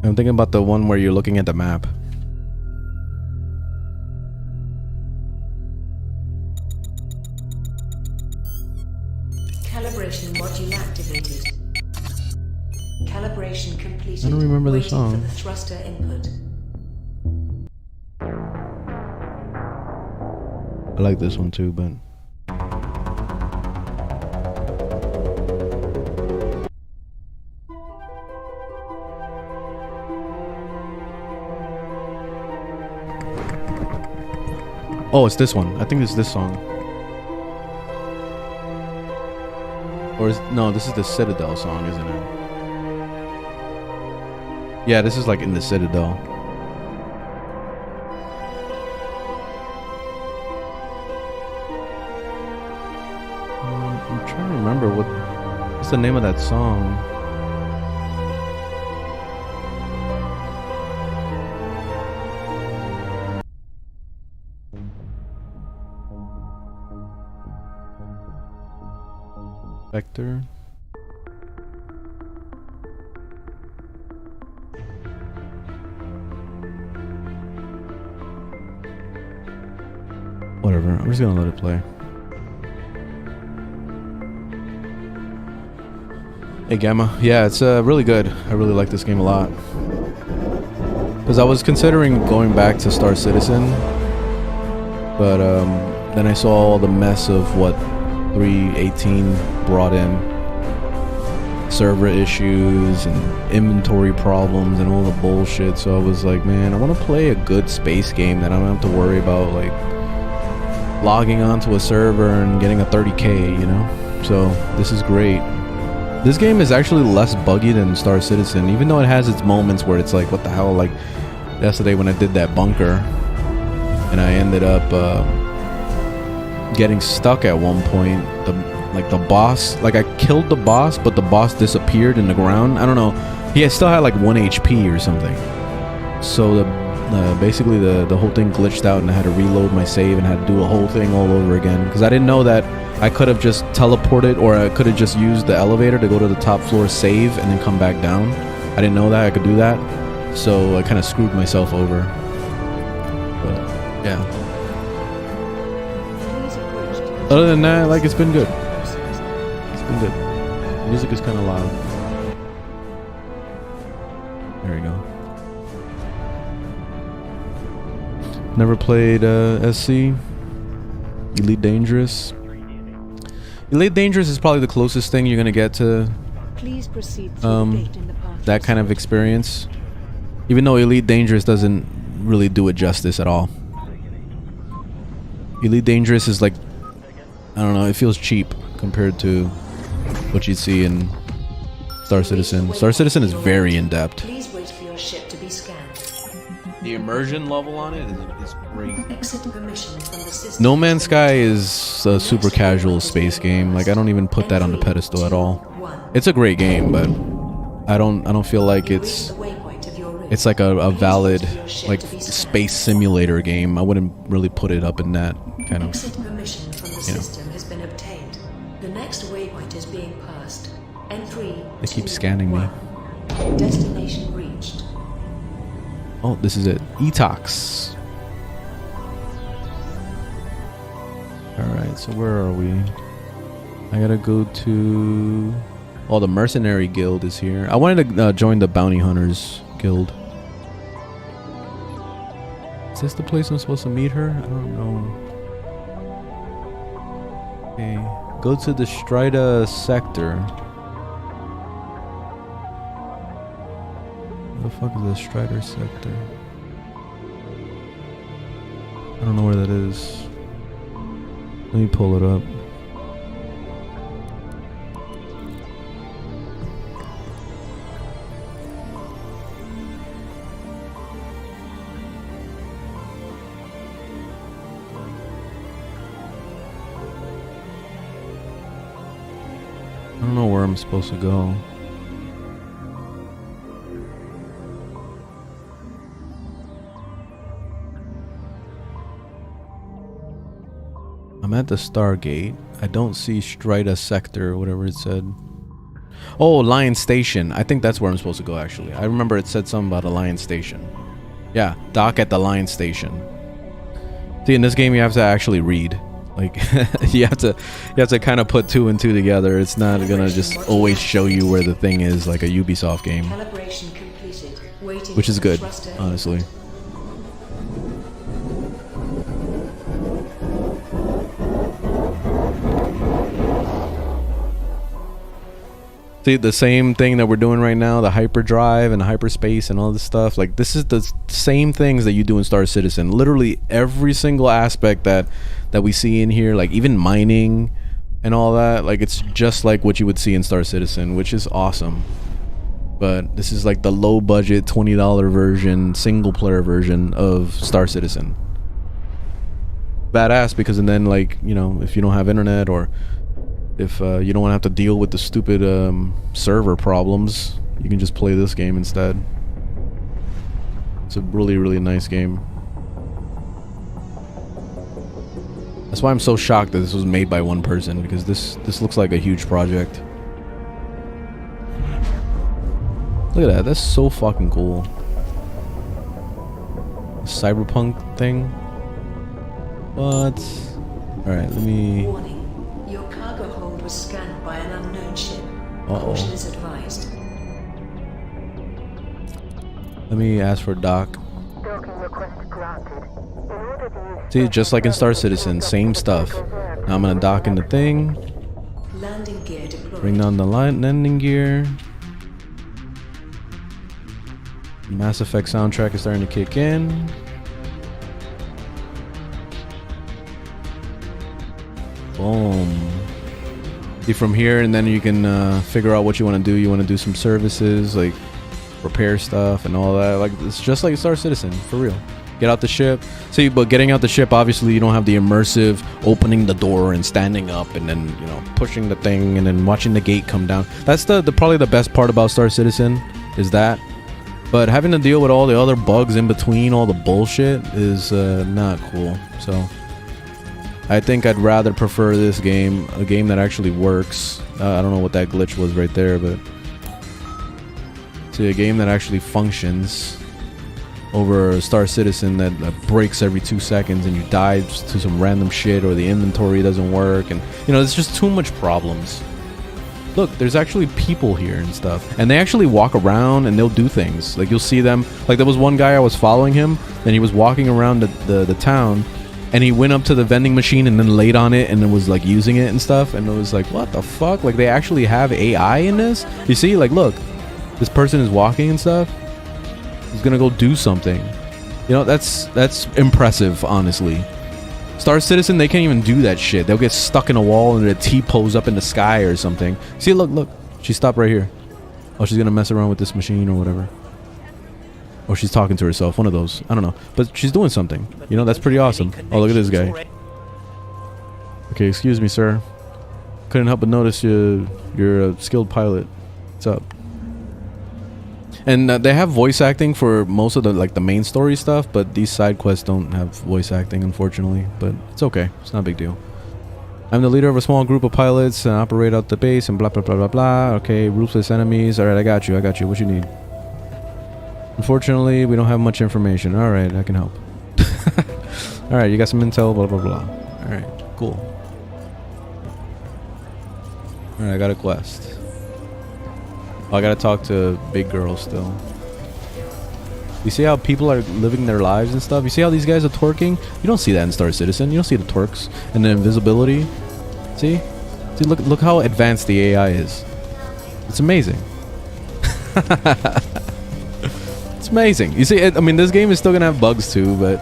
I'm thinking about the one where you're looking at the map. Calibration module activated. Calibration completed. I don't remember the Waiting song. for the thruster input. I like this one too, but oh, it's this one. I think it's this song. Or is no, this is the Citadel song, isn't it? Yeah, this is like in the Citadel. I'm trying to remember what's the name of that song. Vector. Whatever, I'm just gonna let it play. Hey Gamma, yeah, it's really good. I really like this game a lot. Because I was considering going back to Star Citizen, but then I saw all the mess of what 3.18 brought in. Server issues and inventory problems and all the bullshit, so I was like, man, I want to play a good space game that I don't have to worry about like logging onto a server and getting a 30k, you know? So this is great. This game is actually less buggy than Star Citizen, even though it has its moments where it's like, what the hell, like yesterday when I did that bunker and I ended up getting stuck at one point. The boss, like I killed the boss, but the boss disappeared in the ground. I don't know. He still had like 1 HP or something. So basically the whole thing glitched out and I had to reload my save and had to do a whole thing all over again. Because I didn't know that I could have just teleported, or I could have just used the elevator to go to the top floor, save, and then come back down. I didn't know that I could do that. So I kind of screwed myself over. But yeah. Other than that, like, it's been good. It's been good. The music is kind of loud. There we go. Never played SC. Elite Dangerous. Elite Dangerous is probably the closest thing you're gonna get to Please proceed through the gate in the path that kind of experience. Even though Elite Dangerous doesn't really do it justice at all. Elite Dangerous is like, I don't know, it feels cheap compared to what you'd see in Star Citizen. Star Citizen is very in-depth. Please wait for your ship to be scanned. The immersion level on it is great. Exit permission from the system. No Man's Sky is a super casual space game. Like, I don't even put that on the pedestal at all. It's a great game, but I don't feel like it's The waypoint of your route. it's like a valid like space simulator game. I wouldn't really put it up in that kind of. Exit permission from the system has been obtained. The next waypoint is being passed. Entry. They keep scanning me. Destination reached. Oh, this is it. ETOX. Alright, so where are we? I gotta go to... Oh, the Mercenary Guild is here. I wanted to join the Bounty Hunters Guild. Is this the place I'm supposed to meet her? I don't know. Okay. Go to the Strida sector. Where the fuck is the Strider sector? I don't know where that is. Let me pull it up. I don't know where I'm supposed to go. I'm at the Stargate. I don't see Strida sector or whatever it said. Oh, Lion Station. I think that's where I'm supposed to go actually. I remember it said something about a Lion Station. Yeah, dock at the Lion Station. See, in this game you have to actually read. Like you have to kind of put two and two together. It's not gonna just always show you where the thing is like a Ubisoft game. Calibration completed. Waiting Which is for good, thruster honestly. See, the same thing that we're doing right now, the hyperdrive and the hyperspace and all this stuff, like this is the same things that you do in Star Citizen. Literally every single aspect that we see in here, like even mining and all that, like it's just like what you would see in Star Citizen, which is awesome. But this is like the low budget $20 version, single player version of Star Citizen. Badass, because and then, like, you know, if you don't have internet or if you don't want to have to deal with the stupid server problems, you can just play this game instead. It's a really, really nice game. That's why I'm so shocked that this was made by one person, because this looks like a huge project. Look at that, that's so fucking cool. Cyberpunk thing. What? Alright, let me... Warning. Your cargo hold was scanned by an unknown ship. Uh-oh. Caution is advised. Let me ask for dock. See, just like in Star Citizen, same stuff. Now I'm gonna dock in the thing. Landing gear deployed. Bring down the landing gear. Mass Effect soundtrack is starting to kick in. Boom. See, from here, and then you can figure out what you want to do. You want to do some services, like repair stuff and all that. Like, it's just like Star Citizen, for real. Get out the ship. See, but getting out the ship, obviously, you don't have the immersive opening the door and standing up and then, you know, pushing the thing and then watching the gate come down. That's the probably the best part about Star Citizen, is that. But having to deal with all the other bugs in between, all the bullshit, is not cool. So I think I'd rather prefer this game, a game that actually works. I don't know what that glitch was right there, but see, a game that actually functions over Star Citizen that breaks every 2 seconds and you die to some random shit, or the inventory doesn't work, and you know, there's just too much problems. Look, there's actually people here and stuff, and they actually walk around and they'll do things. Like, you'll see them. Like, there was one guy, I was following him, and he was walking around the town, and he went up to the vending machine and then laid on it and then was like using it and stuff, and it was like, what the fuck? Like, they actually have AI in this? You see, like, look, this person is walking and stuff. He's gonna go do something. You know, that's impressive, honestly. Star Citizen, they can't even do that shit. They'll get stuck in a wall and their T-pose up in the sky or something. See, look, she stopped right here. Oh, she's gonna mess around with this machine or whatever. Or she's talking to herself, one of those. I don't know, but she's doing something. You know, that's pretty awesome. Oh, look at this guy. Okay, excuse me, sir. Couldn't help but notice you're a skilled pilot. What's up? And they have voice acting for most of the like the main story stuff, but these side quests don't have voice acting, unfortunately. But it's okay. It's not a big deal. I'm the leader of a small group of pilots and operate out the base and blah blah blah blah blah. Okay, ruthless enemies. All right, I got you. I got you. What you need? Unfortunately, we don't have much information. All right, I can help. All right, you got some intel. Blah blah blah. All right, cool. All right, I got a quest. Oh, I gotta talk to big girls still. You see how people are living their lives and stuff? You see how these guys are twerking? You don't see that in Star Citizen. You don't see the twerks and the invisibility. See? See, look how advanced the AI is. It's amazing. It's amazing. You see, I mean, this game is still gonna have bugs too, but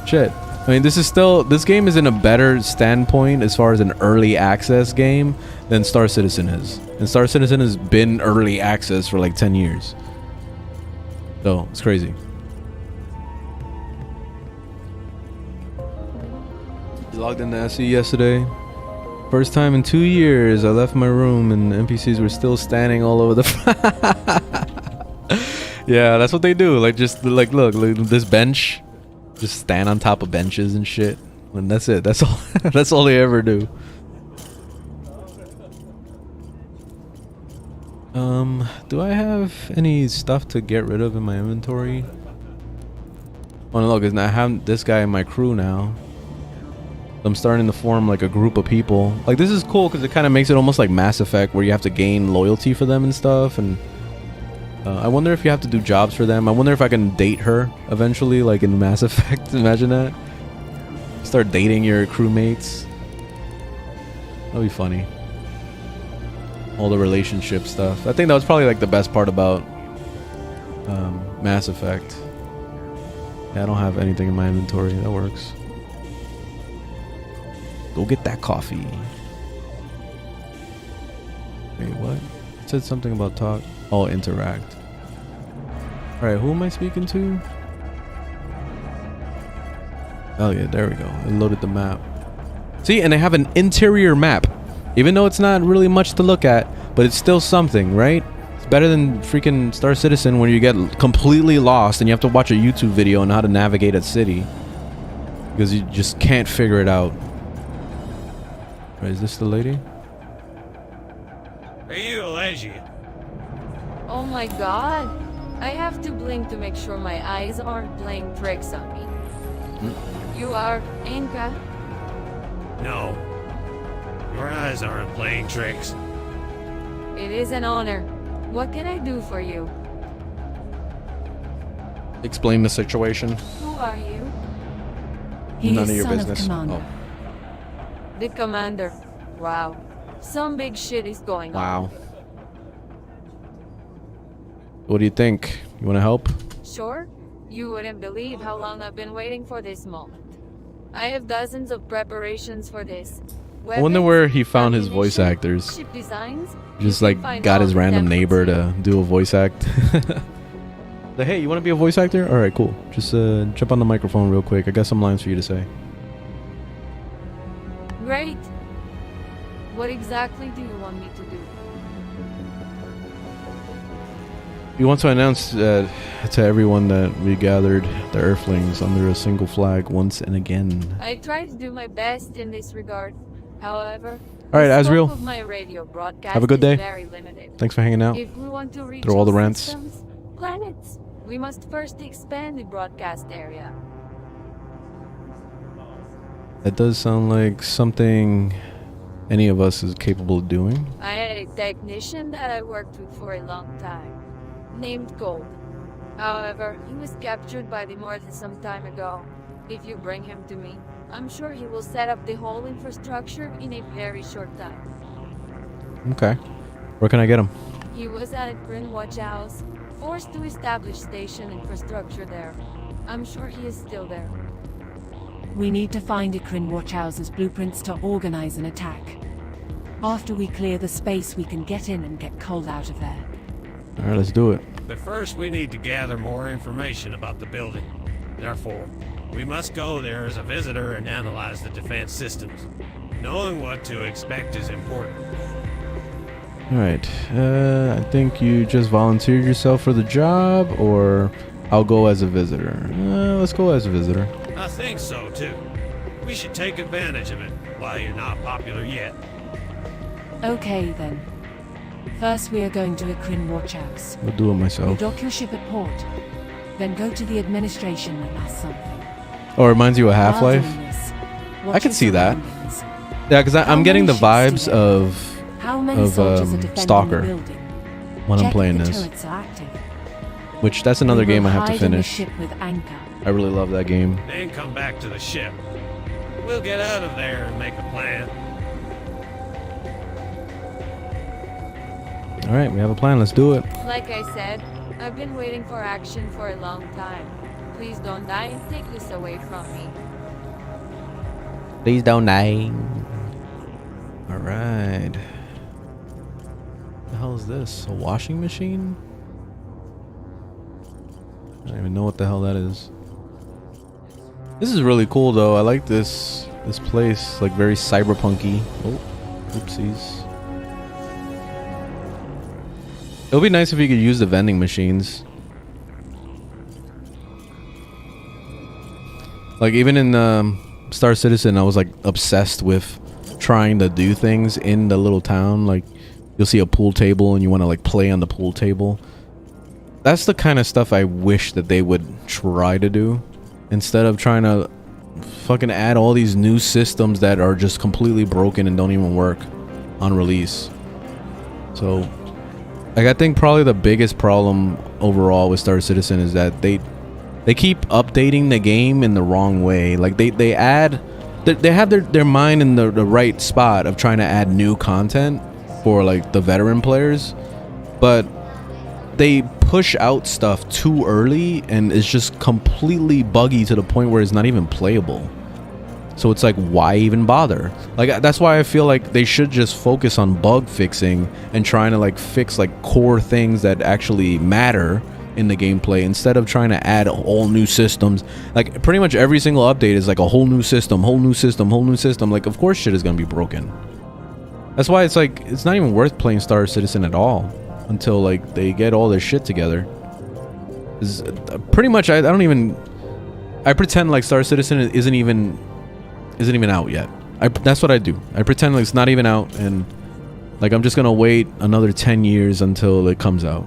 shit. I mean, this game is in a better standpoint as far as an early access game than Star Citizen is. And Star Citizen has been early access for like 10 years. So, it's crazy. You logged into SE yesterday. First time in 2 years, I left my room and NPCs were still standing all over the Yeah, that's what they do. Like, just like, look, this bench. Just stand on top of benches and shit. And that's it. That's all. That's all they ever do. Do I have any stuff to get rid of in my inventory? Oh no, because I have this guy in my crew now. I'm starting to form like a group of people. Like, this is cool because it kind of makes it almost like Mass Effect, where you have to gain loyalty for them and stuff. And I wonder if you have to do jobs for them. I wonder if I can date her eventually, like in Mass Effect. Imagine that. Start dating your crewmates. That'd be funny. All the relationship stuff. I think that was probably like the best part about Mass Effect. Yeah, I don't have anything in my inventory. That works. Go get that coffee. Wait, what? It said something about talk. Oh, interact. Alright, who am I speaking to? Oh yeah, there we go. It loaded the map. See, and they have an interior map. Even though it's not really much to look at, but it's still something, right? It's better than freaking Star Citizen where you get completely lost and you have to watch a YouTube video on how to navigate a city. Because you just can't figure it out. Right, is this the lady? Are you Elegia? Oh my god. I have to blink to make sure my eyes aren't playing tricks on me. You are Inca? No. Your eyes aren't playing tricks. It is an honor. What can I do for you? Explain the situation. Who are you? He None is of your son business. Of commander. The commander. Wow. Some big shit is going on. Wow. What do you think? You want to help? Sure. You wouldn't believe how long I've been waiting for this moment. I have dozens of preparations for this. I wonder where he found his voice actors. Ship designs. Just like got his random neighbor to do a voice act. Like, hey, you want to be a voice actor? All right, cool. Just jump on the microphone real quick. I got some lines for you to say. Great. What exactly do you want me to do? We want to announce to everyone that we gathered the Earthlings under a single flag once and again. I try to do my best in this regard. However, all right, the scope Asriel. of my radio broadcast Have a good day. is very limited. Thanks for hanging out. If we want to reach Through all the those rants. systems, planets, we must first expand the broadcast area. That does sound like something any of us is capable of doing. I had a technician that I worked with for a long time, named Gold. However, he was captured by the Morthan some time ago. If you bring him to me, I'm sure he will set up the whole infrastructure in a very short time. Okay. Where can I get him? He was at a Grin Watch House, forced to establish station infrastructure there. I'm sure he is still there. We need to find Ikrin Watchhouse's blueprints to organize an attack. After we clear the space, we can get in and get Cole out of there. Alright, let's do it. But first we need to gather more information about the building. Therefore, we must go there as a visitor and analyze the defense systems. Knowing what to expect is important. All right. I think you just volunteered yourself for the job, or I'll go as a visitor. Let's go as a visitor. I think so, too. We should take advantage of it while you're not popular yet. Okay then. First we are going to Ikrin Watch House. I'll do it You myself. dock your ship at port. Then go to the administration and ask something. Oh, it reminds you of While Half-Life? doing this, I watch can your see that. surroundings. Yeah, because I'm getting the many ships vibes do you have? of How many soldiers are defending Stalker the building? when I'm Check playing if the this. turrets are active. Which, that's another We will game I have to hide in the finish. ship with anchor. I really love that game. Then come back to the ship. We'll get out of there and make a plan. Alright, we have a plan. Let's do it. Like I said, I've been waiting for action for a long time. Please don't die and take this away from me. Please don't die. Alright. What the hell is this? A washing machine? I don't even know what the hell that is. This is really cool though. I like this place. Like very cyberpunky. Oh, oopsies. It would be nice if you could use the vending machines. Like even in Star Citizen, I was like obsessed with trying to do things in the little town. Like you'll see a pool table and you want to like play on the pool table. That's the kind of stuff I wish that they would try to do, instead of trying to fucking add all these new systems that are just completely broken and don't even work on release. So like I think probably the biggest problem overall with Star Citizen is that they keep updating the game in the wrong way. Like they have their mind in the right spot of trying to add new content for like the veteran players, but they push out stuff too early and it's just completely buggy to the point where it's not even playable. So it's like, why even bother? Like that's why I feel like they should just focus on bug fixing and trying to like fix like core things that actually matter in the gameplay, instead of trying to add all new systems. Like pretty much every single update is like a whole new system. Like of course shit is gonna be broken. That's why it's like it's not even worth playing Star Citizen at all until like they get all their shit together. Pretty much I pretend like Star Citizen isn't even out yet. That's what I do. I pretend like it's not even out, and like I'm just gonna wait another 10 years until it comes out.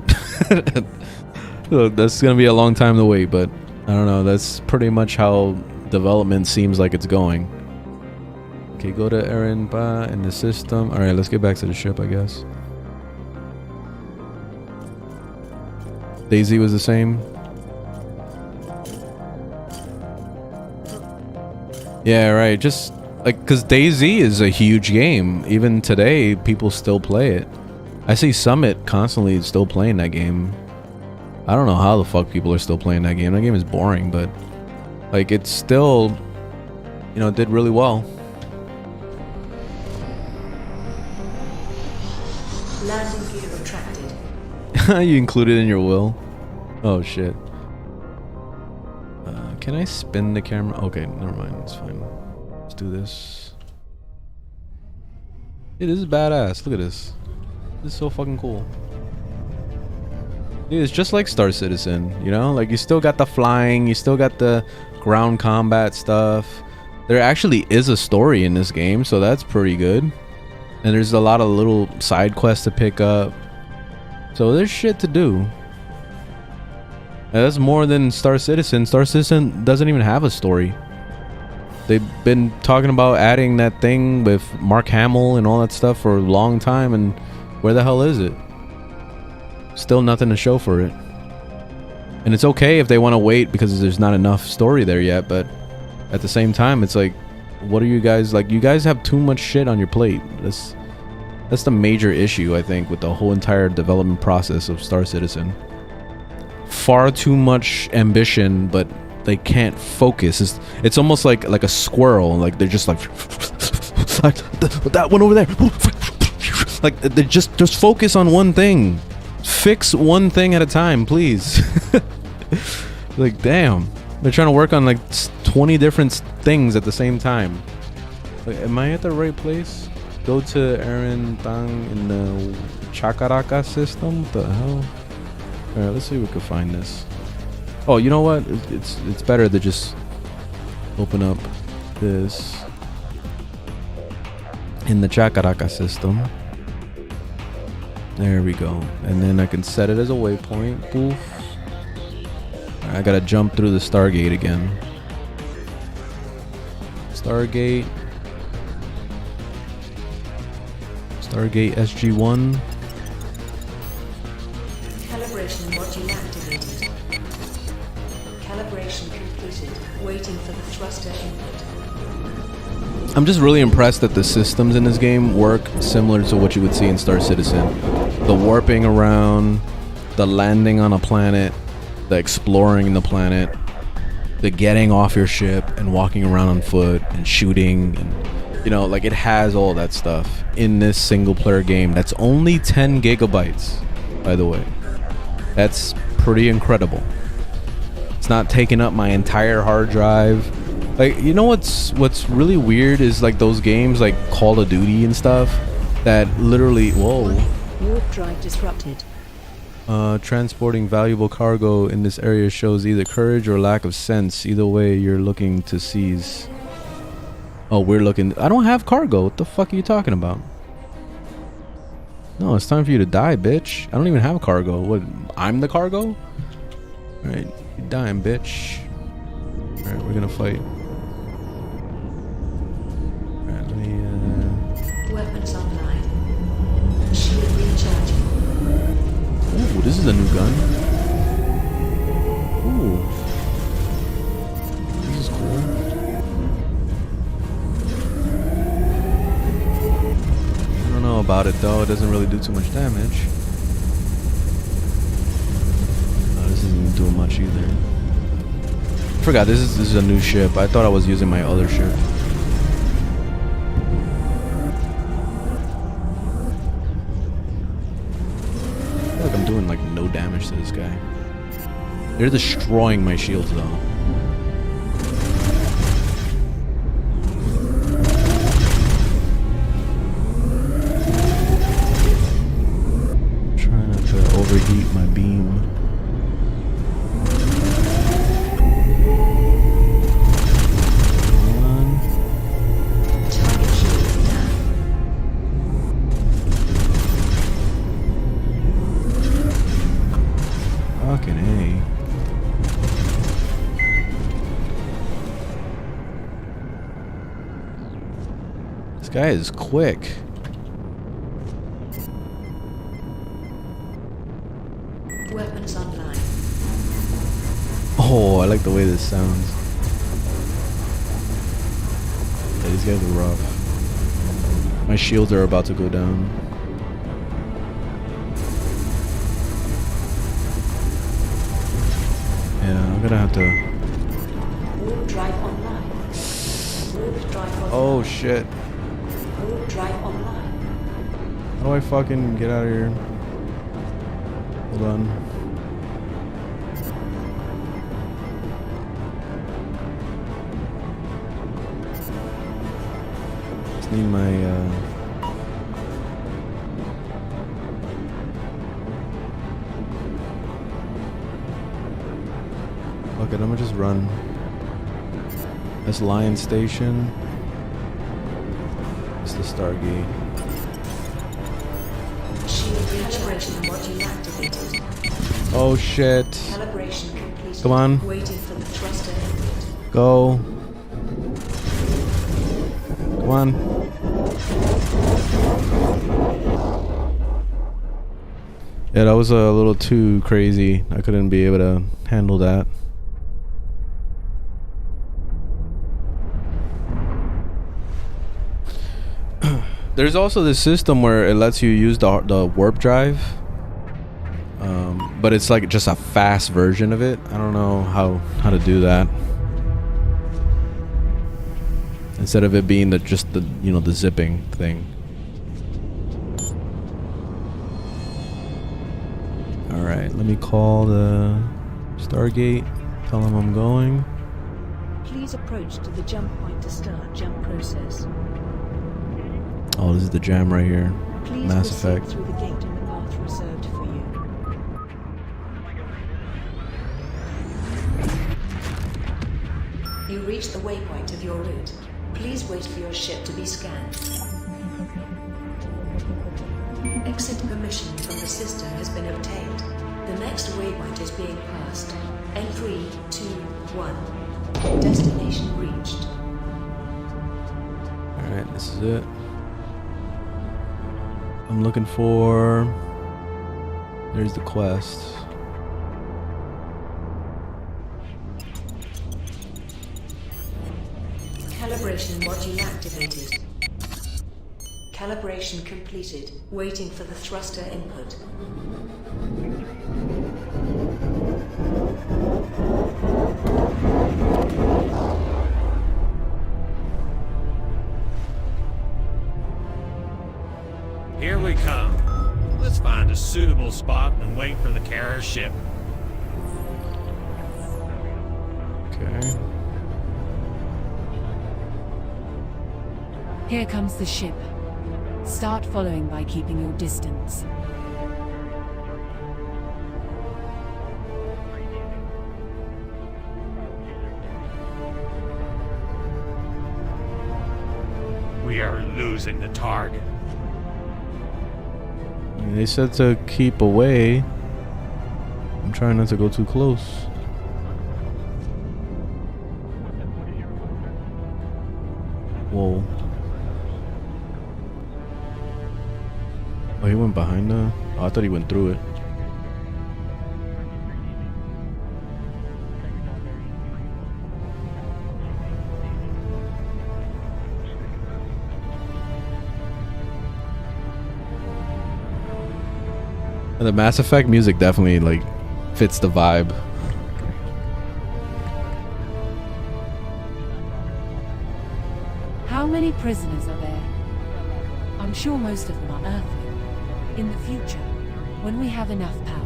So that's gonna be a long time to wait, but I don't know. That's pretty much how development seems like it's going. Okay, go to Erinba in the system. All right, let's get back to the ship, I guess. Daisy was the same. Yeah, right. Just like, cause DayZ is a huge game. Even today, people still play it. I see Summit constantly still playing that game. I don't know how the fuck people are still playing that game. That game is boring, but like it's still, you know, did really well. Landing gear retracted. You include it in your will. Oh shit. Can I spin the camera? Okay, never mind. It's fine. Let's do this. Dude, this is badass. Look at this. This is so fucking cool. Dude, it's just like Star Citizen, you know? Like, you still got the flying, you still got the ground combat stuff. There actually is a story in this game, so that's pretty good. And there's a lot of little side quests to pick up. So there's shit to do. And that's more than Star Citizen. Star Citizen doesn't even have a story. They've been talking about adding that thing with Mark Hamill and all that stuff for a long time, and where the hell is it? Still nothing to show for it. And it's okay if they want to wait because there's not enough story there yet, but at the same time it's like, what are you guys like? You guys have too much shit on your plate. That's the major issue, I think, with the whole entire development process of Star Citizen. Far too much ambition, but they can't focus. It's almost like a squirrel. Like they're just like that one over there. Like they just focus on one thing. Fix one thing at a time, please. Like damn, they're trying to work on like 20 different things at the same time. Like, am I at the right place? Go to Aaron Thang in the Chakaraka system? What the hell? Alright, let's see if we can find this. Oh, you know what? It's better to just open up this in the Chakaraka system. There we go. And then I can set it as a waypoint. Poof. Right, I gotta jump through the Stargate again. Stargate SG-1. Calibration module activated. Calibration completed. Waiting for the thruster input. I'm just really impressed that the systems in this game work similar to what you would see in Star Citizen. The warping around, the landing on a planet, the exploring the planet, the getting off your ship and walking around on foot and shooting, and you know, like, it has all that stuff in this single player game. That's only 10 gigabytes, by the way. That's pretty incredible. It's not taking up my entire hard drive. Like, you know what's really weird is like those games like Call of Duty and stuff that literally, whoa. Warp drive disrupted. Transporting valuable cargo in this area shows either courage or lack of sense. Either way, you're looking to seize. Oh, we're looking. I don't have cargo. What the fuck are you talking about? No, it's time for you to die, bitch. I don't even have cargo. What? I'm the cargo? Alright, you're dying, bitch. Alright, we're gonna fight. Alright, let me, Weapons online. Shield recharging. Ooh, this is a new gun. Ooh. This is cool. I don't know about it though, it doesn't really do too much damage. No, this isn't doing much either. I forgot, this is a new ship. I thought I was using my other ship. I'm doing like no damage to this guy. They're destroying my shields though. Trying not to overheat my beam. Fucking A. This guy is quick. Weapons online. Oh, I like the way this sounds. Yeah, these guys are rough. My shields are about to go down. Yeah, I'm gonna have to. Warp drive online. Warp drive online. Oh shit. Warp drive online. How do I fucking get out of here? Hold on. Just need my fuck it, I'm gonna just run. That's Lion Station. It's the Stargate. Shield recharging module activated. Oh shit. Calibration completed. Come on. Waiting for the thruster input. Go. Come on. Yeah, that was a little too crazy. I couldn't be able to handle that. There's also this system where it lets you use the warp drive, but it's like just a fast version of it. I don't know how to do that. Instead of it being just the the zipping thing. All right, let me call the Stargate. Tell them I'm going. Please approach to the jump point to start jump process. Oh, this is the jam right here. Please Mass proceed Effect. through the gate in the You reached the waypoint of your route. Please wait for your ship to be scanned. Exit permission from the system has been obtained. The next waypoint is being passed. In 3, 2, 1. Destination reached. Alright, this is it. I'm looking for... There's the quest. Calibration module activated. Calibration completed. Waiting for the thruster input. Here we come. Let's find a suitable spot and wait for the carrier ship. Okay. Here comes the ship. Start following by keeping your distance. We are losing the target. They said to keep away. I'm trying not to go too close. Whoa. Oh, he went behind the... Oh, I thought he went through it. The Mass Effect music definitely like fits the vibe. How many prisoners are there? I'm sure most of them are Earthling. In the future, when we have enough power,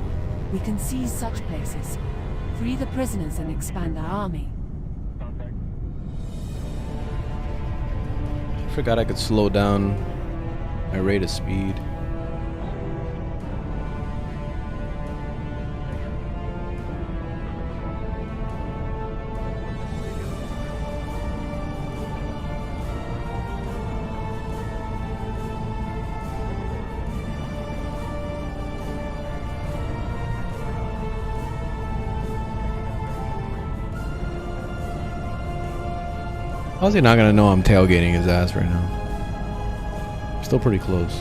we can seize such places, free the prisoners and expand our army. I forgot I could slow down my rate of speed. How's he not gonna know I'm tailgating his ass right now? Still pretty close.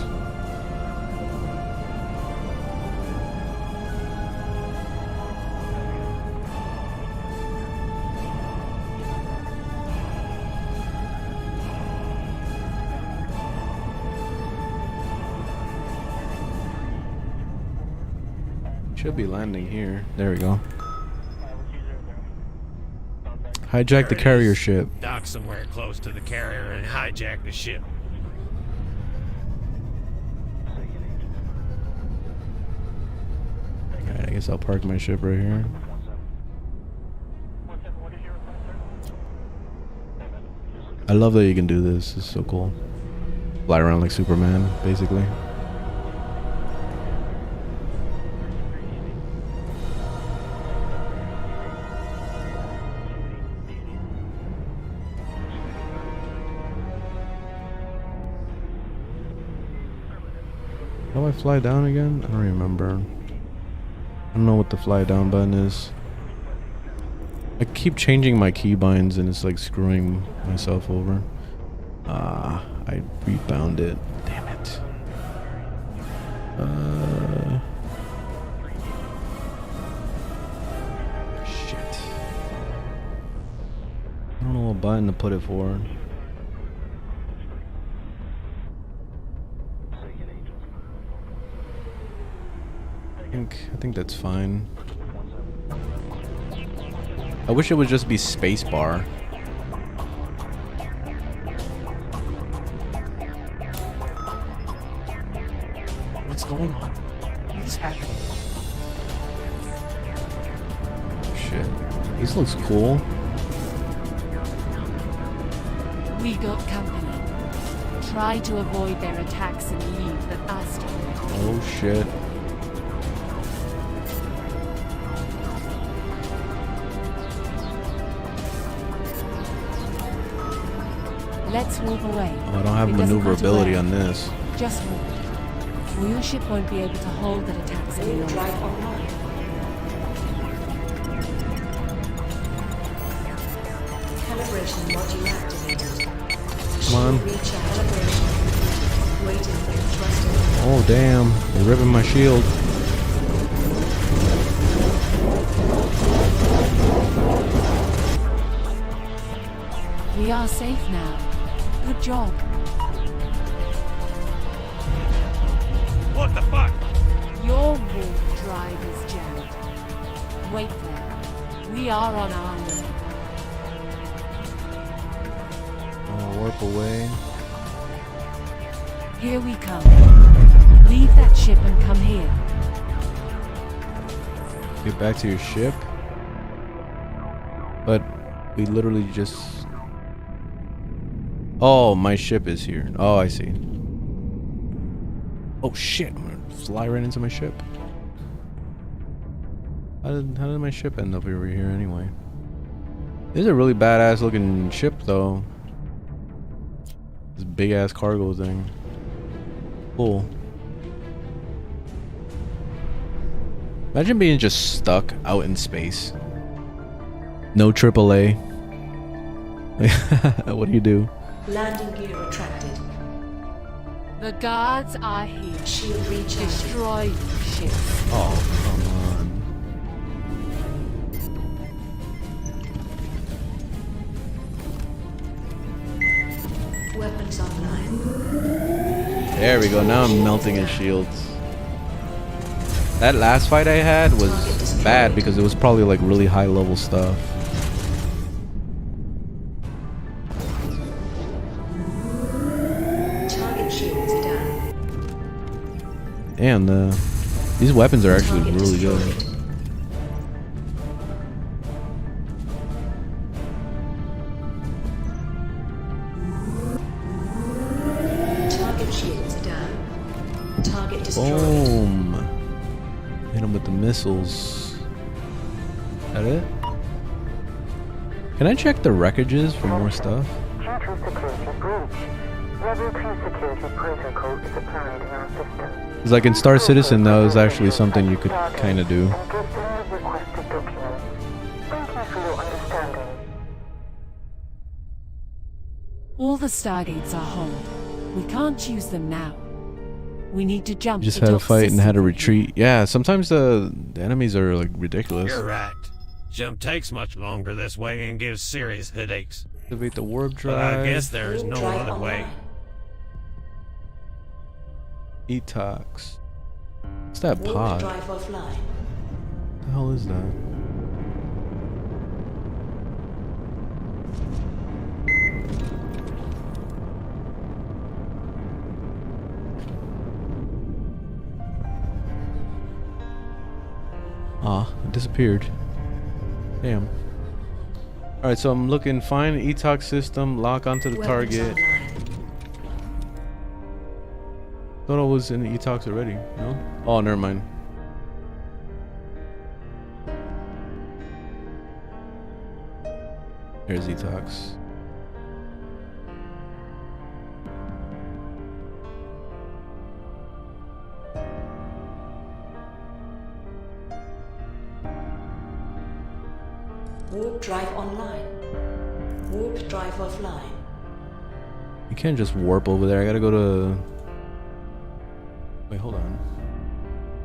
Should be landing here. There we go. Hijack the carrier ship. Dock somewhere close to the carrier and hijack the ship. Alright, I guess I'll park my ship right here. I love that you can do this. It's so cool. Fly around like Superman, basically. How do I fly down again? I don't remember. I don't know what the fly down button is. I keep changing my keybinds and it's like screwing myself over. I rebound it. Damn it. Shit. I don't know what button to put it for. I think that's fine. I wish it would just be spacebar. What's going on? What is happening? Shit. This looks cool. We got company. Try to avoid their attacks and leave the Astor. Oh shit. Let's walk away. Oh, I don't have It doesn't maneuverability matter on where. this. Just walk. Or your ship won't be able to hold that attacks any Warp longer. drive online. Calibration module activated. Come on. Reach a calibration completed. Waiting for the thruster. Oh damn, they're ripping my shield. We are safe now. Good job. What the fuck? Your warp drive is jammed. Wait there. We are on our way. Warp away. Here we come. Leave that ship and come here. Get back to your ship. But we literally just... Oh, my ship is here. Oh, I see. Oh shit, I'm gonna fly right into my ship. How did my ship end up over here anyway? This is a really badass looking ship though. This big ass cargo thing. Cool. Imagine being just stuck out in space. No AAA. What do you do? Landing gear retracted. The guards are here. Shield recharged. Destroy the ships. Oh, come on. Weapons online. There we go. Now I'm melting his shields. That last fight I had was bad because it was probably like really high level stuff. Target shields down. And these weapons are actually really good. Target shields down. Target destroyed. Boom. Hit him with the missiles. That it? Can I check the wreckages for more stuff? Due to security breach, level 2 security protocol is applied in our system. Because like in Star Citizen, that was actually something you could kind of do. And give them the requested documents. Thank you for your understanding. All the stargates are home. We can't use them now. We need to jump. Just the had to dock fight and had to system. retreat. Yeah, sometimes the enemies are like ridiculous. You're right. Jump takes much longer this way and gives serious headaches. Activate the warp But drive. I guess there is no Drive other way. online. Detox. What's that Warp pod? drive offline. What the hell is that? Ah, it disappeared. Damn. Alright, so I'm looking, find ETOX system, lock onto the Weapons target. online. Thought I was in the ETOX already, no? Oh, never mind. Here's ETOX. Warp drive online. Warp drive offline. You can't just warp over there. I gotta go to... Wait, hold on.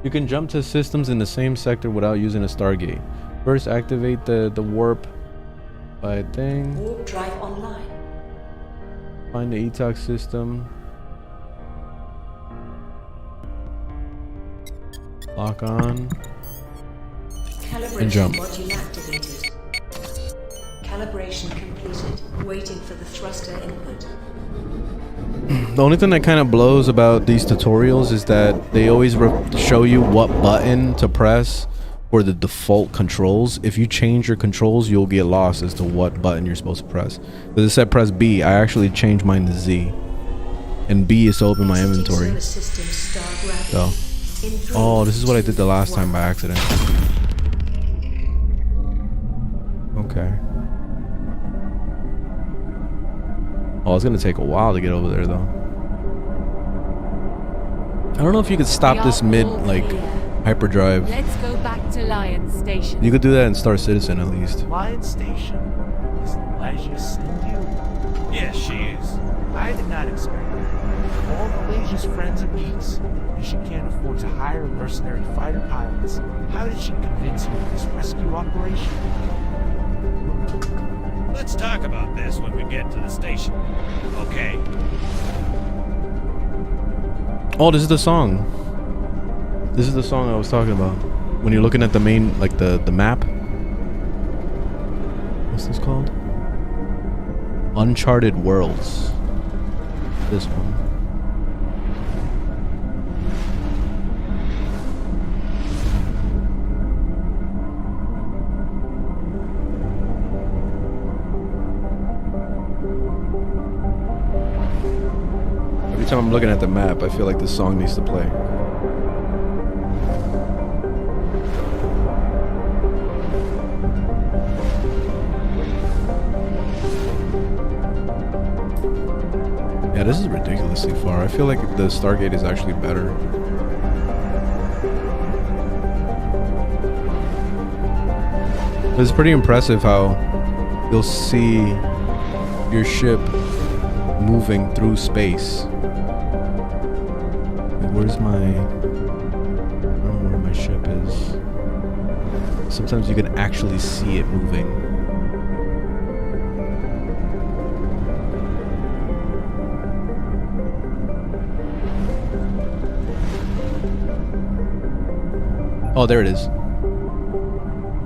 You can jump to systems in the same sector without using a Stargate. First, activate the warp by thing. Warp drive online. Find the ETOX system. Lock on. Calibration And jump. module activated. Calibration completed. Waiting for the thruster input. The only thing that kind of blows about these tutorials is that they always show you what button to press for the default controls. If you change your controls, you'll get lost as to what button you're supposed to press. Because it said press B, I actually changed mine to Z. And B is to open my inventory. So. Oh, this is what I did the last time by accident. Okay. Oh, it's gonna take a while to get over there though. I don't know if you could stop this mid like hyperdrive. Let's go back to Lion Station. You could do that in Star Citizen at least. Lion Station? Is Elijah send you? Yes, she is. I did not expect that. All of Elijah's friends are geeks, and she can't afford to hire mercenary fighter pilots. How did she convince you of this rescue operation? Let's talk about this when we get to the station. Okay? Oh, this is the song. This is the song I was talking about. When you're looking at the main, like the map. What's this called? Uncharted Worlds. This one. Every time I'm looking at the map, I feel like this song needs to play. Yeah, this is ridiculously far. I feel like the Stargate is actually better. It's pretty impressive how you'll see your ship moving through space. Where's my... I don't know where my ship is. Sometimes you can actually see it moving. Oh, there it is.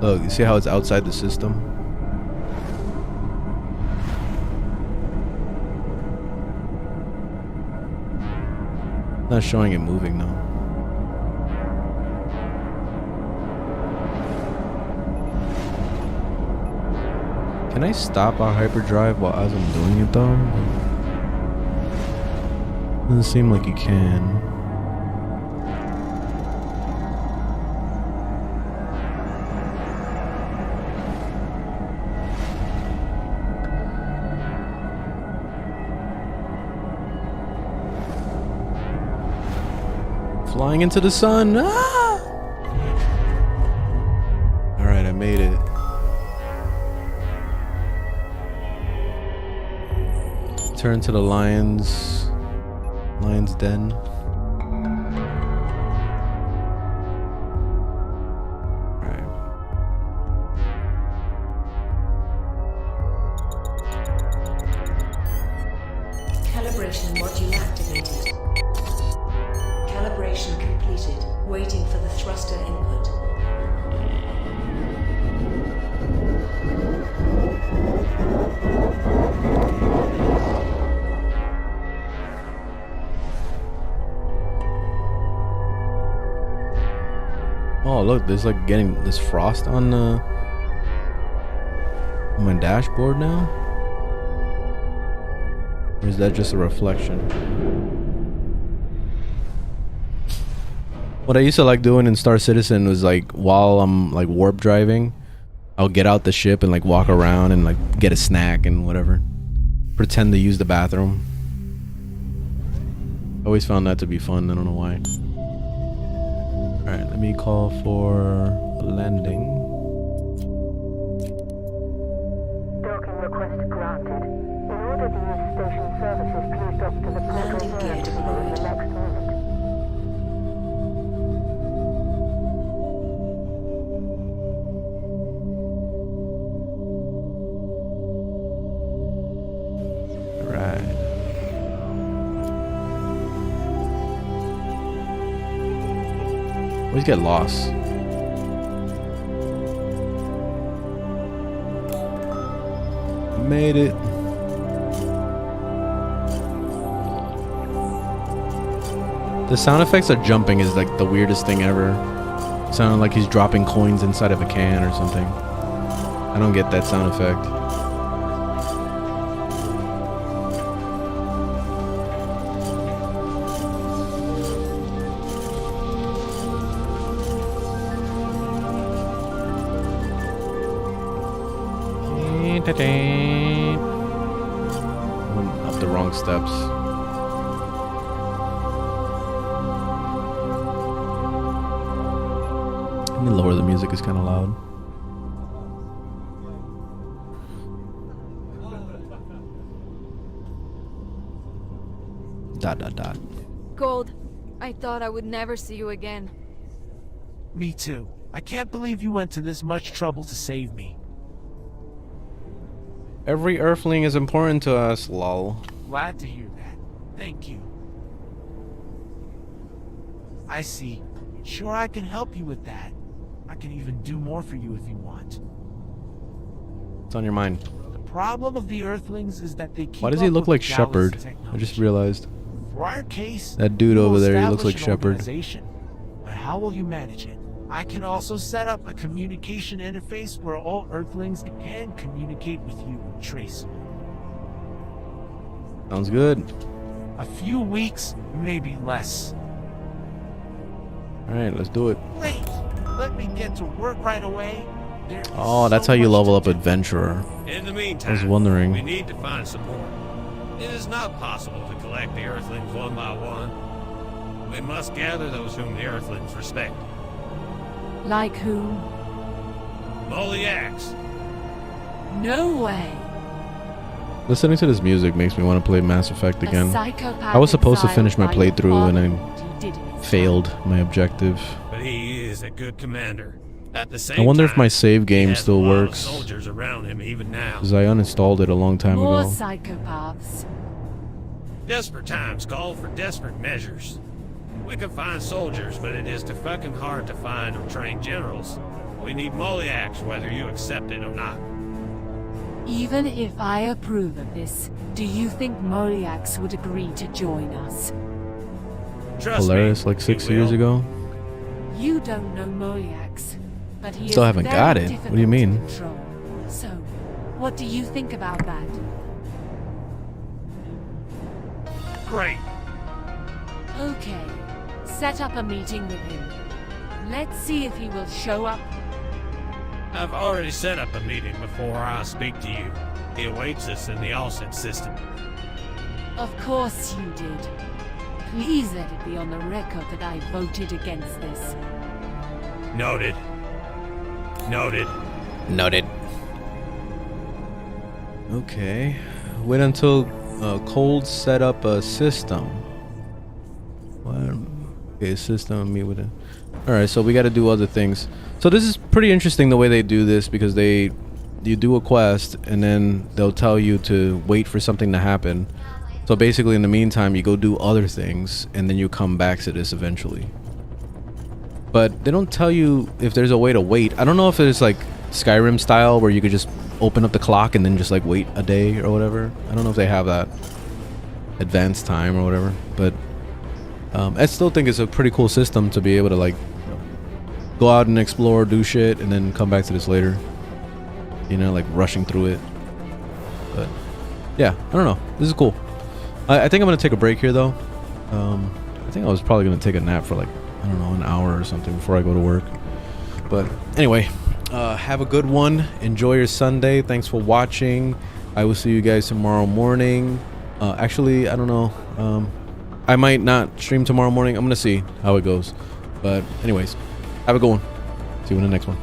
Look, you see how it's outside the system? Not showing it moving though. Can I stop our hyperdrive while as I'm doing it though? Doesn't seem like you can. Flying into the sun. Ah! All right, I made it. Turn to the lion's den. Calibration module activated. Calibration completed. Waiting for the thruster input. Oh, look, there's like getting this frost on my dashboard now. Or is that just a reflection? What I used to like doing in Star Citizen was like while I'm like warp driving, I'll get out the ship and like walk around and like get a snack and whatever. Pretend to use the bathroom. I always found that to be fun, I don't know why. Alright, let me call for a landing. Docking request granted. In order to use station services, please dock to the Landing gear deployed. in the next minute. Alright. Always get lost. Made it. The sound effects of jumping is like the weirdest thing ever. Sounding like he's dropping coins inside of a can or something. I don't get that sound effect. Up the wrong steps. Let me lower the music, it's kind of loud. Dot dot dot. Gold, I thought I would never see you again. Me too. I can't believe you went to this much trouble to save me. Every Earthling is important to us, lol. Glad to hear that. Thank you. I see. Sure, I can help you with that. I can even do more for you if you want. What's on your mind? The problem of the Earthlings is that they keep Why does he up look with like the Shepard? Galaxy I just technology. realized. For our case, That dude you over will there, he looks establish like an Shepard. organization. But how will you manage it? I can also set up a communication interface where all Earthlings can communicate with you and trace. Sounds good. A few weeks, maybe less. Alright, let's do it. Wait, let me get to work right away. There Oh, is that's so how you much level to up do. Adventurer. In the meantime, I was wondering. we need to find support. It is not possible to collect the Earthlings one by one. We must gather those whom the Earthlings respect. Like whom? Moliax. No way. Listening to this music makes me want to play Mass Effect A again. psychopath I was supposed to exiled finish my by playthrough and Parliament, he did it. failed my objective. But he is a good commander. At the same I wonder if time, my save he game has still a lot of works. soldiers around him even now. Because I uninstalled it a long time More ago. psychopaths. Desperate times call for desperate measures. We can find soldiers, but it is too fucking hard to find or train generals. We need Moliax, whether you accept it or not. Even if I approve of this, do you think Moliax would agree to join us? Trust Polaris me, like 6 he years will. ago? You don't know Moliax, but he Still is haven't very got it. What do you difficult to mean? control. So, what do you think about that? Great. Okay, set up a meeting with him. Let's see if he will show up. I've already set up a meeting before I speak to you. He awaits us in the Alset system. Of course you did. Please let it be on the record that I voted against this. Noted. Noted. Noted. Okay. Wait until Cold set up a system. What? Okay, system, meet with it. Alright, so we gotta do other things. So this is pretty interesting the way they do this, because you do a quest and then they'll tell you to wait for something to happen. So basically in the meantime you go do other things and then you come back to this eventually. But they don't tell you if there's a way to wait. I don't know if it's like Skyrim style where you could just open up the clock and then just like wait a day or whatever. I don't know if they have that advanced time or whatever, but I still think it's a pretty cool system to be able to like go out and explore, do shit, and then come back to this later. You know, like rushing through it. But yeah, I don't know. This is cool. I think I'm gonna take a break here though. I think I was probably gonna take a nap for like, I don't know, an hour or something before I go to work. But anyway, have a good one. Enjoy your Sunday. Thanks for watching. I will see you guys tomorrow morning. Actually, I don't know. I might not stream tomorrow morning. I'm gonna see how it goes. But anyways, have a good one. See you in the next one.